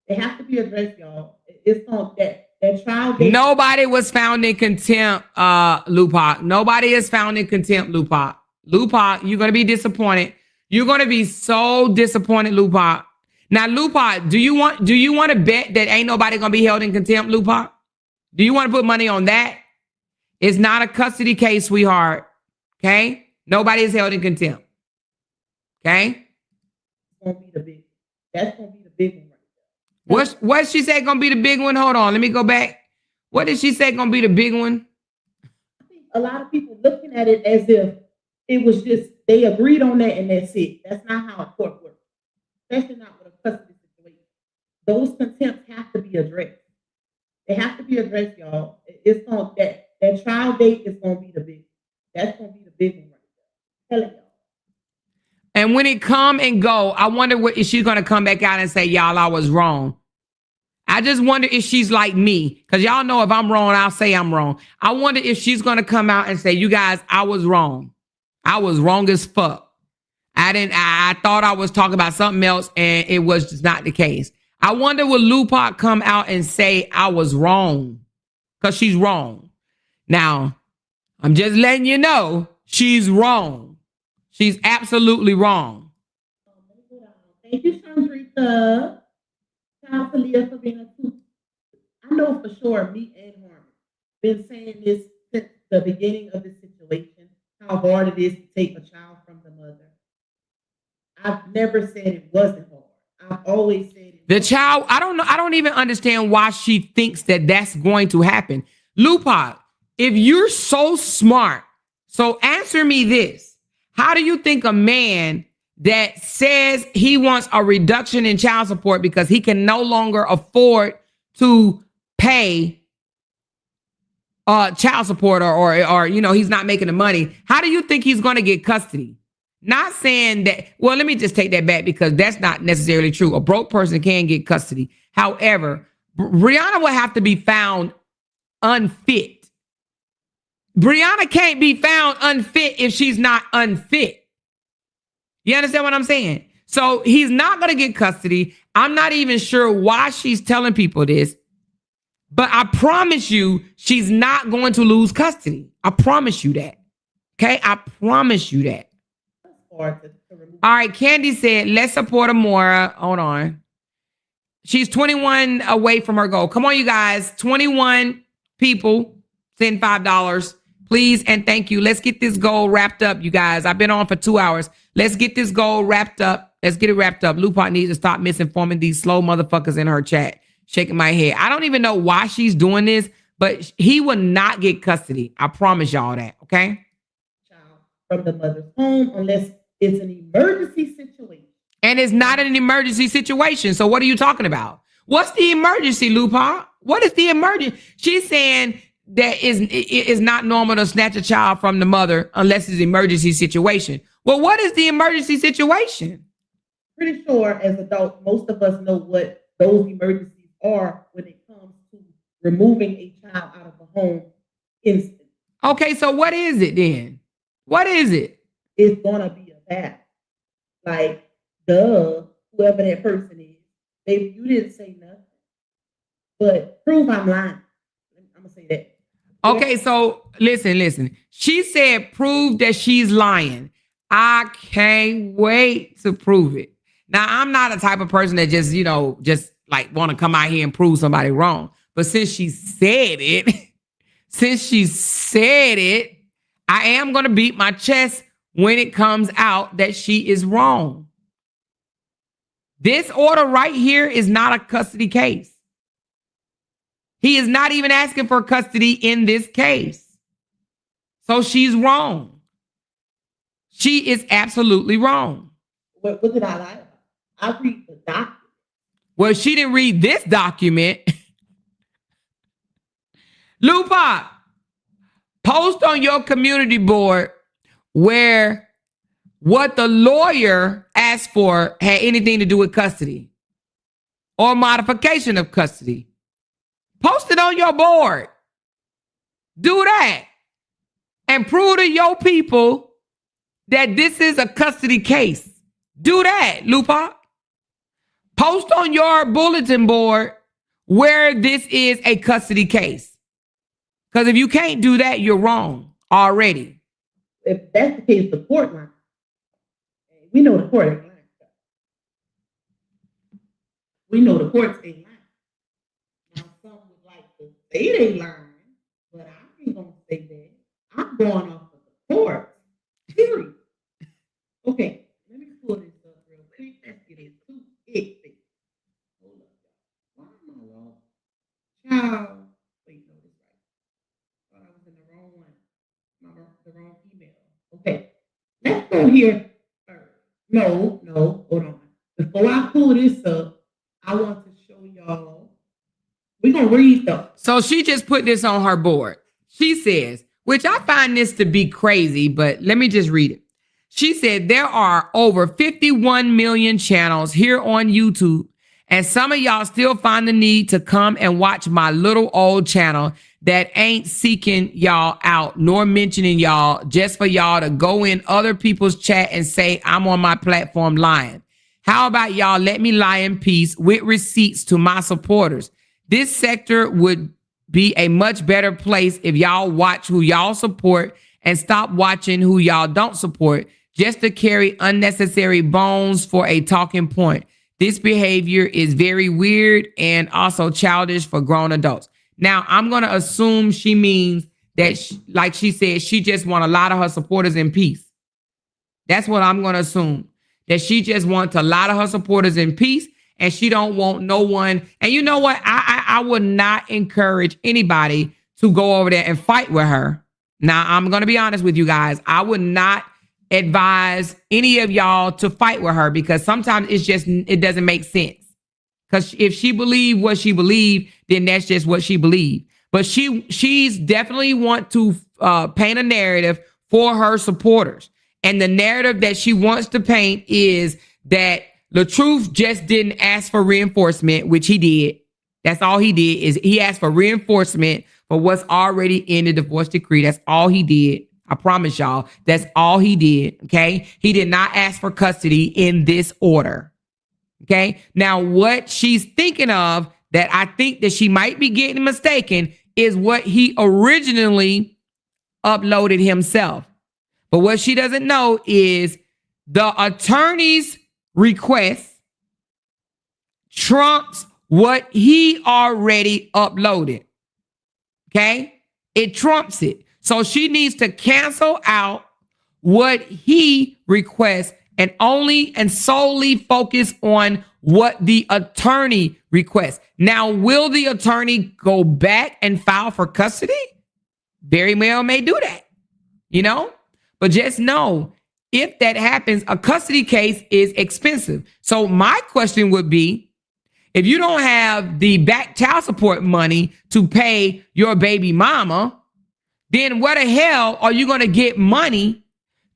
They have to be addressed, y'all. It's on that trial date. Nobody was found in contempt, LOUDTalkerz. Nobody is found in contempt, LOUDTalkerz. LOUDTalkerz, you're going to be disappointed. You're going to be so disappointed, LOUDTalkerz. Now, LOUDTalkerz, do you want to bet that ain't nobody going to be held in contempt, LOUDTalkerz? Do you want to put money on that? It's not a custody case, sweetheart. Okay? Nobody is held in contempt. Okay? That's going to be the big one right there. What she say going to be the big one? Hold on. Let me go back. What did she say going to be the big one? I think a lot of people looking at it as if it was just they agreed on that and that's it. That's not how a court works. Especially not with a custody situation. Those contempts have to be addressed. They have to be addressed, y'all. It's on that trial date is going to be the big. That's going to be the big one right there. Telling y'all. And when it come and go, I wonder if she's going to come back out and say, y'all, I was wrong. I just wonder if she's like me, because y'all know if I'm wrong, I'll say I'm wrong. I wonder if she's going to come out and say, you guys, I was wrong. I was wrong as fuck. I thought I was talking about something else and it was just not the case. I wonder will LOUDTalkerz come out and say I was wrong, because she's wrong. Now, I'm just letting you know she's wrong. She's absolutely wrong. Thank you, Chandrika. Shout to Leah for being a truth. I know for sure me and Harmon been saying this since the beginning of the situation, how hard it is to take a child from the mother. I've never said it wasn't hard. I've always said it. The child, I don't know. I don't even understand why she thinks that that's going to happen. LOUDTalkerz, if you're so smart, so answer me this. How do you think a man that says he wants a reduction in child support because he can no longer afford to pay child support or you know, he's not making the money, how do you think he's going to get custody? Not saying that, well, let me just take that back because that's not necessarily true. A broke person can get custody. However, Briana will have to be found unfit. Briana can't be found unfit if she's not unfit. You understand what I'm saying? So he's not going to get custody. I'm not even sure why she's telling people this, but I promise you she's not going to lose custody. I promise you that. Okay? I promise you that. All right, Candy said, let's support Amora. Hold on. She's 21 away from her goal. Come on, you guys. 21 people send $5. Please and thank you. Let's get this goal wrapped up, you guys. I've been on for 2 hours. Let's get this goal wrapped up. Let's get it wrapped up. LOUDTalkerz needs to stop misinforming these slow motherfuckers in her chat. Shaking my head. I don't even know why she's doing this, but he will not get custody. I promise y'all that, okay? Child from the mother's home unless it's an emergency situation. And it's not an emergency situation. So what are you talking about? What's the emergency, LOUDTalkerz? What is the emergency? She's saying that is not normal to snatch a child from the mother unless it's an emergency situation. Well, what is the emergency situation? Pretty sure as adults, most of us know what those emergencies are when it comes to removing a child out of the home instantly. Okay, so what is it then? What is it? It's gonna be a battle. Like, whoever that person is, Baby, you didn't say nothing. But prove I'm lying. I'm gonna say that. Okay, so listen. She said prove that she's lying. I can't wait to prove it. Now, I'm not a type of person that just, just like want to come out here and prove somebody wrong. But since she said it, I am going to beat my chest when it comes out that she is wrong. This order right here is not a custody case. He is not even asking for custody in this case. So she's wrong. She is absolutely wrong. What did I lie about? I read the document. Well, she didn't read this document. Lupa, post on your community board where what the lawyer asked for had anything to do with custody or modification of custody. Post it on your board. Do that. And prove to your people that this is a custody case. Do that, Lupa. Post on your bulletin board where this is a custody case. Because if you can't do that, you're wrong already. If that's the case, the court line. We know the court ain't lying. We know the courts ain't lying. Now, some would like to say they lying, but I ain't going to say that. I'm going off of the court. Period. Okay, let me pull this up real quick. Let's get into it. Hold up. Why am I wrong? Child. Wait, no, this right. Thought I was in the wrong one. The wrong email. Okay, let's go here first. No, hold on. Before I pull this up, I want to show y'all. We're going to read though. So she just put this on her board. She says, which I find this to be crazy, but let me just read it. She said, there are over 51 million channels here on YouTube, and some of y'all still find the need to come and watch my little old channel that ain't seeking y'all out nor mentioning y'all just for y'all to go in other people's chat and say I'm on my platform lying. How about y'all let me lie in peace with receipts to my supporters? This sector would be a much better place if y'all watch who y'all support and stop watching who y'all don't support just to carry unnecessary bones for a talking point. This behavior is very weird and also childish for grown adults. Now, I'm going to assume she means that, like she said, she just want a lot of her supporters in peace. That's what I'm going to assume, that she just wants a lot of her supporters in peace and she don't want no one. And you know what? I would not encourage anybody to go over there and fight with her. Now, I'm going to be honest with you guys. I would not advise any of y'all to fight with her because sometimes it doesn't make sense. Because if she believed what she believed, then that's just what she believed. But she's definitely want to paint a narrative for her supporters. And the narrative that she wants to paint is that Latruth just didn't ask for reinforcement, which he did. That's all he did, is he asked for reinforcement for what's already in the divorce decree. That's all he did. I promise y'all, that's all he did, okay? He did not ask for custody in this order, okay? Now, what she's thinking of that I think that she might be getting mistaken is what he originally uploaded himself. But what she doesn't know is the attorney's request trumps what he already uploaded, okay? It trumps it. So she needs to cancel out what he requests and only and solely focus on what the attorney requests. Now, will the attorney go back and file for custody? Very well may do that, but just know if that happens, a custody case is expensive. So my question would be, if you don't have the back child support money to pay your baby mama, then where the hell are you going to get money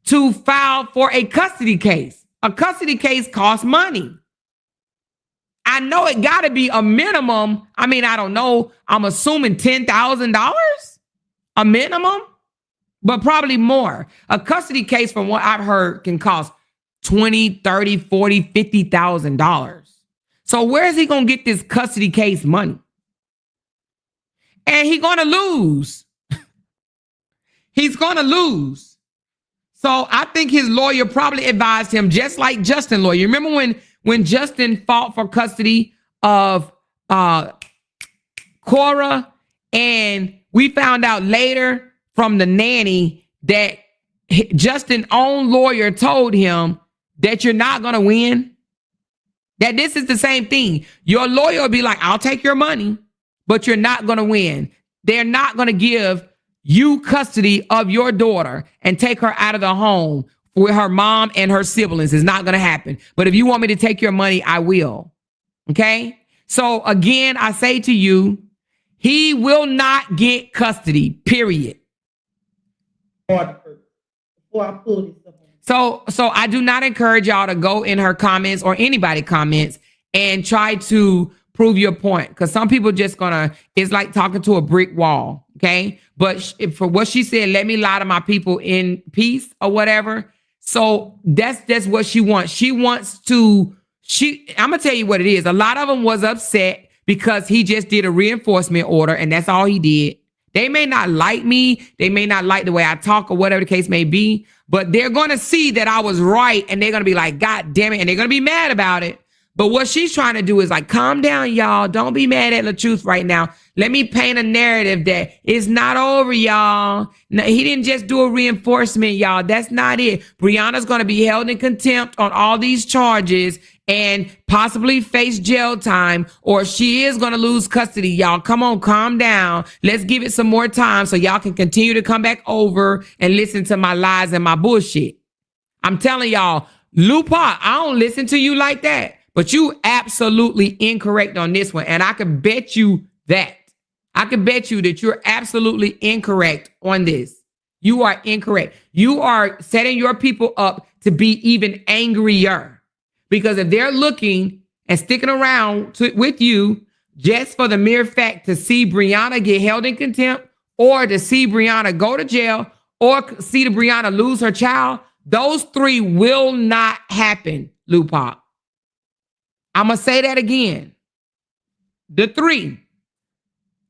to file for a custody case? A custody case costs money. I know it got to be a minimum. I mean, I don't know. I'm assuming $10,000 a minimum, but probably more. A custody case, from what I've heard, can cost $20,000, $30,000, $40,000, $50,000. So where is he going to get this custody case money? And he's going to lose. He's going to lose. So I think his lawyer probably advised him, just like Justin's lawyer. Remember when Justin fought for custody of Cora, and we found out later from the nanny that Justin's own lawyer told him that you're not going to win? That this is the same thing. Your lawyer will be like, I'll take your money, but you're not going to win. They're not going to give you custody of your daughter and take her out of the home with her mom and her siblings. It's not going to happen. But if you want me to take your money, I will. Okay? So again, I say to you, he will not get custody, period. Before I pull this up. So I do not encourage y'all to go in her comments or anybody comments and try to prove your point, because some people just it's like talking to a brick wall. Okay. But for what she said, let me lie to my people in peace or whatever. So that's what she wants. She wants to, I'm going to tell you what it is. A lot of them was upset because he just did a reinforcement order, and that's all he did. They may not like me. They may not like the way I talk or whatever the case may be, but they're going to see that I was right, and they're going to be like, God damn it. And they're going to be mad about it. But what she's trying to do is like, calm down, y'all. Don't be mad at Latruth right now. Let me paint a narrative that it's not over, y'all. No, he didn't just do a reinforcement, y'all. That's not it. Briana's going to be held in contempt on all these charges and possibly face jail time, or she is going to lose custody. Y'all, come on, calm down. Let's give it some more time so y'all can continue to come back over and listen to my lies and my bullshit. I'm telling y'all, Lupa, I don't listen to you like that. But you absolutely incorrect on this one. And I can bet you that. I can bet you that you're absolutely incorrect on this. You are incorrect. You are setting your people up to be even angrier. Because if they're looking and sticking around with you just for the mere fact to see Briana get held in contempt, or to see Briana go to jail, or see the Briana lose her child, those three will not happen, Lupa. I'm going to say that again. The three: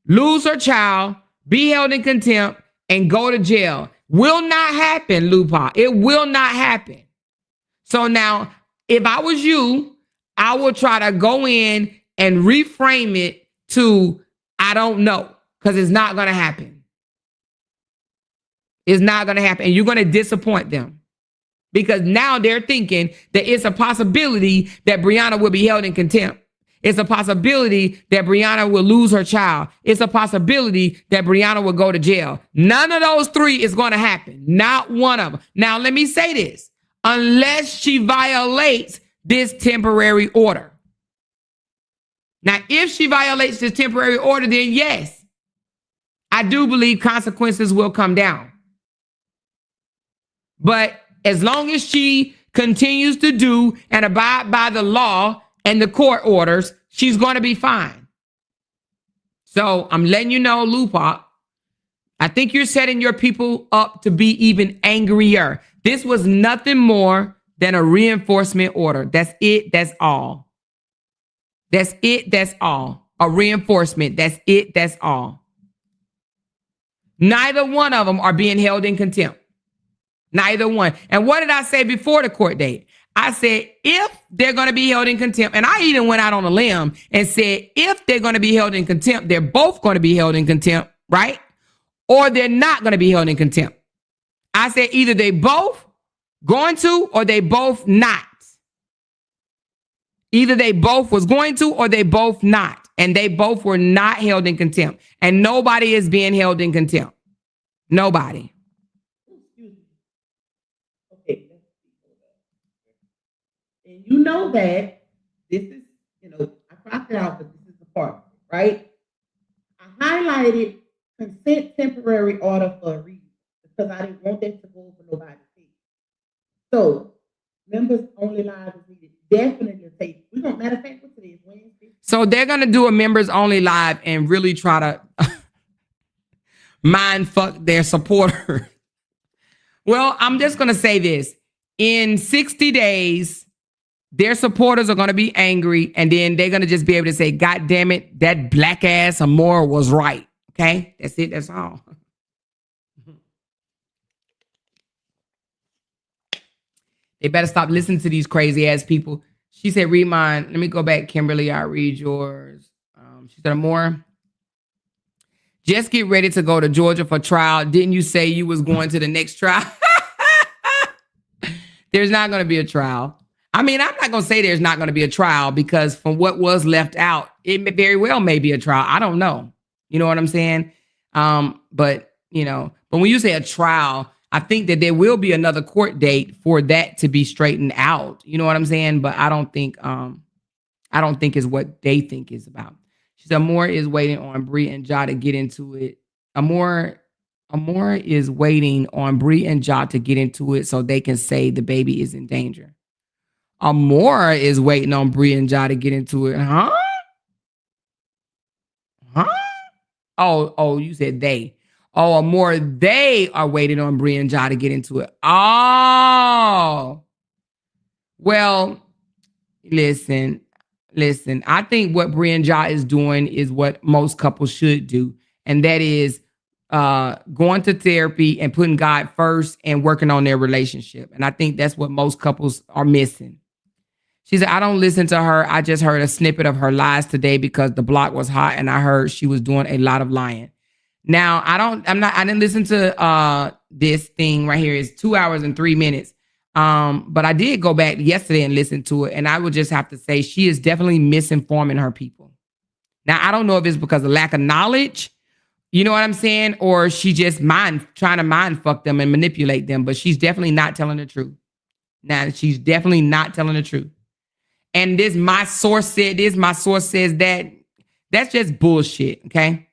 lose her child, be held in contempt, and go to jail. Will not happen, Lupa. It will not happen. So now, if I was you, I would try to go in and reframe it to, I don't know, because it's not going to happen. It's not going to happen. And you're going to disappoint them. Because now they're thinking that it's a possibility that Briana will be held in contempt. It's a possibility that Briana will lose her child. It's a possibility that Briana will go to jail. None of those three is going to happen. Not one of them. Now, let me say this. Unless she violates this temporary order. Now, if she violates this temporary order, then yes, I do believe consequences will come down. But as long as she continues to do and abide by the law and the court orders, she's going to be fine. So I'm letting you know, Lupa, I think you're setting your people up to be even angrier. This was nothing more than a reinforcement order. That's it. That's all. That's it. That's all. A reinforcement. That's it. That's all. Neither one of them are being held in contempt. Neither one. And what did I say before the court date? I said, if they're going to be held in contempt, and I even went out on a limb and said, if they're going to be held in contempt, they're both going to be held in contempt, right? Or they're not going to be held in contempt. I said either they both going to, or they both not. Either they both was going to, or they both not. And they both were not held in contempt. And nobody is being held in contempt. Nobody. And you know that this is, I crossed it out, but this is the part, right? I highlighted consent temporary order for a reason, because I didn't want that to go over nobody's head. So, members only live is needed. Definitely take. We're going to, matter of fact, what's today? Wednesday. So they're going to do a members only live and really try to mind fuck their supporter. Well, I'm just going to say this. In 60 days, their supporters are going to be angry, and then they're going to just be able to say, God damn it, that black ass Amora was right. Okay? That's it. That's all. They better stop listening to these crazy ass people. She said, read mine. Let me go back, Kimberly. I'll read yours. She said, Amora, just get ready to go to Georgia for trial. Didn't you say you was going to the next trial? There's not going to be a trial. I mean, I'm not going to say there's not going to be a trial, because from what was left out, it very well may be a trial. I don't know. You know what I'm saying? But when you say a trial, I think that there will be another court date for that to be straightened out. You know what I'm saying? But I don't think is what they think is about. She said, Amora is waiting on Bree and Ja to get into it. Amora is waiting on Bree and Ja to get into it so they can say the baby is in danger. Amora is waiting on Bree and Ja to get into it. Huh? Oh, you said they. Oh, Amora, they are waiting on Bree and Ja to get into it. Oh. Well, listen. I think what Bree and Ja is doing is what most couples should do. And that is going to therapy and putting God first and working on their relationship. And I think that's what most couples are missing. She said, I don't listen to her. I just heard a snippet of her lies today because the block was hot and I heard she was doing a lot of lying. Now, I didn't listen to this thing right here. It's 2 hours and 3 minutes. But I did go back yesterday and listen to it. And I would just have to say she is definitely misinforming her people. Now, I don't know if it's because of lack of knowledge, you know what I'm saying? Or she just trying to mind fuck them and manipulate them. But she's definitely not telling the truth. Now, she's definitely not telling the truth. And this, my source said this, my source says that. That's just bullshit, okay?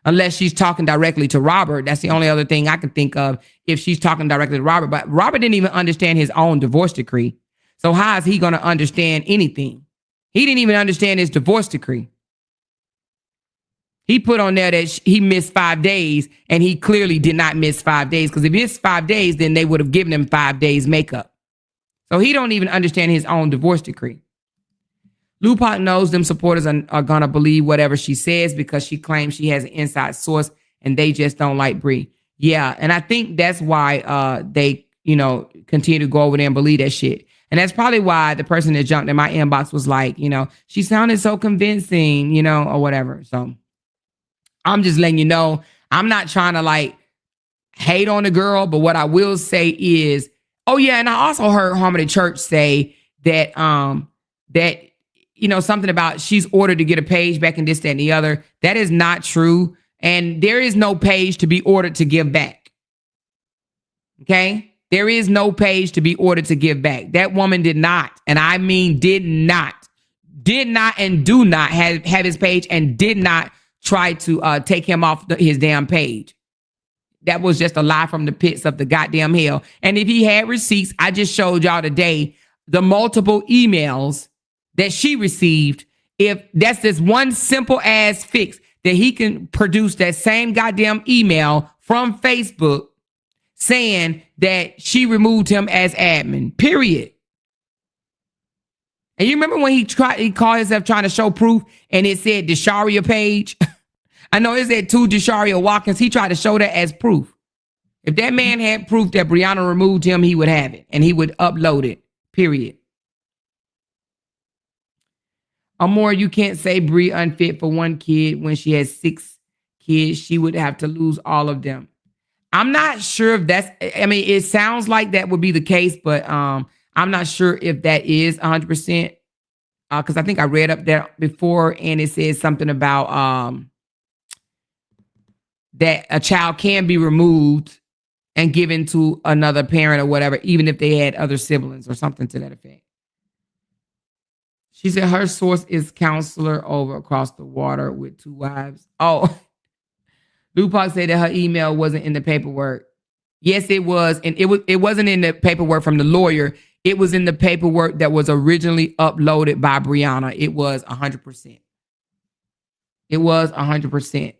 Unless she's talking directly to Robert. That's the only other thing I can think of, if she's talking directly to Robert. But Robert didn't even understand his own divorce decree. So how is he going to understand anything? He didn't even understand his divorce decree. He put on there that he missed 5 days, and he clearly did not miss 5 days, because if he missed 5 days, then they would have given him 5 days makeup. So he don't even understand his own divorce decree. LOUDTalkerz knows them supporters are going to believe whatever she says because she claims she has an inside source and they just don't like Bree. Yeah, and I think that's why they, continue to go over there and believe that shit. And that's probably why the person that jumped in my inbox was like, she sounded so convincing, or whatever. So I'm just letting you know, I'm not trying to hate on the girl, but what I will say is, oh yeah, and I also heard Harmony Church say that something about she's ordered to get a page back and this, that, and the other. That is not true. And there is no page to be ordered to give back. Okay? There is no page to be ordered to give back. That woman did not, and I mean did not and do not have his page, and did not try to take him off his damn page. That was just a lie from the pits of the goddamn hell. And if he had receipts, I just showed y'all today the multiple emails that she received. If that's this one simple ass fix that he can produce, that same goddamn email from Facebook saying that she removed him as admin, period. And you remember when he called himself trying to show proof and it said Desharia page? I know it said to Desharia Watkins. He tried to show that as proof. If that man had proof that Briana removed him, he would have it and he would upload it, period. Amora, you can't say Bree unfit for one kid when she has 6 kids. She would have to lose all of them. I'm not sure if it sounds like that would be the case, but I'm not sure if that is 100%. Because I think I read up there before and it says something about that a child can be removed and given to another parent or whatever, even if they had other siblings or something to that effect. She said her source is counselor over across the water with 2 wives. Oh, LOUDTalkerz said that her email wasn't in the paperwork. Yes, it was. And it wasn't in the paperwork from the lawyer. It was in the paperwork that was originally uploaded by Briana. It was 100%. It was 100%.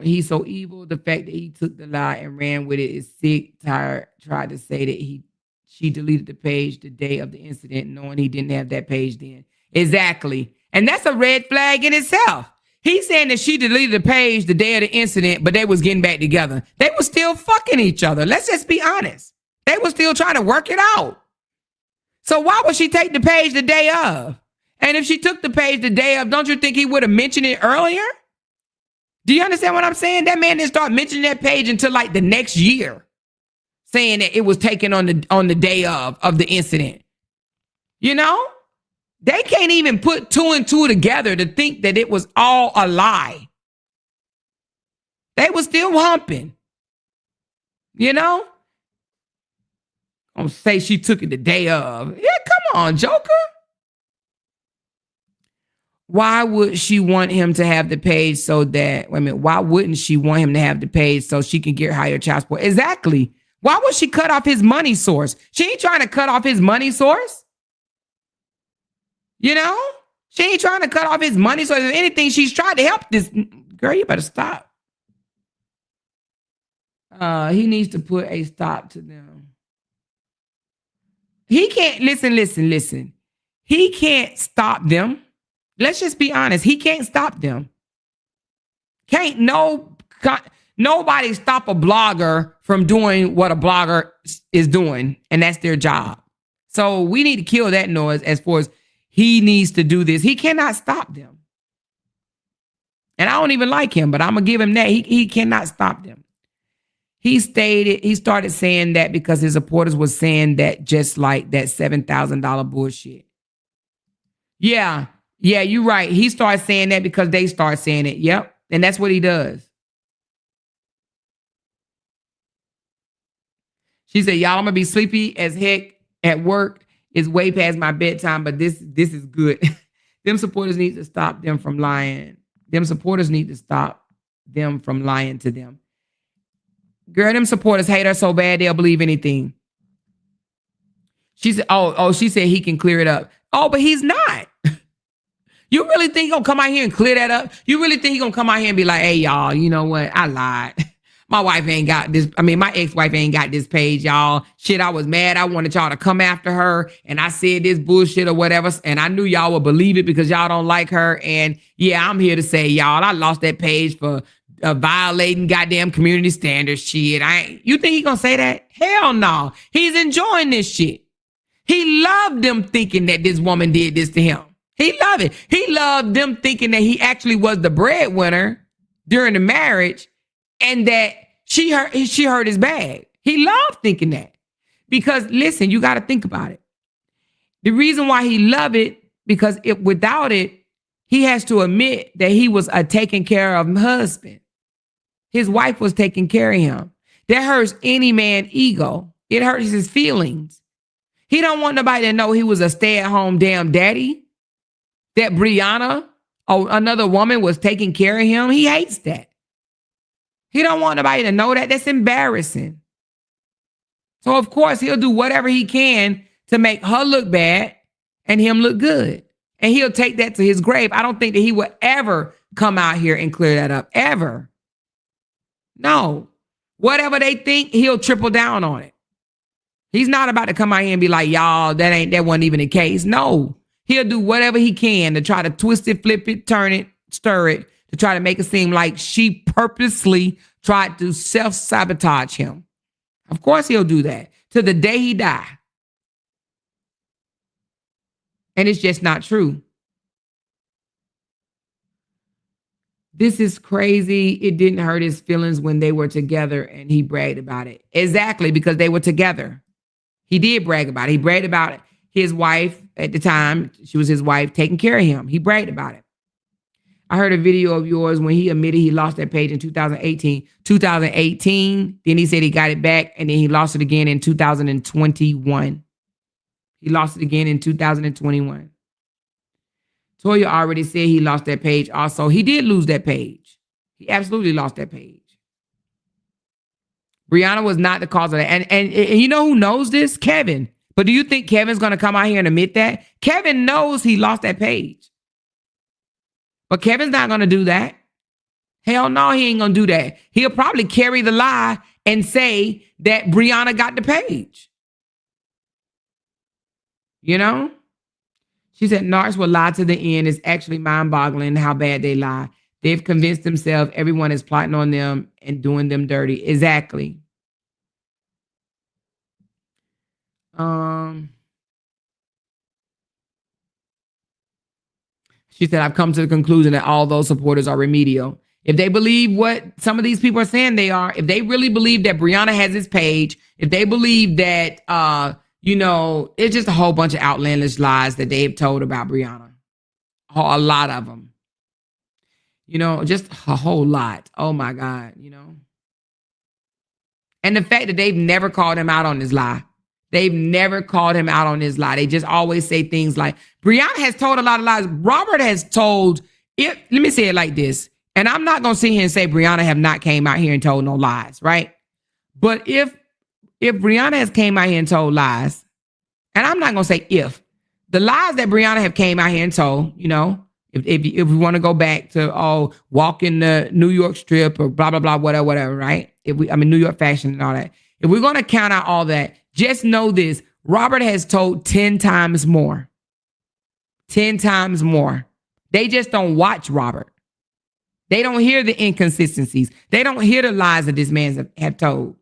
He's so evil. The fact that he took the lie and ran with it is sick. Tired tried to say that he she deleted the page the day of the incident, knowing he didn't have that page then. Exactly. And that's a red flag in itself. He's saying that she deleted the page the day of the incident, but they was getting back together. They were still fucking each other. Let's just be honest. They were still trying to work it out. So why would she take the page the day of? And if she took the page the day of, don't you think he would have mentioned it earlier? Do you understand what I'm saying? That man didn't start mentioning that page until like the next year, saying that it was taken on the day of the incident. You know? They can't even put two and two together to think that it was all a lie. They were still humping. You know? I'm gonna say she took it the day of. Yeah, come on, Joker. Why would she want him to have the page so that, wait a minute, why wouldn't she want him to have the page so she can get higher child support? Exactly. Why would she cut off his money source? She ain't trying to cut off his money source. You know? She ain't trying to cut off his money source. If anything, she's trying to help this. Girl, you better stop. He needs to put a stop to them. He can't, listen. He can't stop them. Let's just be honest. He can't stop them. Can't nobody stop a blogger from doing what a blogger is doing, and that's their job. So we need to kill that noise as far as he needs to do this. He cannot stop them. And I don't even like him, but I'm going to give him that. He cannot stop them. He started saying that because his supporters was saying that just like that $7,000 bullshit. Yeah, you're right. He started saying that because they start saying it. Yep. And that's what he does. She said, y'all, I'm going to be sleepy as heck at work. It's way past my bedtime, but this is good. Them supporters need to stop them from lying. Them supporters need to stop them from lying to them. Girl, them supporters hate her so bad they'll believe anything. She said, she said he can clear it up. Oh, but he's not. You really think he's gonna come out here and clear that up? You really think he's gonna come out here and be like, hey, y'all, you know what? I lied. My wife ain't got this. I mean, my ex-wife ain't got this page, y'all. Shit, I was mad. I wanted y'all to come after her. And I said this bullshit or whatever. And I knew y'all would believe it because y'all don't like her. And yeah, I'm here to say, y'all, I lost that page for violating goddamn community standards shit. You think he gonna say that? Hell no. He's enjoying this shit. He loved them thinking that this woman did this to him. He loved it. He loved them thinking that he actually was the breadwinner during the marriage and that she hurt his bag. He loved thinking that. Because listen, you got to think about it. The reason why he loved it, because without it, he has to admit that he was a taken care of husband. His wife was taking care of him. That hurts any man's ego. It hurts his feelings. He don't want nobody to know he was a stay-at-home damn daddy. That Briana or another woman was taking care of him. He hates that. He don't want nobody to know that. That's embarrassing. So of course he'll do whatever he can to make her look bad and him look good. And he'll take that to his grave. I don't think that he would ever come out here and clear that up. Ever. No. Whatever they think, he'll triple down on it. He's not about to come out here and be like, y'all, that wasn't even the case. No. He'll do whatever he can to try to twist it, flip it, turn it, stir it, to try to make it seem like she purposely tried to self-sabotage him. Of course he'll do that to the day he die. And it's just not true. This is crazy. It didn't hurt his feelings when they were together and he bragged about it. Exactly, because they were together. He did brag about it. He bragged about it. His wife at the time, she was his wife, taking care of him. He bragged about it. I heard a video of yours when he admitted he lost that page in 2018. 2018, then he said he got it back, and then he lost it again in 2021. He lost it again in 2021. Toya already said he lost that page also. He did lose that page. He absolutely lost that page. Briana was not the cause of that. And you know who knows this? Kevin. But do you think Kevin's going to come out here and admit that? Kevin knows he lost that page. But Kevin's not going to do that. Hell no, he ain't going to do that. He'll probably carry the lie and say that Briana got the page. You know? She said narcs will lie to the end. It's actually mind-boggling how bad they lie. They've convinced themselves everyone is plotting on them and doing them dirty. Exactly. She said, I've come to the conclusion that all those supporters are remedial. If they believe what some of these people are saying they are, if they really believe that Briana has this page, if they believe that, it's just a whole bunch of outlandish lies that they've told about Briana. A lot of them. Just a whole lot. Oh my God, And the fact that they've never called him out on this lie. They've never called him out on his lie. They just always say things like, Briana has told a lot of lies. Robert has told, let me say it like this. And I'm not going to sit here and say Briana have not came out here and told no lies, right? But if Briana has came out here and told lies, and I'm not going to say if, the lies that Briana have came out here and told, if we want to go back to, walking the New York strip or blah, blah, blah, whatever, right? New York fashion and all that. If we're going to count out all that, just know this, Robert has told 10 times more. 10 times more. They just don't watch Robert. They don't hear the inconsistencies. They don't hear the lies that this man have told.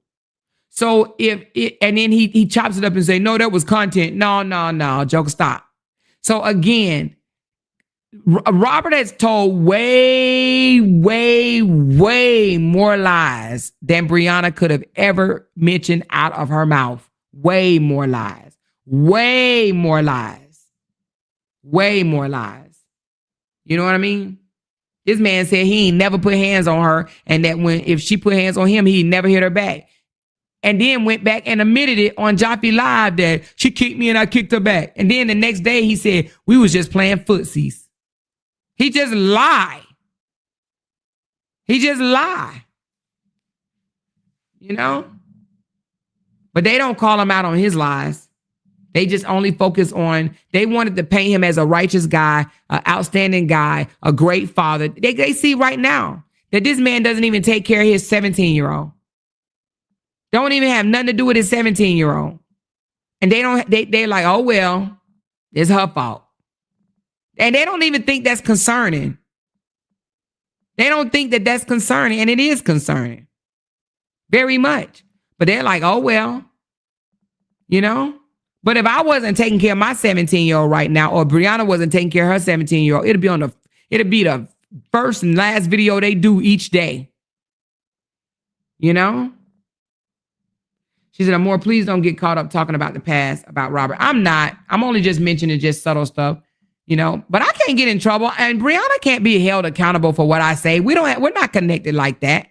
So and then he chops it up and say, no, that was content. No, Joker, stop. So again, Robert has told way, way, way more lies than Briana could have ever mentioned out of her mouth. Way more lies. Way more lies. Way more lies. You know what I mean? This man said he ain't never put hands on her, and that if she put hands on him, he never hit her back. And then went back and admitted it on Joffy Live that she kicked me and I kicked her back. And then the next day he said, we was just playing footsies. He just lie. He just lie. But they don't call him out on his lies. They just only focus on, they wanted to paint him as a righteous guy, an outstanding guy, a great father. They see right now that this man doesn't even take care of his 17-year-old. Don't even have nothing to do with his 17-year-old. And they're like, oh, well, it's her fault. And they don't even think that's concerning. They don't think that that's concerning, and it is concerning. Very much. But they're like, oh, well, But if I wasn't taking care of my 17-year-old right now, or Briana wasn't taking care of her 17-year-old, it'd be the first and last video they do each day. She said, Amor, please don't get caught up talking about the past, about Robert. I'm not. I'm only just mentioning just subtle stuff, But I can't get in trouble, and Briana can't be held accountable for what I say. We're not connected like that.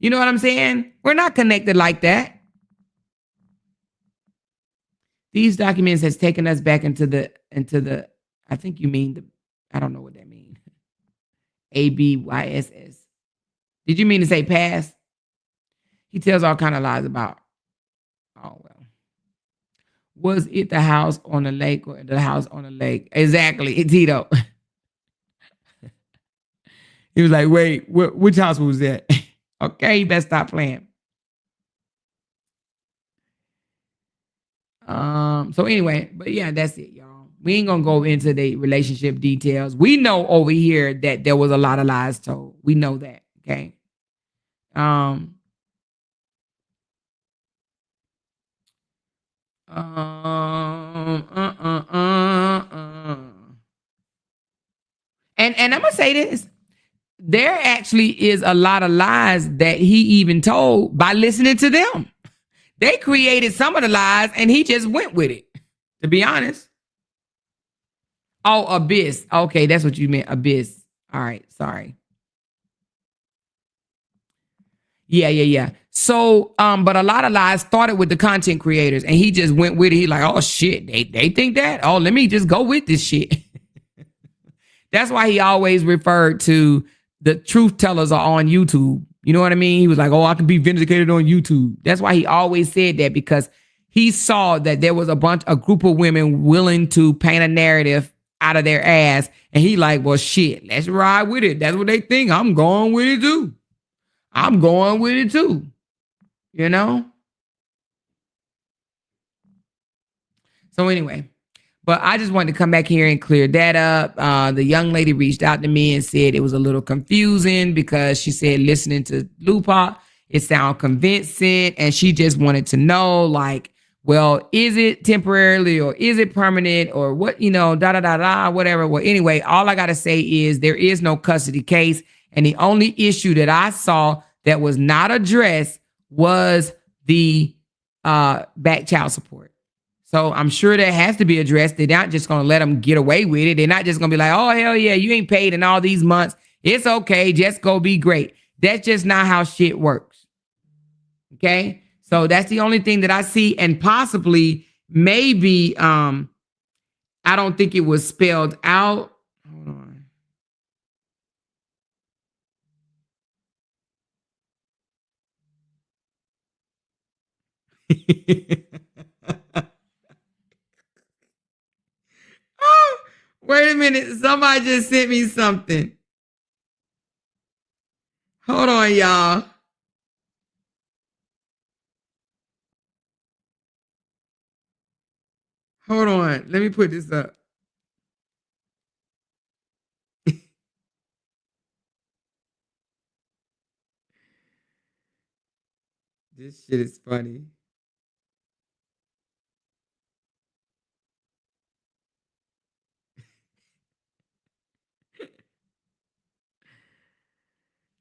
You know what I'm saying? We're not connected like that. These documents has taken us back into the, I think you mean I don't know what that means. ABYSS. Did you mean to say past? He tells all kind of lies about, oh, well. Was it the house on the lake or the house on the lake? Exactly. It's Tito. He was like, wait, which house was that? Okay, you better stop playing. So anyway, but yeah, that's it, y'all. We ain't gonna go into the relationship details. We know over here that there was a lot of lies told. We know that, okay? And I'm gonna say this. There actually is a lot of lies that he even told by listening to them. They created some of the lies and he just went with it, to be honest. Oh, Abyss. Okay, that's what you meant, Abyss. All right, sorry. Yeah. So, but a lot of lies started with the content creators and he just went with it. He like, oh shit, they think that? Oh, let me just go with this shit. That's why he always referred to the truth tellers are on YouTube. You know what I mean? He was like, oh, I can be vindicated on YouTube. That's why he always said that, because he saw that there was a group of women willing to paint a narrative out of their ass. And he like, well, shit, let's ride with it. That's what they think. I'm going with it too. I'm going with it too. So anyway, but I just wanted to come back here and clear that up. The young lady reached out to me and said it was a little confusing because she said listening to Lupa, it sounded convincing. And she just wanted to know, like, well, is it temporarily or is it permanent or what, whatever. Well, anyway, all I got to say is there is no custody case. And the only issue that I saw that was not addressed was the back child support. So I'm sure that has to be addressed. They're not just going to let them get away with it. They're not just going to be like, oh, hell yeah, you ain't paid in all these months. It's okay. Just go be great. That's just not how shit works. Okay. So that's the only thing that I see. And possibly, maybe, I don't think it was spelled out. Hold on. Oh, wait a minute. Somebody just sent me something. Hold on, y'all. Hold on. Let me put this up. This shit is funny.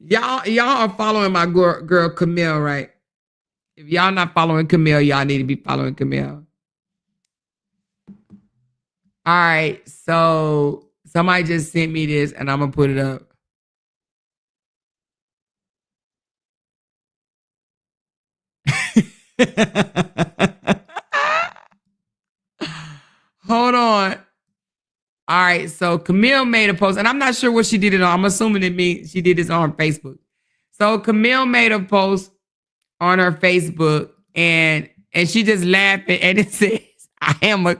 Y'all are following my girl Camille, right? If y'all not following Camille, y'all need to be following Camille. All right, so somebody just sent me this, and I'm gonna put it up. Hold on. All right, so Camille made a post, and I'm not sure what she did it on. I'm assuming it means she did this on Facebook. So Camille made a post on her Facebook, and she just laughed, and it says, "I am a."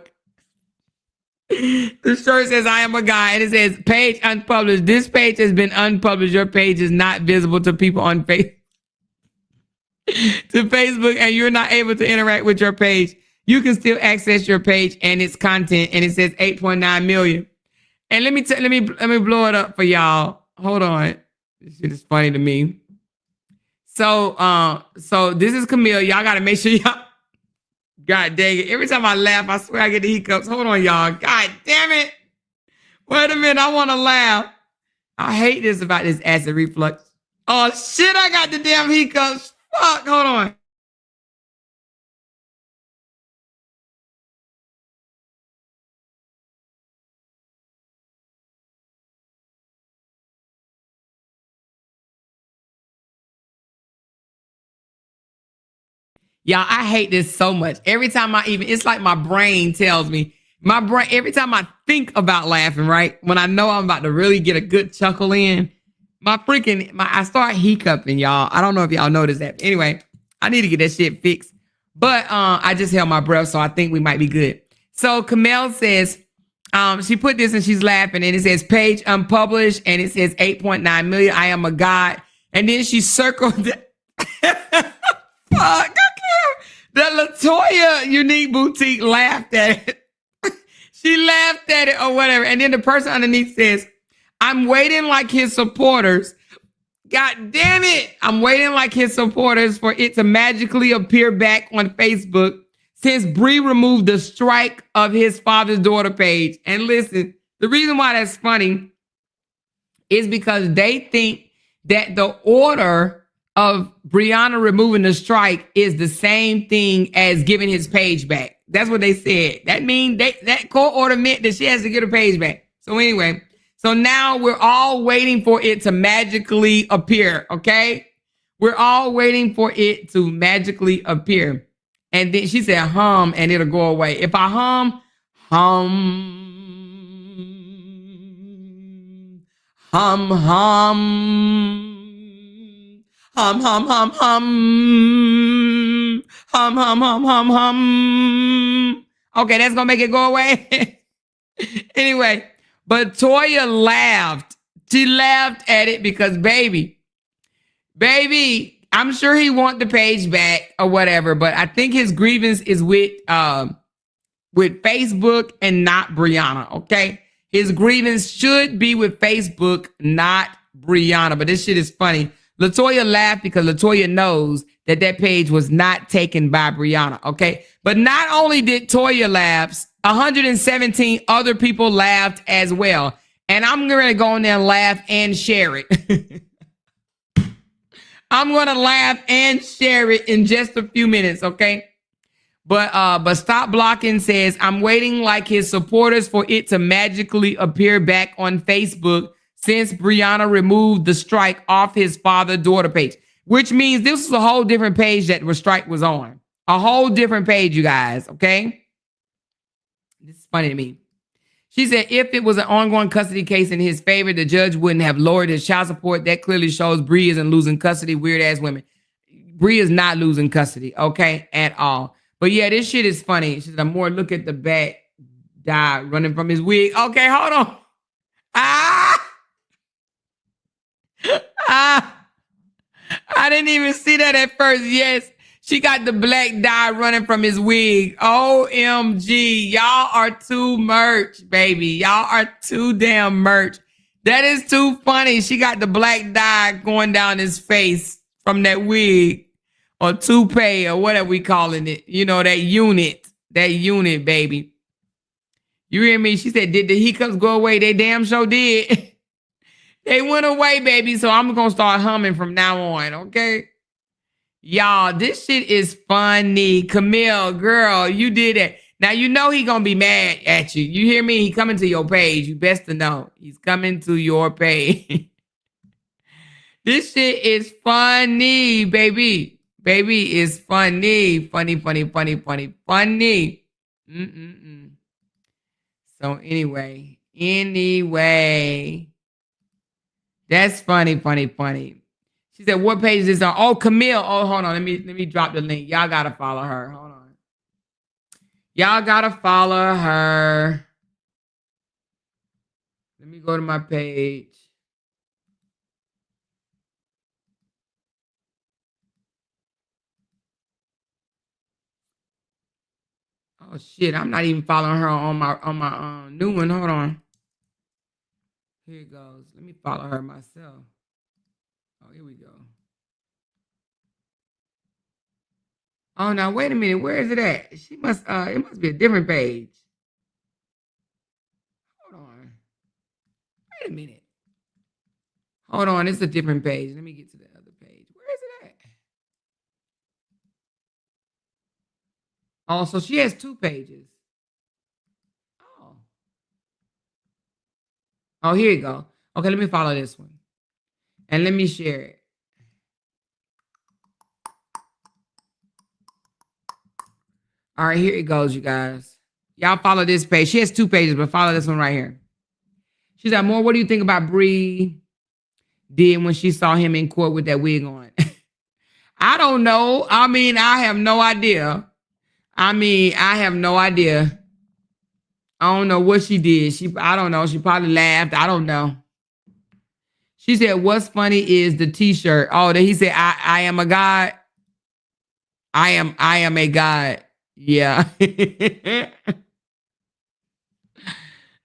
The shirt says, "I am a guy," and it says, "Page unpublished. This page has been unpublished. Your page is not visible to people on Facebook." To Facebook, and you're not able to interact with your page. You can still access your page and its content, and it says 8.9 million. And let me blow it up for y'all. Hold on. This shit is funny to me. So this is Camille. Y'all gotta make sure y'all. God dang it. Every time I laugh, I swear I get the hiccups. Hold on, y'all. God damn it. Wait a minute. I want to laugh. I hate this about this acid reflux. Oh shit, I got the damn hiccups. Fuck, hold on. Y'all, I hate this so much. Every time it's like my brain tells me, every time I think about laughing, right? When I know I'm about to really get a good chuckle in, I start hiccuping, y'all. I don't know if y'all noticed that. Anyway, I need to get that shit fixed. But I just held my breath, so I think we might be good. So Camille says, she put this and she's laughing, and it says page unpublished, and it says 8.9 million. I am a god. And then she circled fuck. The Latoya Unique Boutique laughed at it. She laughed at it or whatever. And then the person underneath says, I'm waiting like his supporters. God damn it. I'm waiting like his supporters for it to magically appear back on Facebook since Bree removed the strike of his father's daughter page. And listen, the reason why that's funny is because they think that the order of Briana removing the strike is the same thing as giving his page back. That's what they said. That means that court order meant that she has to get her page back. So anyway, so now we're all waiting for it to magically appear, okay? We're all waiting for it to magically appear. And then she said, hum, and it'll go away. If I hum, hum, hum, hum. Hum, hum, hum, hum. Hum, hum, hum, hum, hum. Okay, that's going to make it go away. Anyway, but Toya laughed. She laughed at it because, baby, I'm sure he want the page back or whatever, but I think his grievance is with with Facebook and not Briana, okay? His grievance should be with Facebook, not Briana. But this shit is funny. Latoya laughed because Latoya knows that that page was not taken by Briana, okay? But not only did Toya laugh, 117 other people laughed as well. And I'm going to go on there and laugh and share it. I'm going to laugh and share it in just a few minutes, okay? But Stop Blocking says, I'm waiting like his supporters for it to magically appear back on Facebook since Briana removed the strike off his father-daughter page, which means this is a whole different page that the strike was on. A whole different page, you guys, okay? This is funny to me. She said, if it was an ongoing custody case in his favor, the judge wouldn't have lowered his child support. That clearly shows Bree isn't losing custody. Weird ass women. Bree is not losing custody, okay, at all. But yeah, this shit is funny. She said, I'm more look at the back dye running from his wig. Okay, hold on. I didn't even see that at first. Yes, she got the black dye running from his wig. OMG. Y'all are too merch, baby. Y'all are too damn merch. That is too funny. She got the black dye going down his face from that wig or toupee or whatever we calling it. You know, that unit, baby. You hear me? She said, did the hiccups go away? They damn sure did. They went away, baby. So I'm going to start humming from now on, okay? Y'all, this shit is funny. Camille, girl, you did it. Now, you know he going to be mad at you. You hear me? He coming to your page. You best to know. He's coming to your page. This shit is funny, baby. Baby is funny. Funny. So anyway. That's funny. She said, what page is this on? Oh, Camille. Oh, hold on. Let me drop the link. Y'all gotta follow her. Hold on. Y'all gotta follow her. Let me go to my page. Oh shit, I'm not even following her on my new one. Hold on. Here it goes. Let me follow her myself. Oh, here we go. Oh, now wait a minute. Where is it at? She must it must be a different page. Hold on. Wait a minute. Hold on, it's a different page. Let me get to the other page. Where is it at? Oh, so she has two pages. Oh, here you go. Okay, let me follow this one. And let me share it. All right, here it goes, you guys. Y'all follow this page. She has two pages, but follow this one right here. She's like, More, what do you think about Bree did when she saw him in court with that wig on? I don't know. I mean, I have no idea. I don't know what she did. I don't know. She probably laughed. I don't know. She said, what's funny is the t-shirt. Oh, that he said, I am a God. I am a God. Yeah.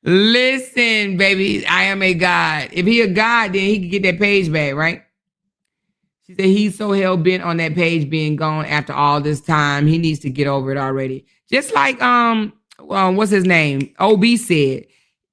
Listen, baby, I am a God. If he a God, then he can get that page back, right? She said he's so hell-bent on that page being gone after all this time. He needs to get over it already. Just like what's his name? OB said,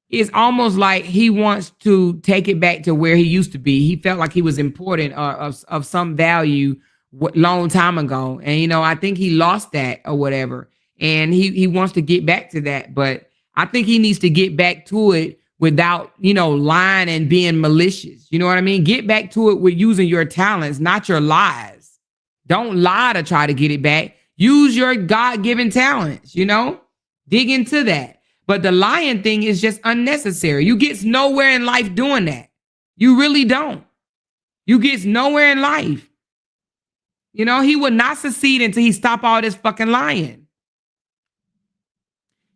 it's almost like he wants to take it back to where he used to be. He felt like he was important of some value long time ago. And, you know, I think he lost that or whatever. And he wants to get back to that. But I think he needs to get back to it without, you know, lying and being malicious. You know what I mean? Get back to it with using your talents, not your lies. Don't lie to try to get it back. Use your God-given talents, you know? Dig into that. But the lying thing is just unnecessary. You get nowhere in life doing that. You really don't. You get nowhere in life. You know, he would not succeed until he stop all this fucking lying.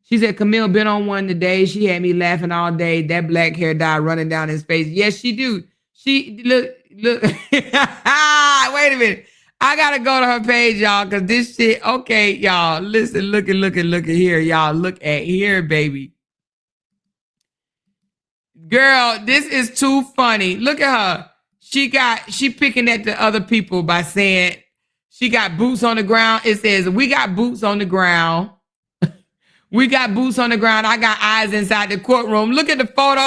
She said, Camille been on one today. She had me laughing all day. That black hair dye running down his face. Yes, she do. She, look. Wait a minute. I gotta go to her page, y'all, because this shit, okay, y'all. Listen, look at here, y'all. Look at here, baby. Girl, this is too funny. Look at her. She picking at the other people by saying she got boots on the ground. It says, we got boots on the ground. We got boots on the ground. I got eyes inside the courtroom. Look at the photo.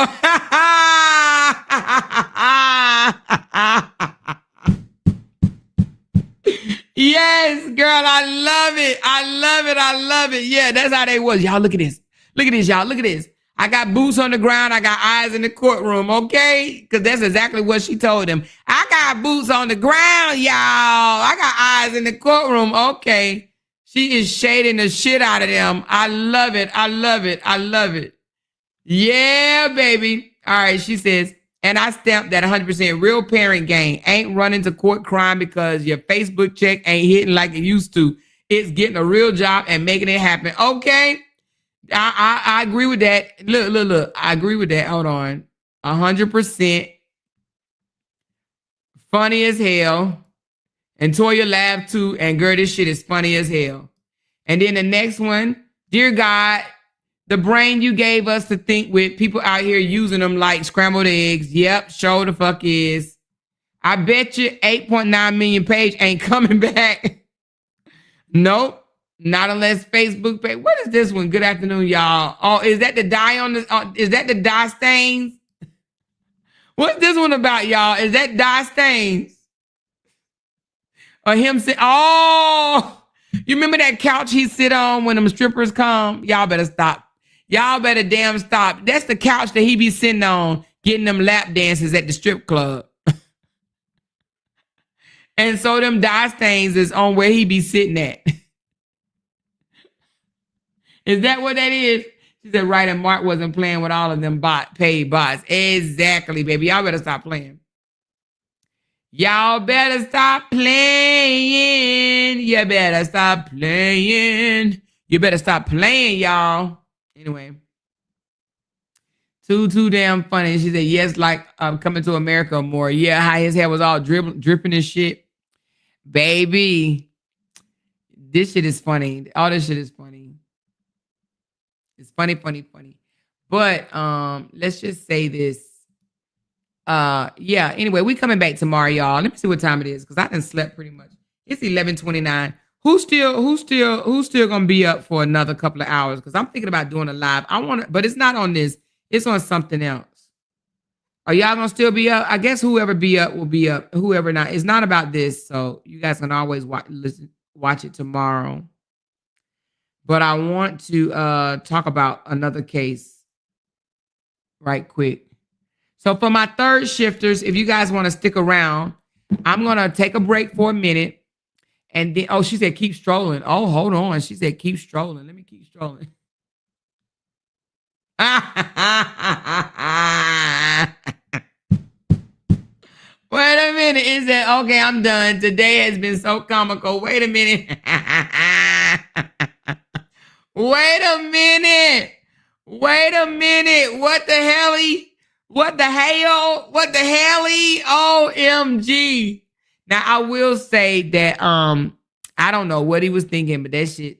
Yes, girl. I love it. I love it. Yeah, that's how they was. Y'all, look at this. Look at this, y'all. Look at this. I got boots on the ground. I got eyes in the courtroom, okay? Because that's exactly what she told them. I got boots on the ground, y'all. I got eyes in the courtroom, okay. She is shading the shit out of them. I love it. I love it. I love it. Yeah, baby. All right, she says, and I stamped that 100% real parent game. Ain't running to court crying because your Facebook check ain't hitting like it used to. It's getting a real job and making it happen. Okay. I agree with that. Look. I agree with that. Hold on. 100%. Funny as hell. And Toya laughed too. And girl, this shit is funny as hell. And then the next one, dear God, the brain you gave us to think with, people out here using them like scrambled eggs. Yep, sure the fuck is. I bet you 8.9 million page ain't coming back. Nope. Not unless Facebook pay. What is this one? Good afternoon, y'all. Oh, is that the dye on the? Is that the dye stains? What's this one about, y'all? Is that dye stains? Or him sit? Oh, you remember that couch he sit on when them strippers come? Y'all better stop. Y'all better damn stop. That's the couch that he be sitting on, getting them lap dances at the strip club. And so them dye stains is on where he be sitting at. Is that what that is? She said, right, and Mark wasn't playing with all of them paid bots. Exactly, baby. Y'all better stop playing. Y'all better stop playing. You better stop playing. You better stop playing, y'all. Anyway. Too damn funny. She said, yes, like Coming to America more. Yeah, how his hair was all dripping and shit. Baby. This shit is funny. All this shit is funny. It's funny. But let's just say this. Yeah, anyway, we coming back tomorrow, y'all. Let me see what time it is, because I done slept pretty much. It's 11:29. Who's still gonna be up for another couple of hours? Because I'm thinking about doing a live. But it's not on this, it's on something else. Are y'all gonna still be up? I guess whoever be up will be up. Whoever not. It's not about this, so you guys can always watch it tomorrow. But I want to talk about another case right quick. So for my third shifters, if you guys want to stick around, I'm going to take a break for a minute. And then, oh, she said, keep strolling. Oh, hold on. She said, keep strolling. Let me keep strolling. Wait a minute. Is that okay? I'm done. Today has been so comical. Wait a minute. Wait a minute. What the hell? What the hell? OMG. Now I will say that I don't know what he was thinking, but that shit,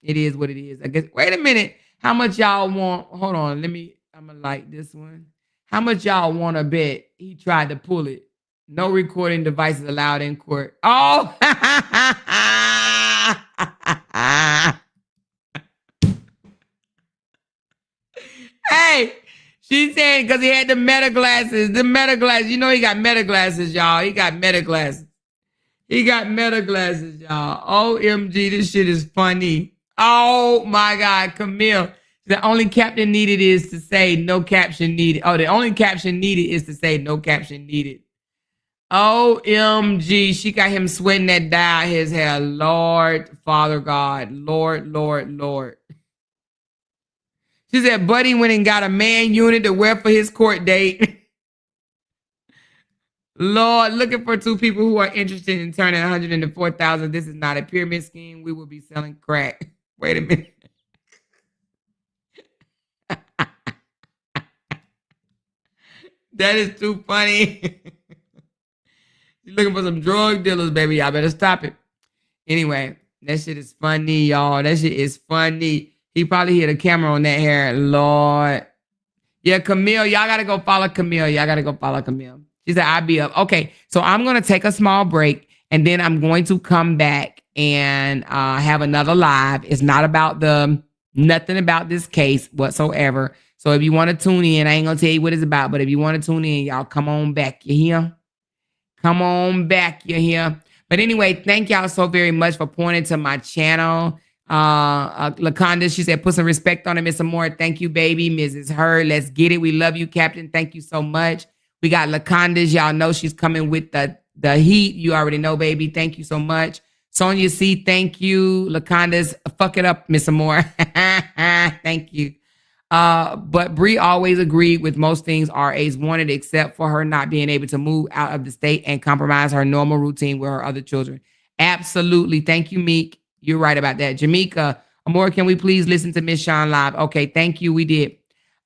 it is what it is. I guess. Wait a minute. How much y'all want? Hold on. I'm gonna like this one. How much y'all want to bet he tried to pull it? No recording devices allowed in court. Oh. Hey, she said because he had the meta glasses. You know he got meta glasses, y'all. He got meta glasses, y'all. OMG, this shit is funny. Oh my God, Camille. The only caption needed is to say no caption needed. Oh, the only caption needed is to say no caption needed. OMG, she got him sweating that dye out his hair. Lord, Father God, Lord. She said, Buddy went and got a man unit to wear for his court date. Lord, looking for two people who are interested in turning 104,000. This is not a pyramid scheme. We will be selling crack. Wait a minute. That is too funny. You looking for some drug dealers, baby. Y'all better stop it. Anyway, that shit is funny, y'all. That shit is funny. He probably hit a camera on that hair. Lord. Yeah, Camille. Y'all got to go follow Camille. Y'all got to go follow Camille. She said, I'll be up. Okay, so I'm going to take a small break, and then I'm going to come back and have another live. It's not about nothing about this case whatsoever. So if you want to tune in, I ain't going to tell you what it's about, but if you want to tune in, y'all come on back. You hear? Come on back. You hear? But anyway, thank y'all so very much for pointing to my channel. Laconda, she said, put some respect on it, Miss Amore. Thank you, baby. Mrs. Hurd, let's get it. We love you, Captain. Thank you so much. We got Lacondas. Y'all know she's coming with the heat. You already know, baby. Thank you so much. Sonia C, thank you. Lacondas, fuck it up, Miss Amore. Thank you. But Bree always agreed with most things RAs wanted, except for her not being able to move out of the state and compromise her normal routine with her other children. Absolutely. Thank you, Meek. You're right about that. Jamaica, Amore, can we please listen to Miss Sean live? Okay, thank you. We did.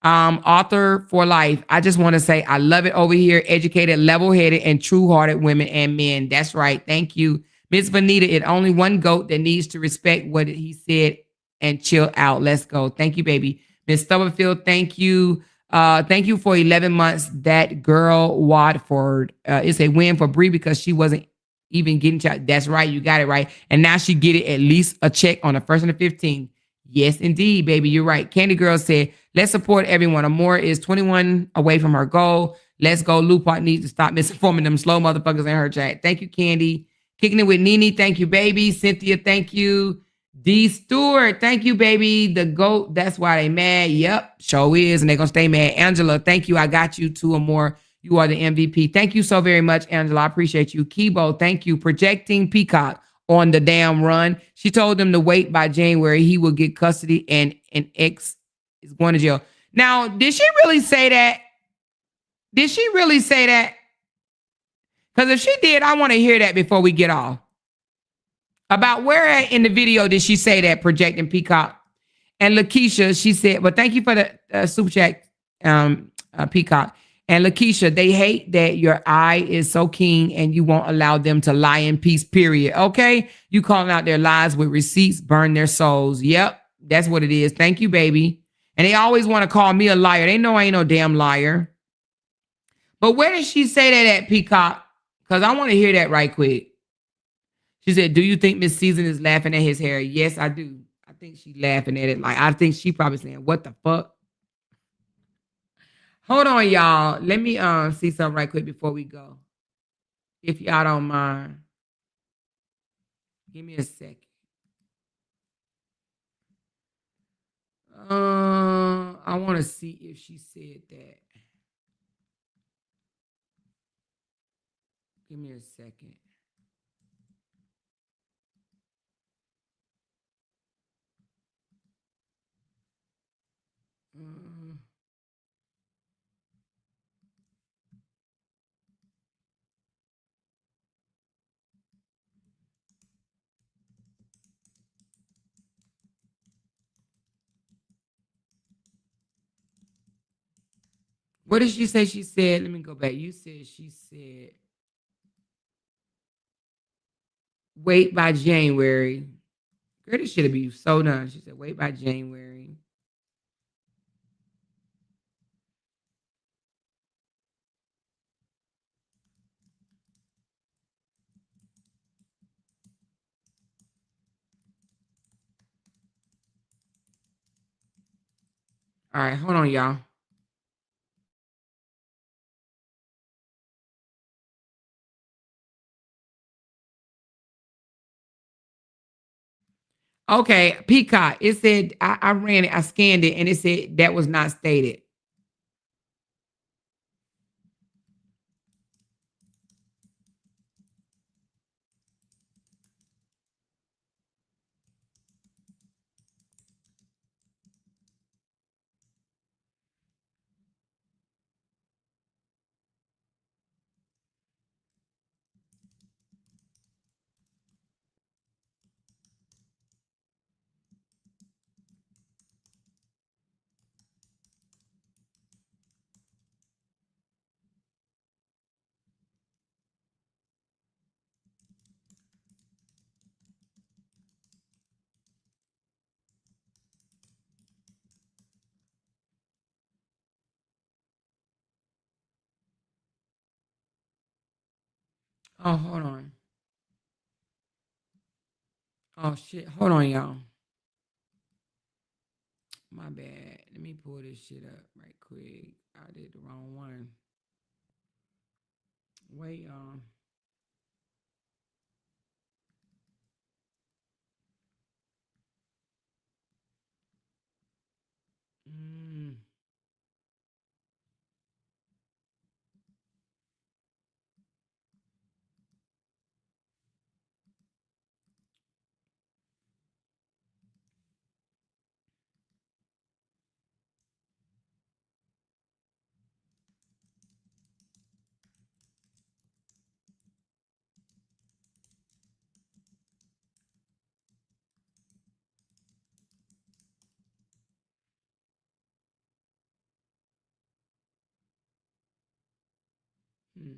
Author for life. I just want to say I love it over here. Educated, level-headed, and true-hearted women and men. That's right. Thank you. Miss Vanita, it only one goat that needs to respect what he said and chill out. Let's go. Thank you, baby. Miss Stubblefield, thank you. Thank you for 11 months. That girl Watford. It's a win for Bree because she wasn't even getting checked. That's right. You got it right. And now she get it at least a check on the 1st and the 15th. Yes, indeed, baby. You're right. Candy Girl said, let's support everyone. Amore is 21 away from her goal. Let's go. Lupart needs to stop misinforming them slow motherfuckers in her chat. Thank you, Candy. Kicking it with Nene. Thank you, baby. Cynthia, thank you. D Stewart, thank you, baby. The GOAT, that's why they mad. Yep, sure is. And they're going to stay mad. Angela, thank you. I got you 2 or more. You are the MVP. Thank you so very much, Angela. I appreciate you. Kibo, thank you. Projecting Peacock on the damn run. She told them to wait by January. He will get custody and an ex is going to jail. Now, did she really say that? Did she really say that? Because if she did, I want to hear that before we get off. About where in the video did she say that, projecting Peacock? And Lakeisha, she said, well, thank you for the super chat, Peacock. And Lakeisha, they hate that your eye is so keen and you won't allow them to lie in peace, period. Okay? You calling out their lies with receipts, burn their souls. Yep, that's what it is. Thank you, baby. And they always want to call me a liar. They know I ain't no damn liar. But where did she say that at, Peacock? Because I want to hear that right quick. She said, do you think Miss Season is laughing at his hair? Yes, I do. I think she's laughing at it. Like, I think she probably saying, what the fuck? Hold on, y'all. Let me see something right quick before we go. If y'all don't mind. Give me a second. I want to see if she said that. Give me a second. What did she say? She said, let me go back. You said she said, wait by January. Girl, this should be so done. She said, wait by January. All right, hold on, y'all. Okay, Peacock. It said, I ran it, I scanned it, and it said that was not stated. Oh, hold on. Oh shit. Hold on, y'all. My bad. Let me pull this shit up right quick. I did the wrong one. Wait, y'all. Mm. Hmm.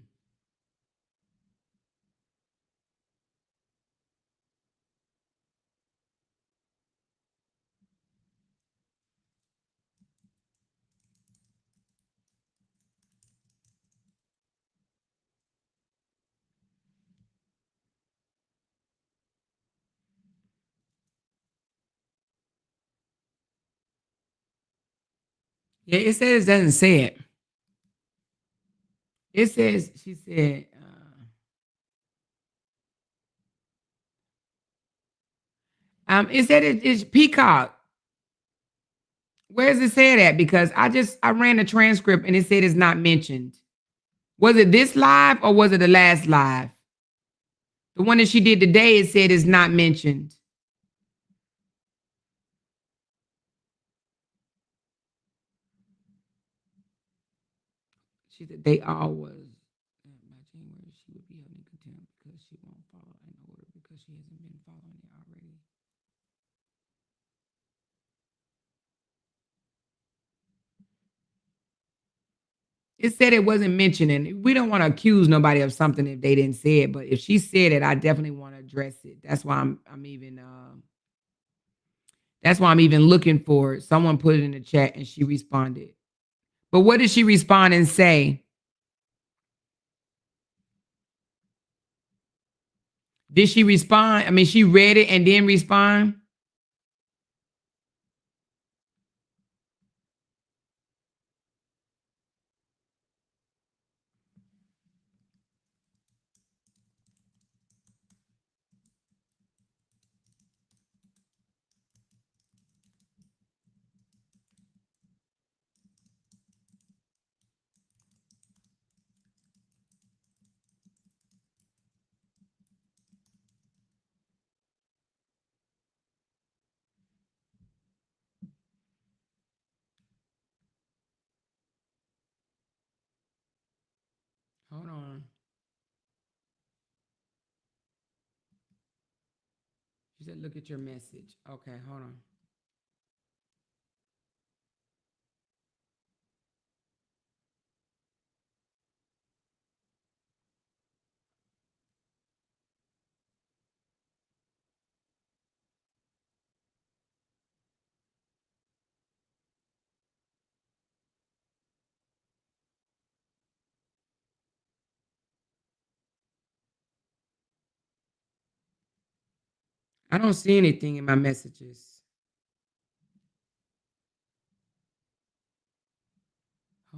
Yeah, it says it doesn't say it. It says she said. It said it's Peacock. Where does it say that? Because I ran the transcript and it said it's not mentioned. Was it this live or was it the last live? The one that she did today, it said is not mentioned. She said they all was. By January, she would be held in contempt because she won't follow an order because she hasn't been following it already. It said it wasn't mentioning. We don't want to accuse nobody of something if they didn't say it, but if she said it, I definitely want to address it. That's why I'm even that's why I'm even looking for it. Someone put it in the chat and she responded. But what did she respond and say? Did she respond? I mean, she read it and then respond. Hold on. She said, look at your message. Okay, hold on. I don't see anything in my messages.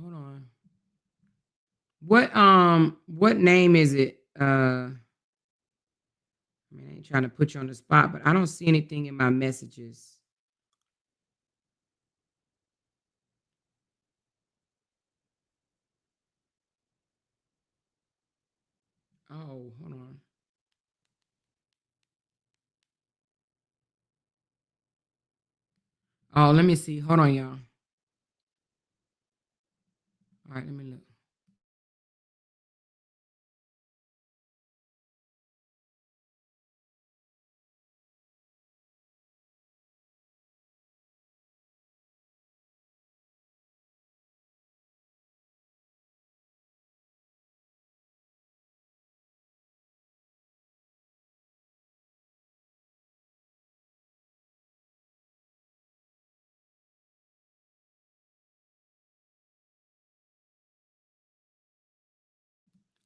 Hold on. What name is it? I mean, I ain't trying to put you on the spot, but I don't see anything in my messages. Oh, hold on. Oh, let me see. Hold on, y'all. All right, let me look.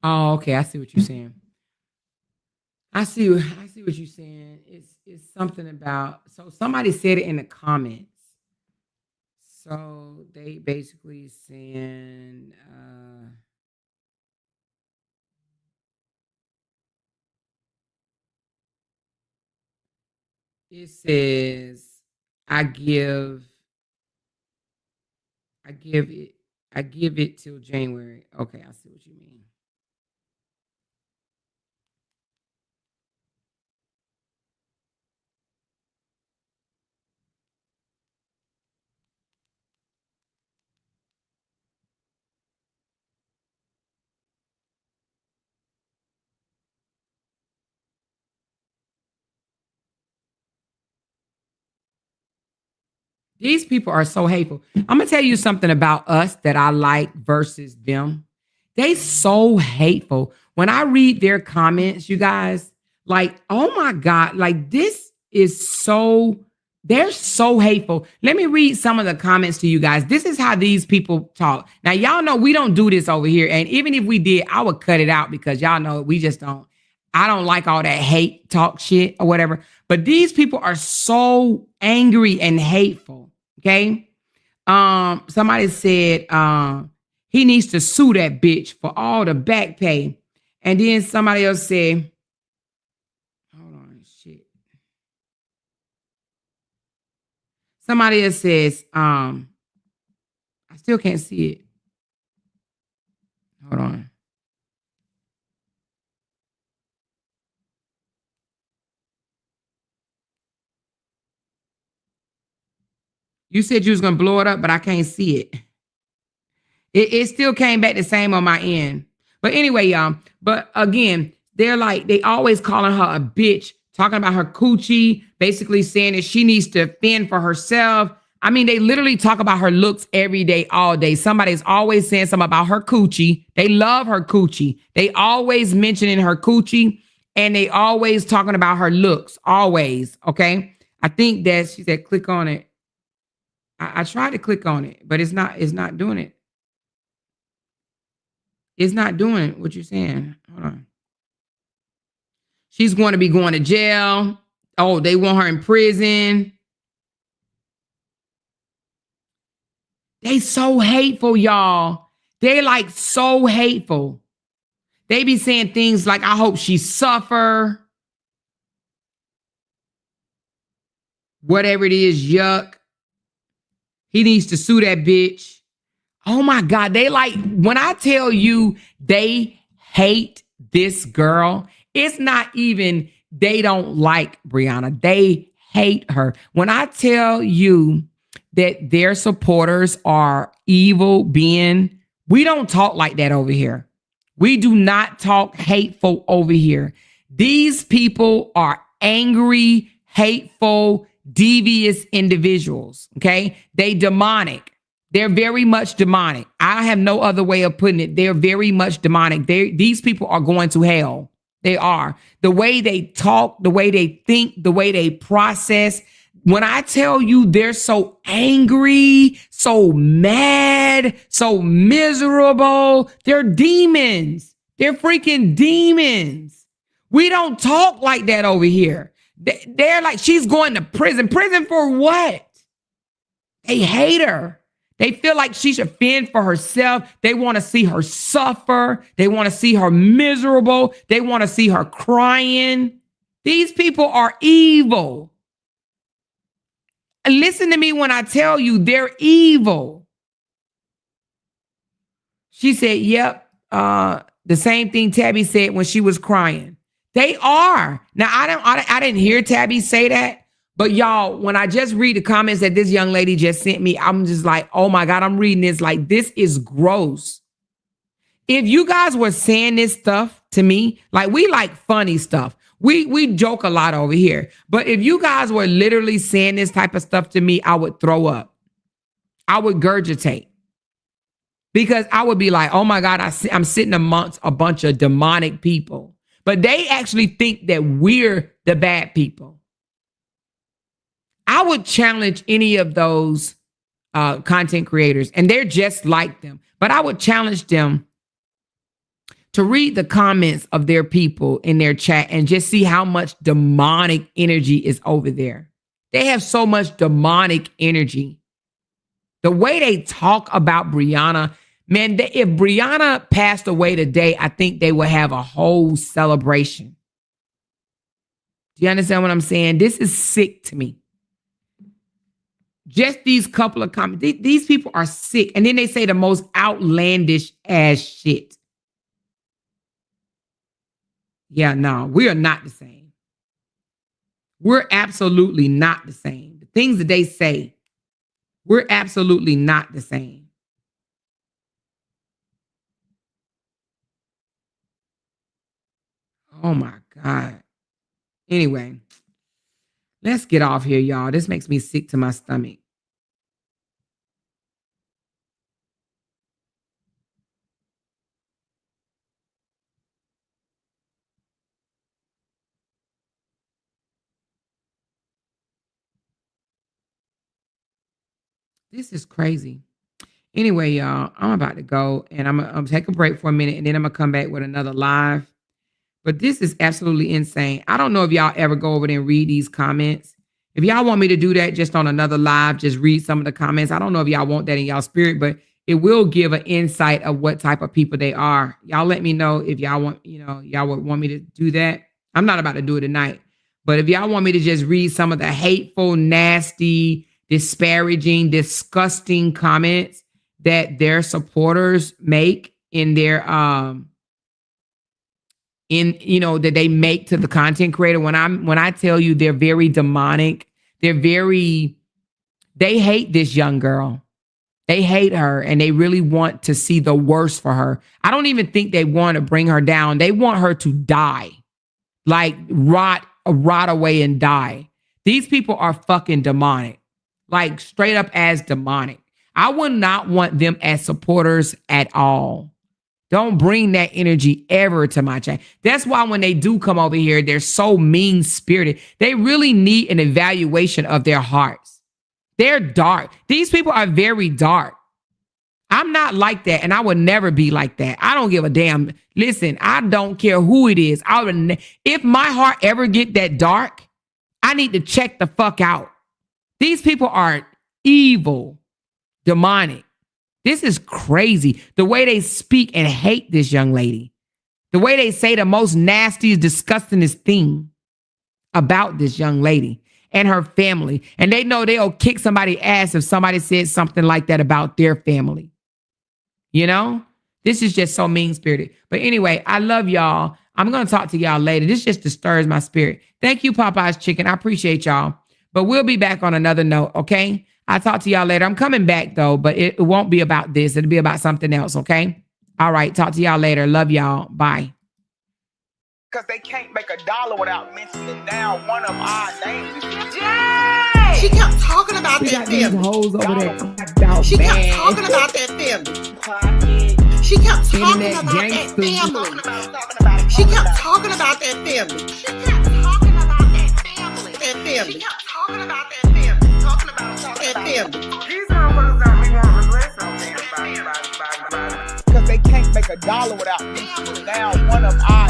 Oh, okay. I see what you're saying. I see what you're saying. It's something about, so somebody said it in the comments. So they basically saying it says I give I give it I give it till January. Okay, I see what you mean. These people are so hateful. I'm gonna tell you something about us that I like versus them. They so hateful. When I read their comments, you guys, like, oh my God, like this is so, they're so hateful. Let me read some of the comments to you guys. This is how these people talk. Now, y'all know we don't do this over here. And even if we did, I would cut it out because y'all know we just don't. I don't like all that hate talk shit or whatever. But these people are so angry and hateful. Okay. Somebody said he needs to sue that bitch for all the back pay. And then somebody else said, hold on, shit. Somebody else says, I still can't see it. Hold on. You said you was gonna blow it up, but I can't see it. It still came back the same on my end. But anyway, y'all. But again, they're like, they always calling her a bitch, talking about her coochie, basically saying that she needs to fend for herself. I mean, they literally talk about her looks every day, all day. Somebody's always saying something about her coochie. They love her coochie. They always mentioning her coochie, and they always talking about her looks, always. Okay. I think that she said, click on it. I tried to click on it, but it's not doing it. It's not doing what you're saying. Hold on. She's going to be going to jail. Oh, they want her in prison. They so hateful, y'all. They like so hateful. They be saying things like, I hope she suffer. Whatever it is, yuck. He needs to sue that bitch. Oh my God. They like, when I tell you they hate this girl, it's not even, they don't like Briana. They hate her. When I tell you that their supporters are evil being, we don't talk like that over here. We do not talk hateful over here. These people are angry, hateful, devious individuals. Okay. They demonic. They're very much demonic. I have no other way of putting it. They're very much demonic. These people are going to hell. They are. The way they talk, the way they think, the way they process. When I tell you they're so angry, so mad, so miserable, they're demons. They're freaking demons. We don't talk like that over here. They're like, she's going to prison. Prison for what? They hate her. They feel like she should fend for herself. They want to see her suffer. They want to see her miserable. They want to see her crying. These people are evil. And listen to me when I tell you they're evil. She said, yep, the same thing Tabby said when she was crying. They are. Now, I didn't hear Tabby say that. But y'all, when I just read the comments that this young lady just sent me, I'm just like, oh my God, I'm reading this like, this is gross. If you guys were saying this stuff to me, like we like funny stuff. We joke a lot over here. But if you guys were literally saying this type of stuff to me, I would throw up. I would gurgitate. Because I would be like, oh my God, I'm sitting amongst a bunch of demonic people. But they actually think that we're the bad people. I would challenge any of those content creators, and they're just like them. But I would challenge them to read the comments of their people in their chat and just see how much demonic energy is over there. They have so much demonic energy. The way they talk about Briana, man, if Briana passed away today, I think they would have a whole celebration. Do you understand what I'm saying? This is sick to me. Just these couple of comments. These people are sick. And then they say the most outlandish ass shit. Yeah, no, we are not the same. We're absolutely not the same. The things that they say, we're absolutely not the same. Oh my God. Anyway, let's get off here, y'all. This makes me sick to my stomach. This is crazy. Anyway, y'all, I'm about to go and I'm gonna take a break for a minute and then I'm gonna come back with another live. But this is absolutely insane. I don't know if y'all ever go over there and read these comments. If y'all want me to do that just on another live, just read some of the comments. I don't know if y'all want that in y'all spirit, but it will give an insight of what type of people they are. Y'all let me know if y'all want, y'all would want me to do that. I'm not about to do it tonight, but if y'all want me to just read some of the hateful, nasty, disparaging, disgusting comments that their supporters make in their that they make to the content creator. When I tell you they're very demonic, they hate this young girl. They hate her and they really want to see the worst for her. I don't even think they want to bring her down. They want her to die, like rot away and die. These people are fucking demonic. Like straight up as demonic. I would not want them as supporters at all. Don't bring that energy ever to my chat. That's why when they do come over here, they're so mean-spirited. They really need an evaluation of their hearts. They're dark. These people are very dark. I'm not like that, and I would never be like that. I don't give a damn. Listen, I don't care who it is. If my heart ever get that dark, I need to check the fuck out. These people are evil, demonic. This is crazy. The way they speak and hate this young lady. The way they say the most nastiest, disgustingest thing about this young lady and her family. And they know they'll kick somebody's ass if somebody said something like that about their family. This is just so mean-spirited. But anyway, I love y'all. I'm going to talk to y'all later. This just disturbs my spirit. Thank you, Popeye's Chicken. I appreciate y'all. But we'll be back on another note, okay? I'll talk to y'all later. I'm coming back, though, but it won't be about this. It'll be about something else, okay? All right, talk to y'all later. Love y'all. Bye. Because they can't make $1 without mentioning down one of our names. Yay! She kept talking about that family. Hoes over there. She kept talking about that family. She kept talking about that family. She kept talking about that family. She kept talking about that family. That family. She kept talking about that family. Talking about that family. These motherfuckers got me want to listen on them. Because they can't make $1 without mentioning down one of our